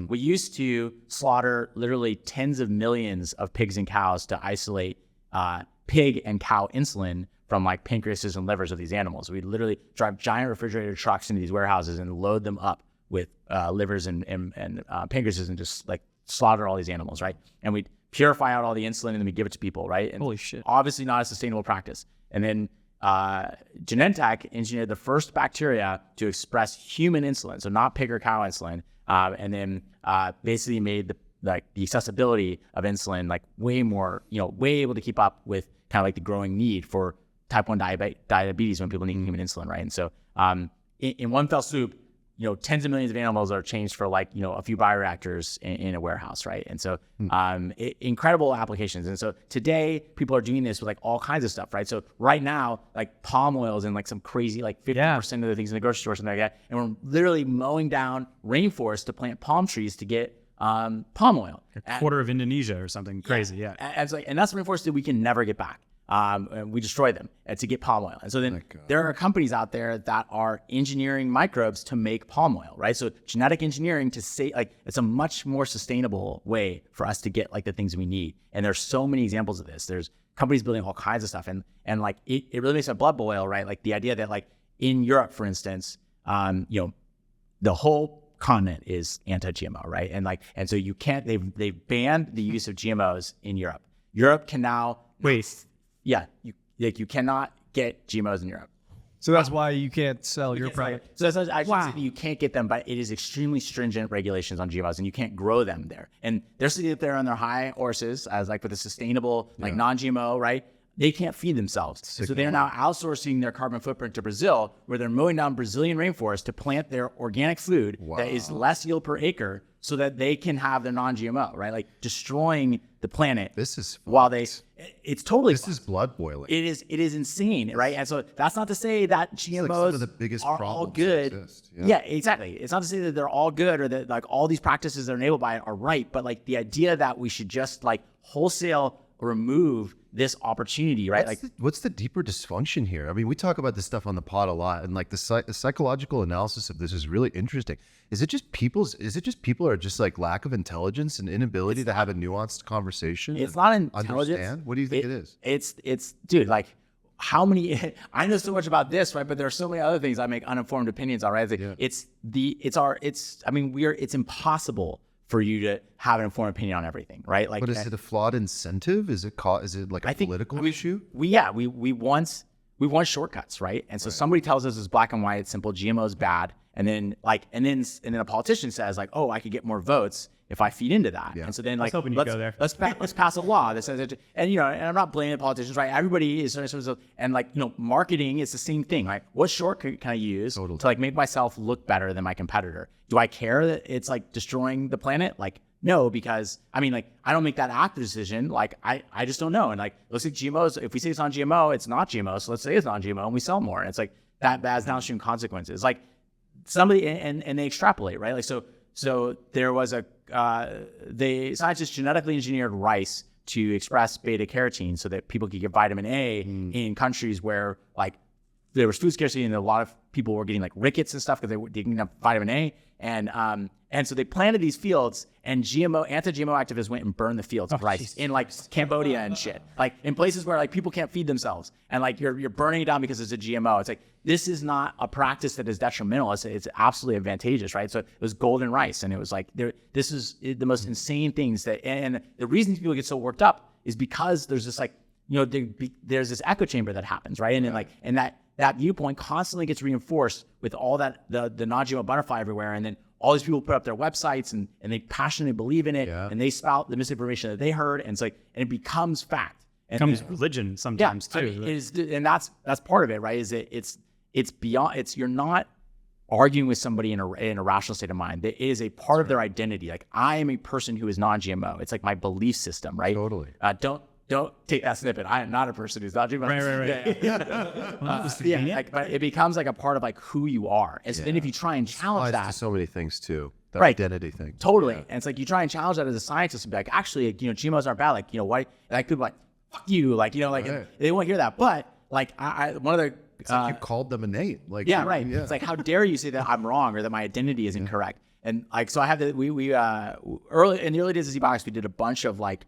we used to slaughter literally tens of millions of pigs and cows to isolate pig and cow insulin from like pancreases and livers of these animals. We'd literally drive giant refrigerator trucks into these warehouses and load them up with livers and pancreases and just like slaughter all these animals, right? And we'd purify out all the insulin and then we give it to people, right? And holy shit. Obviously not a sustainable practice. And then Genentech engineered the first bacteria to express human insulin, so not pig or cow insulin, and then basically made the accessibility of insulin like way more, way able to keep up with kind of like the growing need for type 1 diabetes when people need human insulin, right? And so in one fell swoop, tens of millions of animals are changed for like, a few bioreactors in a warehouse, right? And so incredible applications. And so today people are doing this with like all kinds of stuff, right? So right now, like palm oil is in like some crazy, like 50% of the things in the grocery store, something like that. And we're literally mowing down rainforests to plant palm trees to get palm oil. A quarter of Indonesia or something crazy, yeah. And that's the rainforest that we can never get back. And we destroy them to get palm oil. And so then there are companies out there that are engineering microbes to make palm oil, right? So genetic engineering to say like it's a much more sustainable way for us to get like the things we need. And there's so many examples of this. There's companies building all kinds of stuff, and like it really makes my blood boil, right? Like the idea that like in Europe, for instance, the whole continent is anti-GMO, right? And so you can't. They've banned the use of GMOs in Europe. Europe can now Yeah, you cannot get GMOs in Europe. So that's why you can't sell your product. So that's I should say that you can't get them, but it is extremely stringent regulations on GMOs, and you can't grow them there. And they're sitting up there on their high horses as like with a sustainable, like non-GMO, right? They can't feed themselves. So they're now outsourcing their carbon footprint to Brazil, where they're mowing down Brazilian rainforests to plant their organic food that is less yield per acre so that they can have their non-GMO, right? Like destroying the planet. This is while it's totally this is blood boiling. It is insane, right? And so that's not to say that GMOs some of the biggest are all good. Exist. Yeah, exactly. It's not to say that they're all good or that like all these practices that are enabled by it are right, but like the idea that we should just like wholesale remove this opportunity, right? What's the deeper dysfunction here? I mean, we talk about this stuff on the pod a lot, and like the psychological analysis of this is really interesting. Is it just people are just like lack of intelligence and inability to have a nuanced conversation? It's not intelligence. Understand? What do you think it is? It's dude, like how many? I know so much about this, right? But there are so many other things I make uninformed opinions on, right? It's impossible for you to have an informed opinion on everything, right? Like, but is it a flawed incentive? Is it like a political issue? We want shortcuts, right? And so somebody tells us it's black and white, it's simple, GMO is bad, and then a politician says like, oh, I could get more votes if I feed into that. Yeah. And so then like, let's pass a law that says it, and I'm not blaming politicians, right? Everybody is, and like, marketing is the same thing, right? What shortcut can I use to like make myself look better than my competitor? Do I care that it's like destroying the planet? Like, no, because I mean, like, I don't make that active decision. Like, I just don't know. And like, looks like GMOs, if we say it's not GMO, it's not GMO. So let's say it's not GMO and we sell more. And it's like, that has downstream consequences. Like somebody, and they extrapolate, right? Like, so there was the scientists genetically engineered rice to express beta carotene so that people could get vitamin A in countries where like there was food scarcity, and a lot of people were getting like rickets and stuff because they didn't have vitamin A. And so they planted these fields, and anti-GMO activists went and burned the fields of rice in like Cambodia and shit, like in places where like people can't feed themselves, and like you're burning it down because it's a GMO. It's like, this is not a practice that is detrimental. It's absolutely advantageous, right? So it was golden rice, and it was like this is the most insane things and the reason people get so worked up is because there's this like, there's this echo chamber that happens, right? And then like, and that viewpoint constantly gets reinforced with all that the non-GMO butterfly everywhere, and then all these people put up their websites and they passionately believe in it, and they spout the misinformation that they heard, and it's like, and it becomes fact. And becomes religion sometimes too. I mean, and that's part of it, right? Is it's beyond. You're not arguing with somebody in a rational state of mind. It is a part of their identity. Like, I am a person who is non-GMO. It's like my belief system, right? Totally. Don't take that snippet. I am not a person who's not GMO. Right. But it becomes like a part of like who you are. And so then if you try and challenge Applies that, to so many things too. That Right. identity thing. totally. And it's like, you try and challenge that as a scientist and be like, actually, GMOs aren't bad. Like, why? Like, people are like, fuck you. Like, Right. they won't hear that. But like, one of the It's like you called them a name. Like, yeah, right. It's like, how dare you say that I'm wrong or that my identity is incorrect? And like, so I have early in the early days of Zbiotics, we did a bunch of like,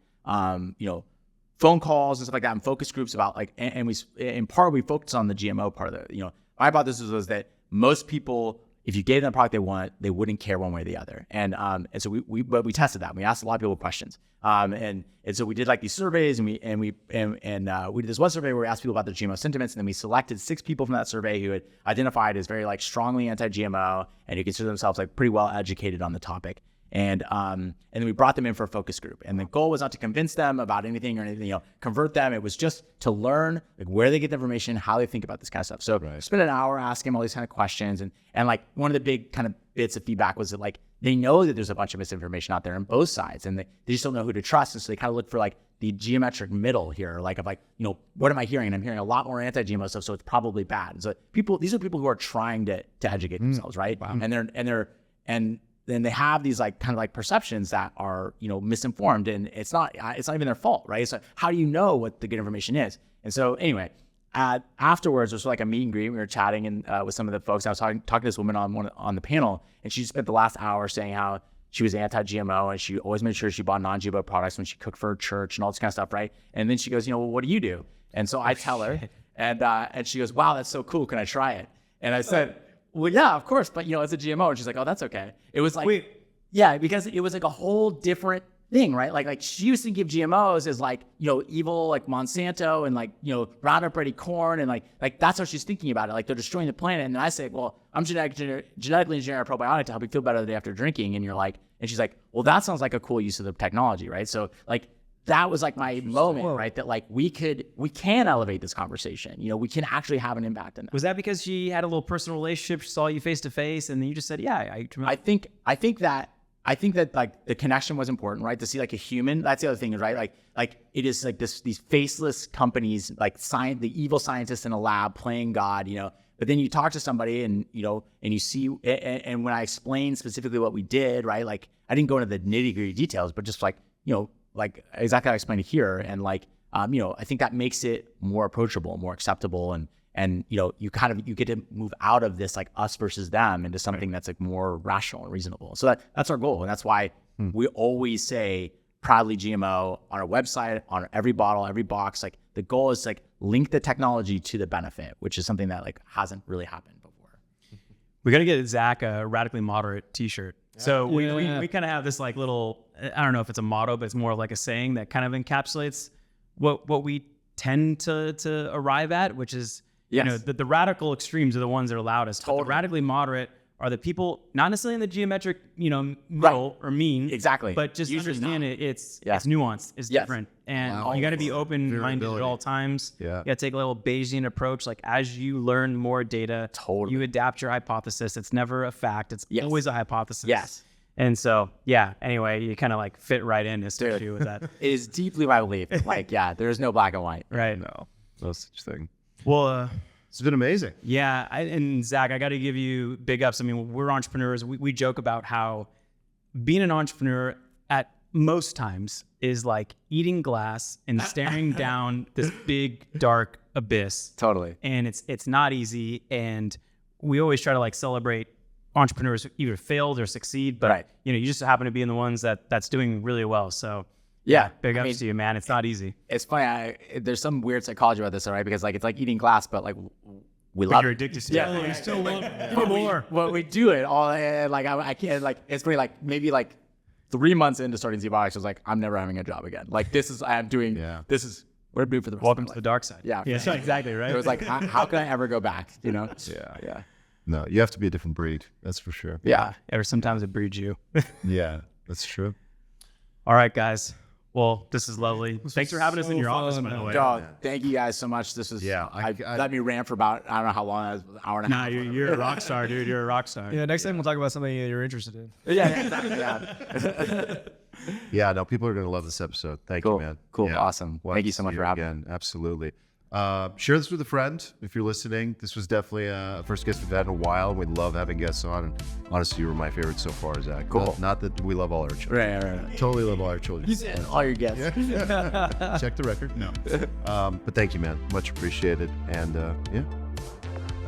phone calls and stuff like that, and focus groups about like, and we, in part, we focused on the GMO part of the, my hypothesis was that most people, if you gave them the product they want, they wouldn't care one way or the other. And so we tested that. We asked a lot of people questions. And so we did like these surveys, and we did this one survey where we asked people about their GMO sentiments, and then we selected 6 people from that survey who had identified as very like strongly anti-GMO and who consider themselves like pretty well educated on the topic. And then we brought them in for a focus group, and the goal was not to convince them about anything or anything, convert them. It was just to learn like where they get the information, how they think about this kind of stuff. So spent an hour asking them all these kind of questions, and like one of the big kind of bits of feedback was that like they know that there's a bunch of misinformation out there on both sides, and they just don't know who to trust, and so they kind of look for like the geometric middle here, like of like, what am I hearing? And I'm hearing a lot more anti-GMO stuff, so it's probably bad. And so these are people who are trying to educate themselves, right? Wow. And then they have these like kind of like perceptions that are, misinformed, and it's not even their fault, right? So how do you know what the good information is? And so anyway, afterwards, there was like a meet and greet. We were chatting and with some of the folks. I was talking to this woman on the panel, and she spent the last hour saying how she was anti-GMO, and she always made sure she bought non-GMO products when she cooked for her church and all this kind of stuff, right? And then she goes, well, what do you do? And so I tell her, and she goes, wow, that's so cool. Can I try it? And I said, well, yeah, of course, but it's a GMO. And she's like, oh, that's okay. It was like, yeah, because it was like a whole different thing, right? Like she used to give GMOs as like, evil, like Monsanto and like, Roundup Ready corn. And like that's how she's thinking about it. Like they're destroying the planet. And then I say, well, I'm genetically engineering a probiotic to help you feel better the day after drinking. And you're like, and she's like, well, that sounds like a cool use of the technology, right? So like, that was like my moment, right? That like we can elevate this conversation. We can actually have an impact in that. Was that because she had a little personal relationship, she saw you face to face, and then you just said, yeah, I think that like the connection was important, right? To see like a human. That's the other thing, right? Like it is like these faceless companies, like the evil scientists in a lab playing God, But then you talk to somebody, and and you see, and when I explained specifically what we did, right? Like I didn't go into the nitty gritty details, but just like like exactly how I explained it here, and like I think that makes it more approachable, more acceptable, and you get to move out of this like us versus them into something that's like more rational and reasonable. So that's our goal, and that's why we always say proudly GMO on our website, on every bottle, every box. Like the goal is like link the technology to the benefit, which is something that like hasn't really happened before. We got to get Zach a radically moderate t-shirt. So we kind of have this like little, I don't know if it's a motto, but it's more like a saying that kind of encapsulates what we tend to arrive at, which is, the radical extremes are the ones that are loudest. Totally. But the radically moderate are the people, not necessarily in the geometric, middle or mean. Exactly. But just understand it's nuanced, it's different. And you got to be open-minded at all times. Yeah. You got to take a little Bayesian approach. Like as you learn more data, you adapt your hypothesis. It's never a fact. It's always a hypothesis. Yes. And so, anyway, you kind of like fit right in, especially with that. It is deeply my belief. Like, there's no black and white. Right. No such thing. Well, it's been amazing. Yeah. And Zach, I got to give you big ups. I mean, we're entrepreneurs. We joke about how being an entrepreneur at most times is like eating glass and staring down this big, dark abyss. Totally. And it's not easy. And we always try to like celebrate entrepreneurs who either failed or succeed, but Right. you just happen to be in the ones that's doing really well. So Yeah. big ups to you, man. It's not easy. It's funny. There's some weird psychology about this, all right? Because like it's like eating glass, but like we But love you're it. addicted to Yeah. it. You still love it. For more. Well, we do it all. Like I can't. Like it's pretty. Like maybe like 3 months into starting Zbiotics, I was like, I'm never having a job again. Like this is I'm doing. Yeah. This is what I'm doing for the rest Welcome of to my the life. dark side. Yeah. Yeah, exactly, right? It was like, how can I ever go back? Yeah. Yeah. No, you have to be a different breed. That's for sure. Yeah. Or sometimes it breeds you. Yeah, that's true. All right, guys. Well, this is lovely. Thanks for having us in so your office, fun, by the man. way. Dog, thank you guys so much. This was Yeah, I- let me rant for about I don't know how long. That was, an hour and a Nah, half. you're a rock star, dude. You're a rock star. Yeah, next time we'll talk about something that you're interested in. Yeah, exactly. Yeah. Yeah, no, people are going to love this episode. Thank Cool. you, man. Cool. Yeah. Awesome. We'll Thank have you to so much see for having me. again. Absolutely. Share this with a friend if you're listening. This was definitely a first guest we've had in a while. We love having guests on. And honestly, you were my favorite so far, Zach. Cool. Not that we love all our children. Right. Totally love all our children. All your guests. Check the record. No. But thank you, man. Much appreciated. And yeah.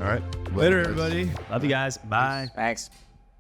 All right. Later, Love you guys. everybody. Love you guys. Bye. Thanks.